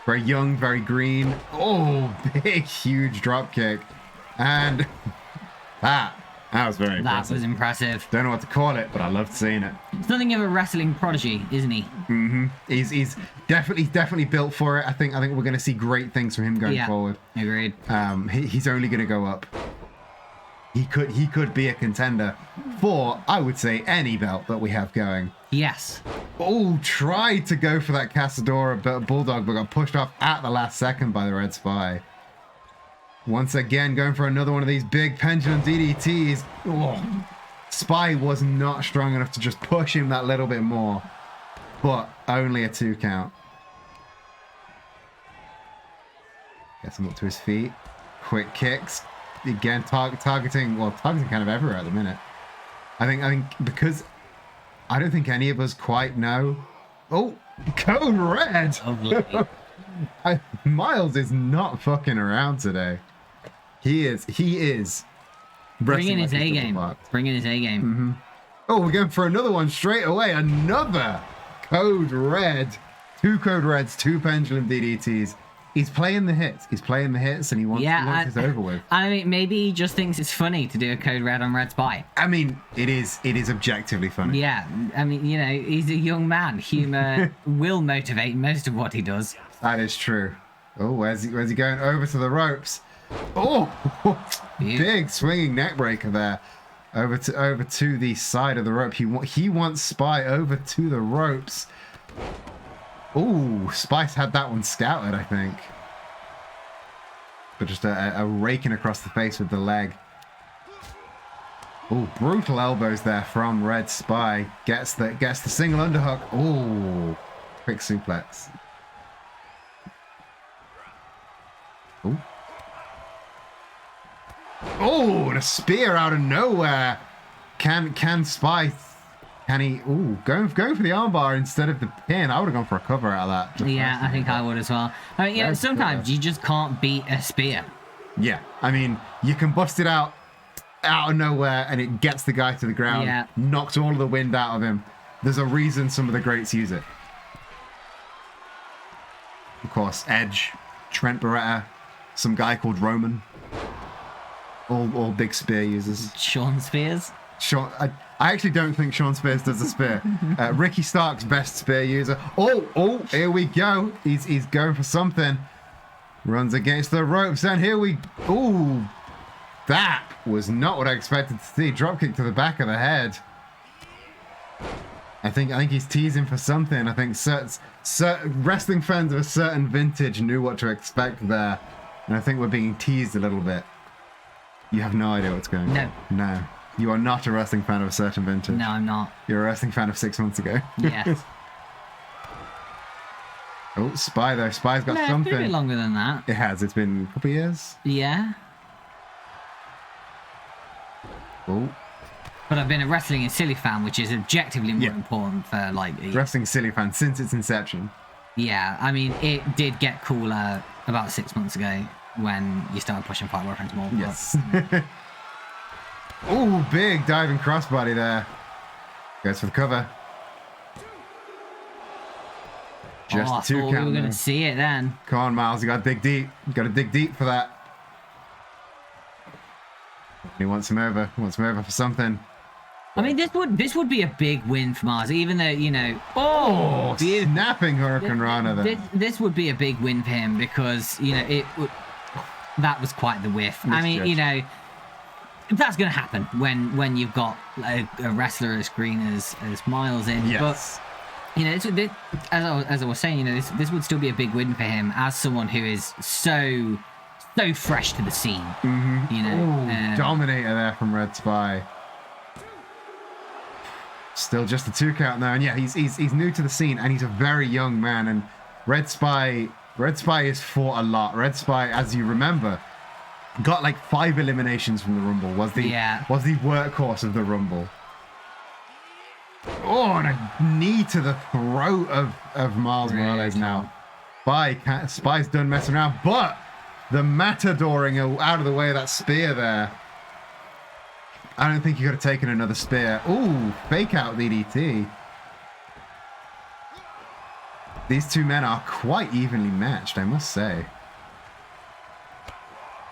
Very young, very green. Oh, big, huge drop kick. And that was very impressive. That was impressive. Don't know what to call it, but I loved seeing it. Something of a wrestling prodigy, isn't he? Mm-hmm. He's definitely built for it. I think we're going to see great things from him going forward. Agreed. He's only going to go up. He could be a contender for, I would say, any belt that we have going. Yes. Oh, tried to go for that Casadora Bulldog, but got pushed off at the last second by the Red Spy. Once again, going for another one of these big pendulum DDTs. Oh, Spy was not strong enough to just push him that little bit more, but only a 2 count. Gets him up to his feet. Quick kicks. Again, targeting kind of everywhere at the minute. I think because I don't think any of us quite know. Oh, Code Red! Lovely. Miles is not fucking around today. He is. Bringing his A game. Bringing his A game. Mm-hmm. Oh, we're going for another one straight away. Another Code Red. 2 Code Reds, 2 Pendulum DDTs. He's playing the hits. And he wants this over with. I mean, maybe he just thinks it's funny to do a Code Red on Red Spy. I mean, it is objectively funny. Yeah, I mean, he's a young man. Humor will motivate most of what he does. That is true. Oh, where's he going? Over to the ropes. Oh, big swinging neck breaker there. Over to the side of the rope. He wants Spy over to the ropes. Oh, Spice had that one scouted, I think. But just a raking across the face with the leg. Oh, brutal elbows there from Red Spy. Gets the single underhook. Oh, quick suplex. Oh. Oh, and a spear out of nowhere. Can Spy... Can he... Ooh, going for the armbar instead of the pin. I would have gone for a cover out of that. Yeah, I think I would as well. I mean, sometimes you just can't beat a spear. Yeah, I mean, you can bust it out of nowhere and it gets the guy to the ground, knocks all of the wind out of him. There's a reason some of the greats use it. Of course, Edge, Trent Beretta, some guy called Roman. All big spear users. Sean Spears? I actually don't think Sean Spears does a spear. Ricky Stark's best spear user. Oh, here we go. He's going for something. Runs against the ropes, and here we... Ooh, that was not what I expected to see. Dropkick to the back of the head. I think he's teasing for something. I think certain wrestling fans of a certain vintage knew what to expect there. And I think we're being teased a little bit. You have no idea what's going on. No. You are not a wrestling fan of a certain vintage. No, I'm not. You're a wrestling fan of 6 months ago. Yes. Oh, Spy though. Spy's got something. It's been a bit longer than that. It has. It's been a couple of years. Yeah. Oh. But I've been a wrestling and silly fan, which is objectively more important for like... Wrestling silly fan since its inception. Yeah, I mean, it did get cooler about 6 months ago when you started pushing Fight Reference more. Yes. Oh, big diving crossbody there. Goes for the cover. Just I 2 thought count. We were going to see it then. Come on, Miles. You got to dig deep. You got to dig deep for that. He wants him over. He wants him over for something. I mean, this would be a big win for Mars, even though, Oh, snapping Hurricane Rana there. This would be a big win for him because, that was quite the whiff. I mean, that's going to happen when you've got a wrestler as green as Miles in. Yes. But, as I was saying, this would still be a big win for him as someone who is so fresh to the scene. Dominator there from Red Spy. Still just a 2 count now, and yeah, he's new to the scene, and he's a very young man. And Red Spy has fought a lot. Red Spy, as you remember, got like 5 eliminations from the Rumble. Was the workhorse of the Rumble. Oh, and a knee to the throat of Miles Morales now. Spy's done messing around, but the matadoring out of the way of that spear there. I don't think he could have taken another spear. Ooh, fake out DDT. These two men are quite evenly matched, I must say.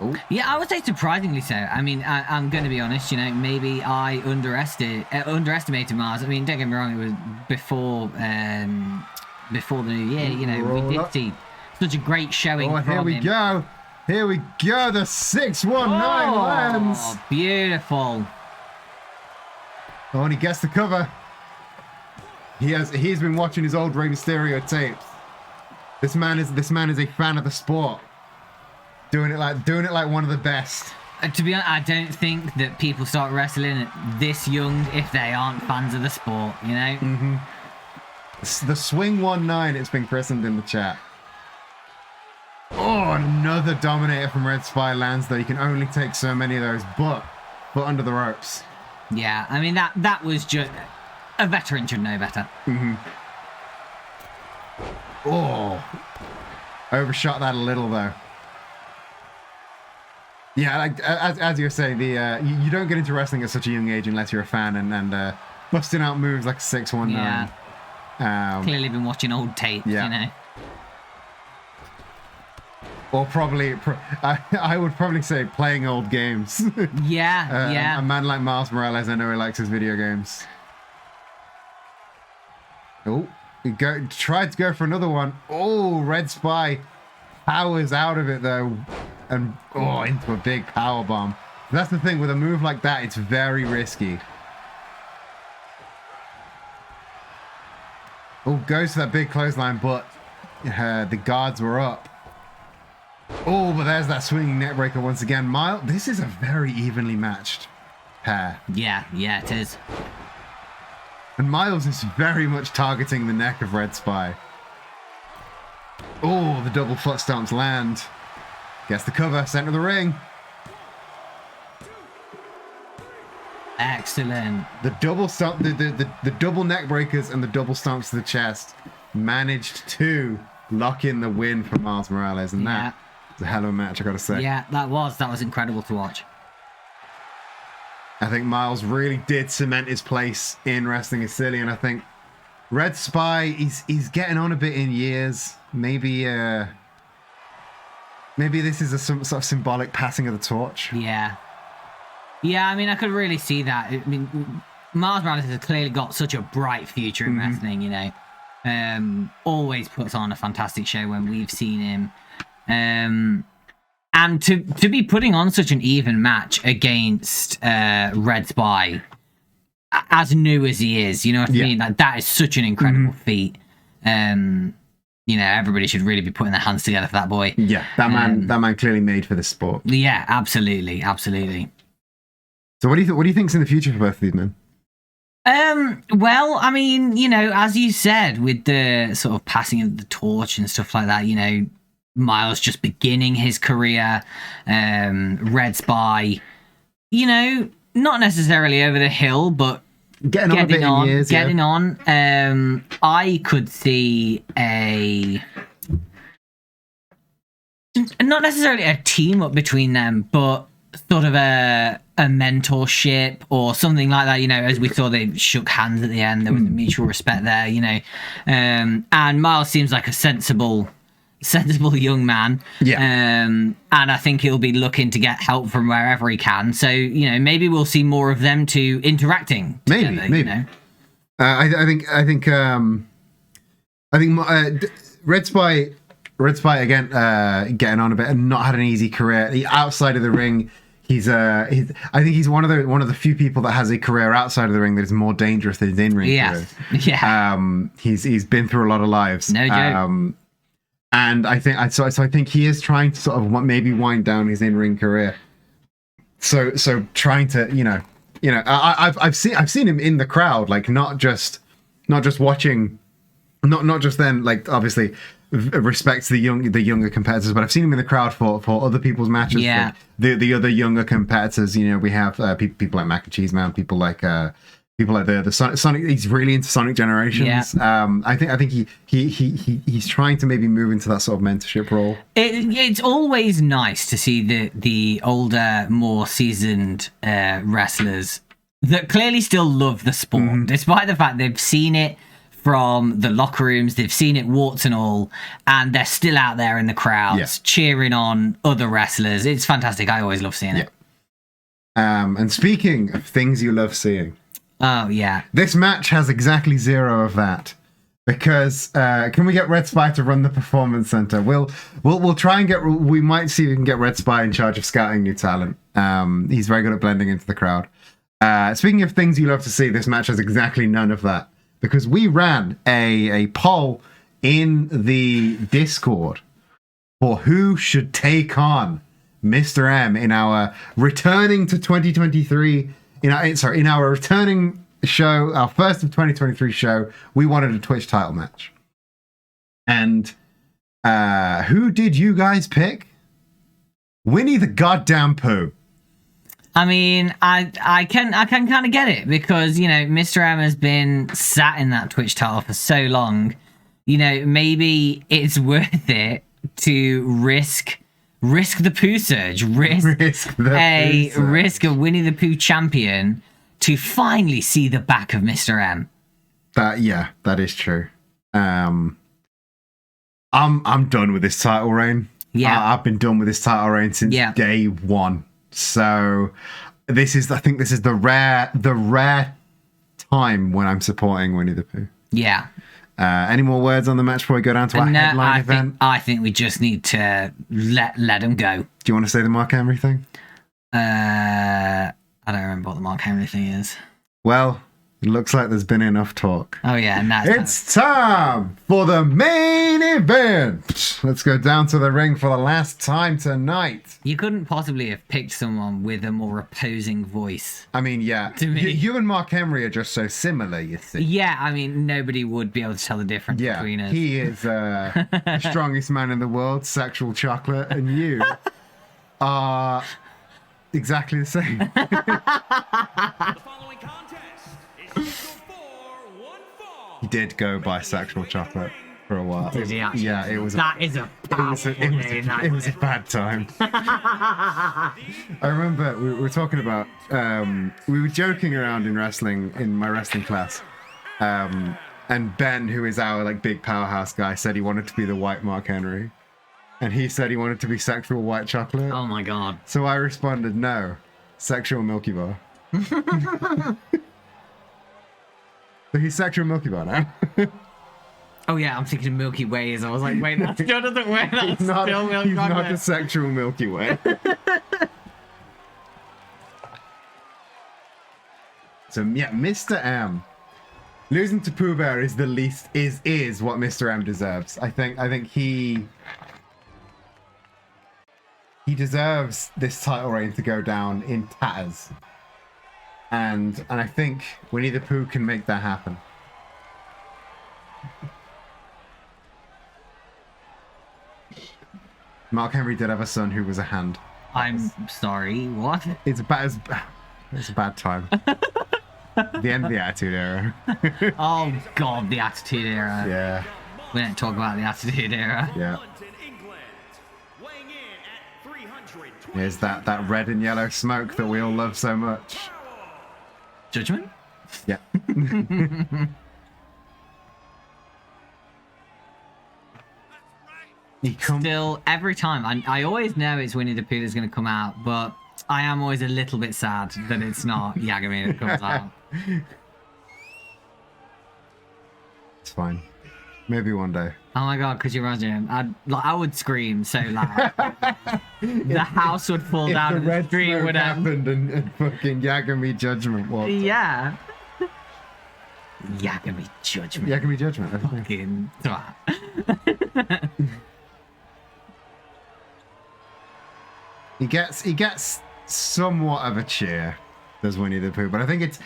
Ooh. Yeah, I would say surprisingly so. I mean, I'm going to be honest, maybe I underestimated Miles. I mean, don't get me wrong, it was before the new year, we did see such a great showing from him. Here we go. Here we go, the 619 lands. Oh, beautiful. Oh, and he gets the cover. He's been watching his old Rey Mysterio tapes. This man is a fan of the sport. Doing it like one of the best. To be honest, I don't think that people start wrestling this young if they aren't fans of the sport, Mm-hmm. The Swing 19, it's been christened in the chat. Oh, another Dominator from Red Spy lands, though. You can only take so many of those, but under the ropes. Yeah, I mean, that was just... A veteran should know better. Mm-hmm. Oh. Overshot that a little, though. Yeah, like as you were saying, you don't get into wrestling at such a young age unless you're a fan, and busting out moves like 619. Yeah. Clearly been watching old tapes, Or probably, I would probably say playing old games. Yeah. A man like Miles Morales, I know he likes his video games. Oh, he tried to go for another one. Oh, Red Spy powers out of it though, and into a big power bomb. That's the thing with a move like that; it's very risky. Oh, goes to that big clothesline, but the guards were up. Oh, but there's that swinging neckbreaker once again. Miles, this is a very evenly matched pair. Yeah, it is. And Miles is very much targeting the neck of Red Spy. Oh, the double foot stomps land. Gets the cover, center of the ring. Excellent. The double stomp, the double neck breakers and the double stomps to the chest managed to lock in the win for Miles Morales, and that was a hell of a match, I gotta say. Yeah, that was incredible to watch. I think Miles really did cement his place in wrestling is silly, and I think Red Spy, he's getting on a bit in years. Maybe this is some sort of symbolic passing of the torch. Yeah, I mean, I could really see that. I mean, Miles Morales has clearly got such a bright future in wrestling, always puts on a fantastic show when we've seen him. And to be putting on such an even match against Red Spy, as new as he is, you know what I mean? Like, that is such an incredible feat. Everybody should really be putting their hands together for that boy. Yeah, that man clearly made for this sport. Yeah, absolutely. So what do you think's in the future for both of these men? Well, I mean, as you said, with the sort of passing of the torch and stuff like that, Miles just beginning his career, Red Spy, not necessarily over the hill, but getting on. I could see not necessarily a team up between them, but sort of a mentorship or something like that, as we saw they shook hands at the end. There was mutual respect there, and Miles seems like a sensible young man. And I think he'll be looking to get help from wherever he can. So, maybe we'll see more of them two interacting together, maybe. I think Red Spy again, getting on a bit and not had an easy career. Outside of the ring, I think he's one of the few people that has a career outside of the ring that is more dangerous than his in-ring career. Yeah. He's been through a lot of lives. No joke. And I think he is trying to sort of maybe wind down his in-ring career. So trying to I've seen him in the crowd, like not just watching, not just then, like obviously respects the younger competitors, but I've seen him in the crowd for other people's matches. Yeah. Like the other younger competitors. We have people like Mac and Cheese Man, people like the Sonic. He's really into Sonic Generations. Yeah. I think he's trying to maybe move into that sort of mentorship role. It's always nice to see the older, more seasoned wrestlers that clearly still love the sport, despite the fact they've seen it from the locker rooms, they've seen it warts and all, and they're still out there in the crowds cheering on other wrestlers. It's fantastic. I always love seeing it. And speaking of things you love seeing, oh yeah, this match has exactly 0 of that. Because can we get Red Spy to run the performance center? We'll try and we might see if we can get Red Spy in charge of scouting new talent. He's very good at blending into the crowd. Speaking of things you love to see, this match has exactly none of that. Because we ran a poll in the Discord for who should take on Mr. M in our returning to 2023, in our returning show, our first of 2023 show. We wanted a Twitch title match. And who did you guys pick? Winnie the goddamn Pooh. I mean, I can kind of get it because, Mr. M has been sat in that Twitch title for so long. Maybe it's worth it to risk the Pooh surge, risk a Winnie the Pooh champion to finally see the back of Mr. M. That is true. I'm done with this title reign. Yeah, I've been done with this title reign since day one. So I think this is the rare time when I'm supporting Winnie the Pooh. Yeah. Any more words on the match before we go down to our headline event? I think we just need to let him go. Do you want to say the Mark Henry thing? I don't remember what the Mark Henry thing is. Well, it looks like there's been enough talk. Oh yeah, and it's time for the main event. Let's go down to the ring for the last time tonight. You couldn't possibly have picked someone with a more opposing voice. I mean, yeah. To me. You and Mark Henry are just so similar, you see. Yeah, I mean, nobody would be able to tell the difference between us. He is the strongest man in the world, sexual chocolate, and you are exactly the same. The following contest is scheduled for one fall. He did go by sexual chocolate for a while. Did he actually? Yeah, it was. It was a bad time. I remember we were talking about. We were joking around in my wrestling class, and Ben, who is our big powerhouse guy, said he wanted to be the white Mark Henry, and he said he wanted to be sexual white chocolate. Oh my god! So I responded, no, sexual Milky Bar. So he's sexual Milky Bar now. Oh yeah, I'm thinking Milky Ways. I was like, wait, that still doesn't work. That's still Milky Way. He's not the sexual Milky Way. So yeah, Mr. M losing to Pooh Bear is what Mr. M deserves. I think he deserves this title reign to go down in tatters. And I think Winnie the Pooh can make that happen. Mark Henry did have a son who was a hand. I'm sorry, what? It's a bad time. The end of the Attitude Era. Oh god, the Attitude Era. Yeah. We don't talk about the Attitude Era. Yeah. There's that red and yellow smoke that we all love so much. Judgment? Yeah. Still, every time, I always know it's Winnie the Pooh that's going to come out, but I am always a little bit sad that it's not Yagami that comes out. It's fine. Maybe one day. Oh my god, could you imagine? I would scream so loud. The house would fall down and the street would happened and fucking Yagami Judgment walked. Yeah. Yagami Judgment. Yagami Judgment. Fucking twat. He gets somewhat of a cheer, does Winnie the Pooh, but I think it's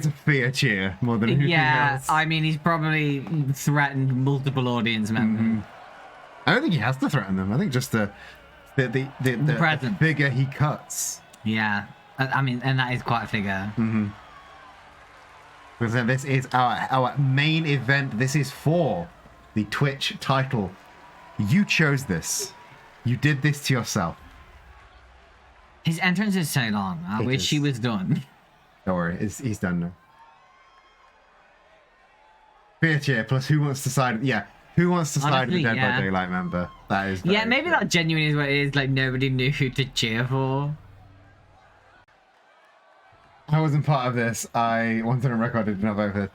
a fear cheer more than anything else. I mean, he's probably threatened multiple audience members. I don't think he has to threaten them. I think just the figure he cuts. Yeah, I mean, and that is quite a figure. Because then this is our main event. This is for the Twitch title. You chose this. You did this to yourself. His entrance is so long. I wish he was done. Don't worry, he's done now. Fear cheer plus who wants to side? Yeah, who wants to side with the Dead by Daylight member? That is. Yeah, maybe that genuinely is what it is. Like nobody knew who to cheer for. I wasn't part of this. I wanted to record it, did not vote for it.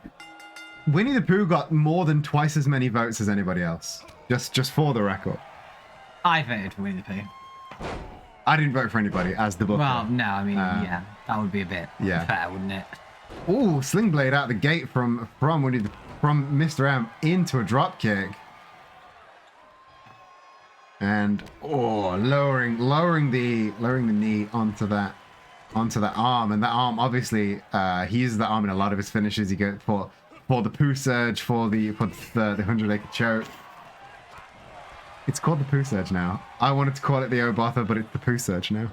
Winnie the Pooh got more than twice as many votes as anybody else. Just for the record. I voted for Winnie the Pooh. I didn't vote for anybody as the booker. Well, no, I mean, yeah, that would be a bit unfair, wouldn't it? Ooh, Sling Blade out the gate from Mr. M into a drop kick. And lowering the knee onto that arm, and that arm obviously he uses that arm in a lot of his finishes. He goes for the Pooh Surge, for the 100-acre choke. It's called the Pooh Surge now. I wanted to call it the Obatha, but it's the Pooh Surge now.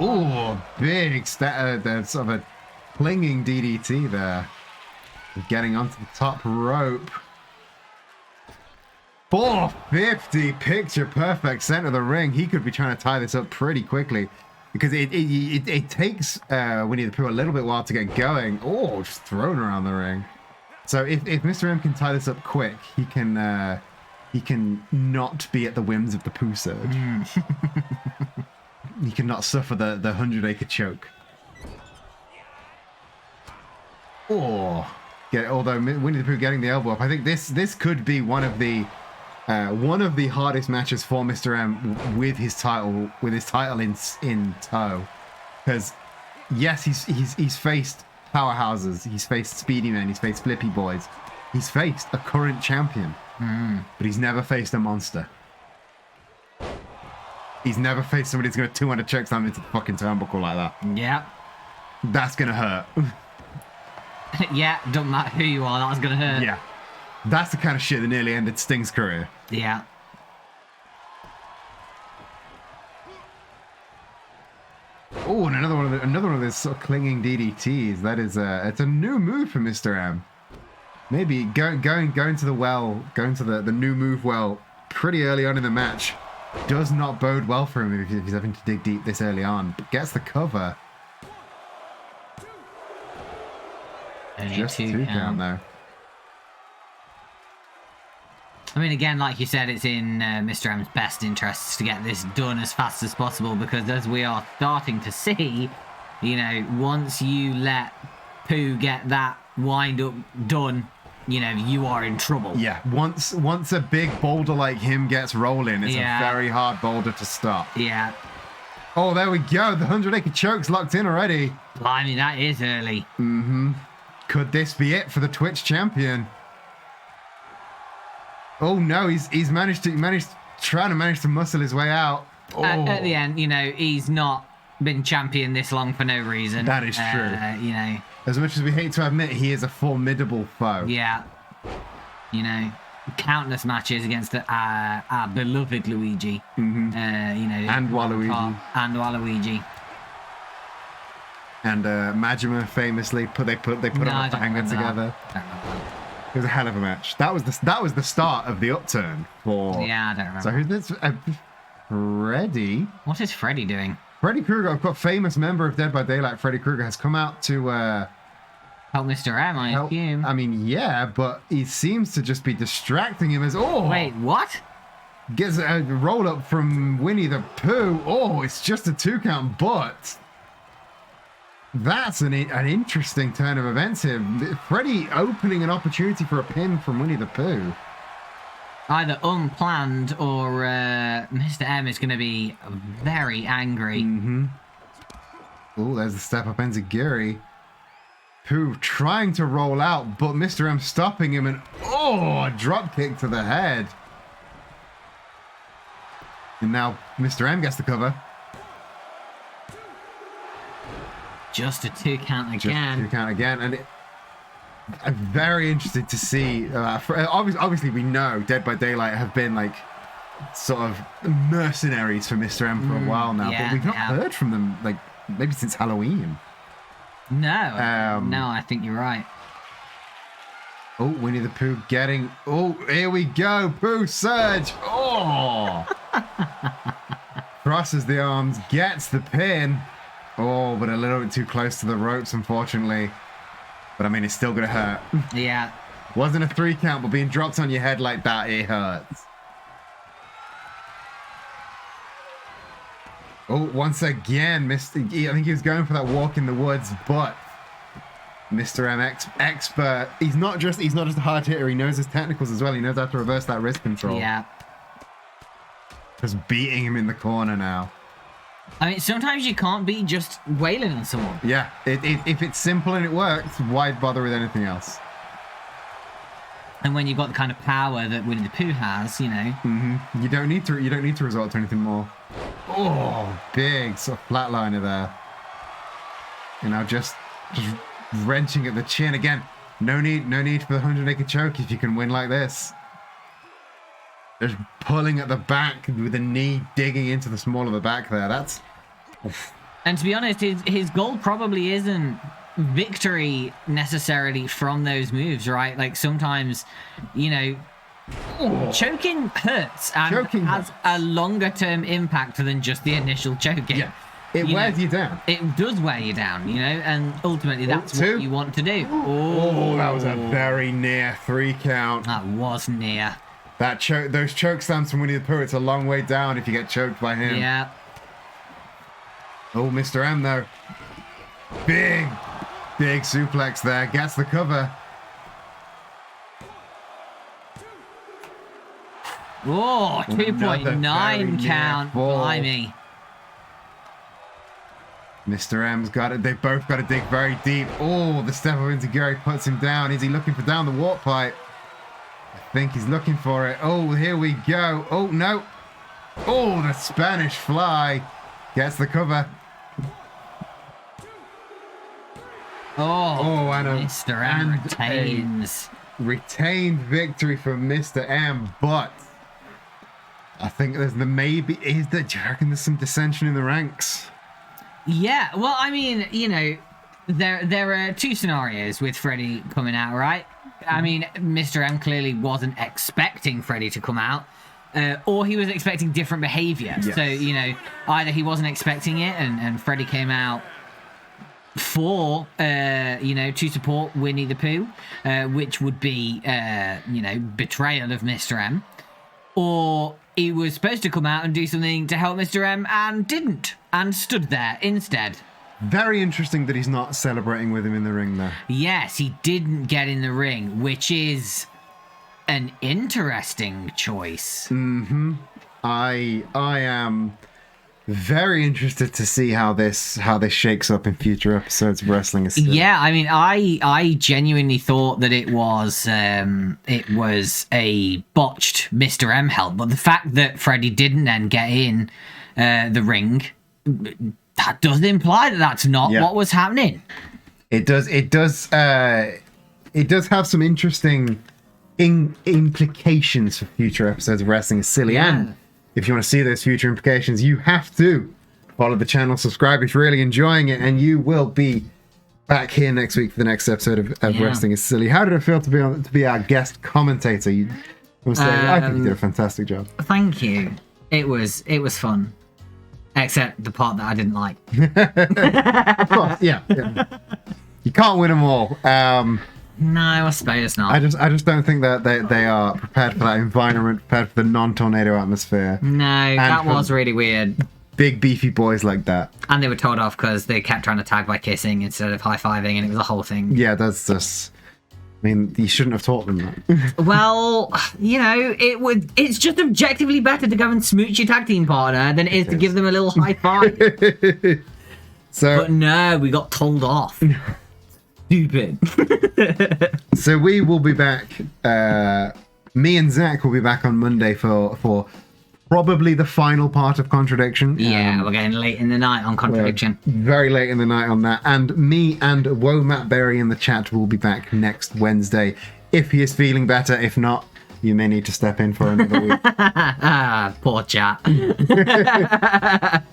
Ooh, big there's sort of a clinging DDT there. Getting onto the top rope. 450, picture perfect center of the ring. He could be trying to tie this up pretty quickly because it takes Winnie the Pooh a little bit while to get going. Oh, just thrown around the ring. So if Mr. M can tie this up quick, he can not be at the whims of the Pooh Surge. He cannot suffer the 100-acre choke. Although Winnie the Pooh getting the elbow up, I think this could be one of the hardest matches for Mr. M with his title in tow. Because yes, he's faced powerhouses, he's faced Speedy Men, he's faced Flippy Boys, he's faced a current champion, but he's never faced a monster. He's never faced somebody who's going to 200 choke slam into the fucking turnbuckle like that. Yeah. That's going to hurt. Yeah, don't matter who you are, that's going to hurt. Yeah. That's the kind of shit that nearly ended Sting's career. Yeah. Oh, and another one of those sort of clinging DDTs. That is it's a new move for Mr. M. Maybe going to the well, going to the new move well pretty early on in the match does not bode well for him if he's having to dig deep this early on. But gets the cover. Just two count though. I mean, again, like you said, it's in Mr. M's best interests to get this done as fast as possible because as we are starting to see, you know, once you let Pooh get that wind up done, you know, you are in trouble. Yeah, once a big boulder like him gets rolling, it's a very hard boulder to stop. Yeah. Oh, there we go. The 100-acre choke's locked in already. Blimey, that is early. Mm-hmm. Could this be it for the Twitch champion? Oh no, he's managed to muscle his way out. Oh. At the end, you know, he's not been champion this long for no reason. That is true. You know, as much as we hate to admit, he is a formidable foe. Yeah. You know, countless matches against our beloved Luigi. Mm-hmm. You know, and Waluigi. And Waluigi. And Majima famously they put them on Tanga together. It was a hell of a match. That was the start of the upturn for. Yeah, I don't remember. So who's this? Freddy. What is Freddy doing? Freddy Krueger, I've got famous member of Dead by Daylight. Freddy Krueger has come out to help Mr. M. I assume. I mean, yeah, but he seems to just be distracting him as Wait, what? Gets a roll up from Winnie the Pooh. Oh, it's just a 2 count, but That's an interesting turn of events here. Freddie opening an opportunity for a pin from Winnie the Pooh. Either unplanned or Mr. M is going to be very angry. Mm-hmm. Oh, there's the step up enziguri. Pooh trying to roll out, but Mr. M stopping him, and a drop kick to the head. And now Mr. M gets the cover. Just a 2 count again. Just 2 count again, and I'm very interested to see. Obviously, we know Dead by Daylight have been like sort of mercenaries for Mr. M for a while now, but we've not heard from them like maybe since Halloween. No, no, I think you're right. Oh, Winnie the Pooh getting. Oh, here we go, Pooh surge. Oh, crosses the arms, gets the pin. Oh, but a little bit too close to the ropes, unfortunately. But I mean, it's still gonna hurt. Yeah. Wasn't a 3 count, but being dropped on your head like that, it hurts. Oh, once again, I think he was going for that walk in the woods, but Mr. M expert. He's not just a hard hitter. He knows his technicals as well. He knows how to reverse that wrist control. Yeah. Just beating him in the corner now. I mean, sometimes you can't be just wailing on someone. Yeah, if it's simple and it works, why bother with anything else? And when you've got the kind of power that Winnie the Pooh has, you know. Mm-hmm. You don't need to resort to anything more. Oh, big sort of flatliner there. You know, just wrenching at the chin again. No need for the 100-acre choke if you can win like this. Just pulling at the back with the knee digging into the small of the back there. That's... And to be honest, his goal probably isn't victory necessarily from those moves, right? Like sometimes, you know, choking hurts and has a longer term impact than just the initial choking. Yeah. It wears you down. It does wear you down, you know, and ultimately that's what you want to do. Oh, that was a very near 3 count. That was near. Those choke slams from Winnie the Pooh, it's a long way down if you get choked by him. Yeah. Oh, Mr. M though. Big suplex there. Gets the cover. Oh, 2.9 count. Blimey. Mr. M's got it. They've both got to dig very deep. Oh, the step of Gary puts him down. Is he looking for down the warp pipe? I think he's looking for it. Oh, here we go. Oh, no. Oh, the Spanish fly. Gets the cover. Oh, and Mr. M retains. Retained victory for Mr. M, but I think there's do you reckon there's some dissension in the ranks? Yeah, well, I mean, you know, there are 2 scenarios with Freddie coming out, right? I mean, Mr. M clearly wasn't expecting Freddie to come out, or he was expecting different behavior. Yes. So, you know, either he wasn't expecting it and Freddie came out for, you know, to support Winnie the Pooh, which would be, you know, betrayal of Mr. M, or he was supposed to come out and do something to help Mr. M and didn't, and stood there instead. Very interesting that he's not celebrating with him in the ring there. Yes, he didn't get in the ring, which is an interesting choice. Mm-hmm. I am very interested to see how this shakes up in future episodes of Wrestling is Silly. Yeah, I mean, I genuinely thought that it was a botched Mr. M help, but the fact that Freddie didn't then get in the ring, that does imply that that's not what was happening. It does have some interesting implications for future episodes of Wrestling is Silly. Yeah. And if you want to see those future implications, you have to follow the channel, subscribe if you're really enjoying it, and you will be back here next week for the next episode of Wrestling is Silly. How did it feel to be our guest commentator? I think you did a fantastic job. Thank you. It was fun. Except the part that I didn't like. Of course, yeah. You can't win them all. No, I suppose not. I just don't think that they are prepared for that environment, prepared for the non-tornado atmosphere. No, that was really weird. big beefy boys like that. And they were told off because they kept trying to tag by kissing instead of high-fiving, and it was a whole thing. Yeah, that's just. I mean, you shouldn't have taught them that. Well, you know, it's just objectively better to go and smooch your tag team partner than it is to give them a little high five. So, But no, we got told off. Stupid. so we will be back. Me and Zach will be back on Monday for probably the final part of Contradiction. Yeah, we're getting late in the night on Contradiction. Very late in the night on that. And me and Woe Matt Berry in the chat will be back next Wednesday if he is feeling better. If not, you may need to step in for another week. Poor chat.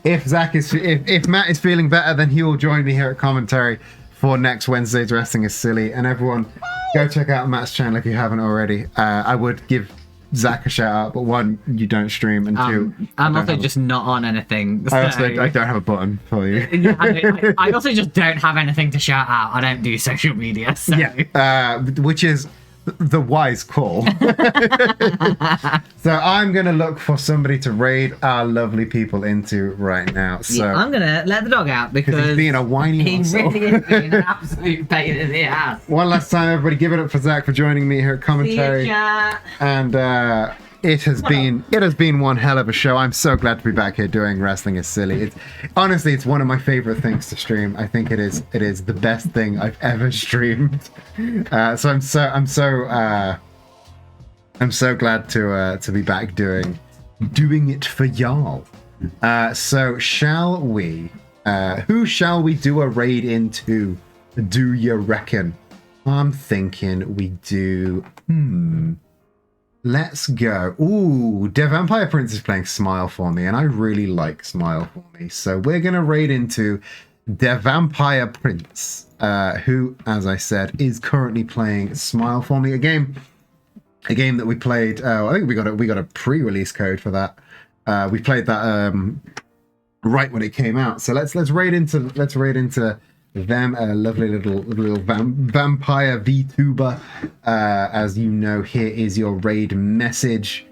If Matt is feeling better, then he will join me here at Commentary for next Wednesday's Wrestling is Silly. And everyone, go check out Matt's channel if you haven't already. I would give Zach a shout out, but one, you don't stream, and two, I'm also just not on anything. I So... don't have a button for you. Yeah, I also just don't have anything to shout out. I don't do social media. So. Yeah, which is the wise call. So I'm gonna look for somebody to raid our lovely people into right now. So Yeah, I'm gonna let the dog out because he's being a whiny he arsehole. really is being an absolute pain in the ass. One last time, everybody, give it up for Zach for joining me here at Commentary. See ya, chat. And it has been one hell of a show. I'm so glad to be back here doing Wrestling is Silly. It's honestly, it's one of my favorite things to stream. I think it is the best thing I've ever streamed. So I'm so glad to be back doing it for y'all. So shall we? Who shall we do a raid into? Do you reckon? I'm thinking we do. Let's go. Ooh, Dev Vampire Prince is playing Smile for me, and I really like Smile for me. So we're gonna raid into Dev Vampire Prince, who, as I said, is currently playing Smile for me, a game that we played. I think we got a pre-release code for that. We played that right when it came out. So let's raid into them, a lovely little vampire VTuber. As you know, here is your raid message,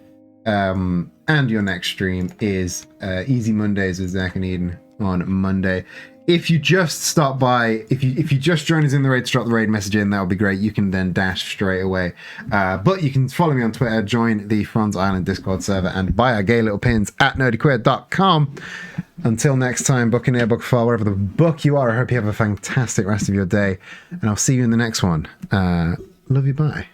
and your next stream is Easy Mondays with Zach and Eden on Monday. If you just stop by, if you just join us in the raid to drop the raid message in, that would be great. You can then dash straight away. But you can follow me on Twitter, join the Franz Island Discord server, and buy our gay little pins at nerdyqueer.com. Until next time, Buccaneer, Bookfar, wherever the book you are, I hope you have a fantastic rest of your day, and I'll see you in the next one. Love you, bye.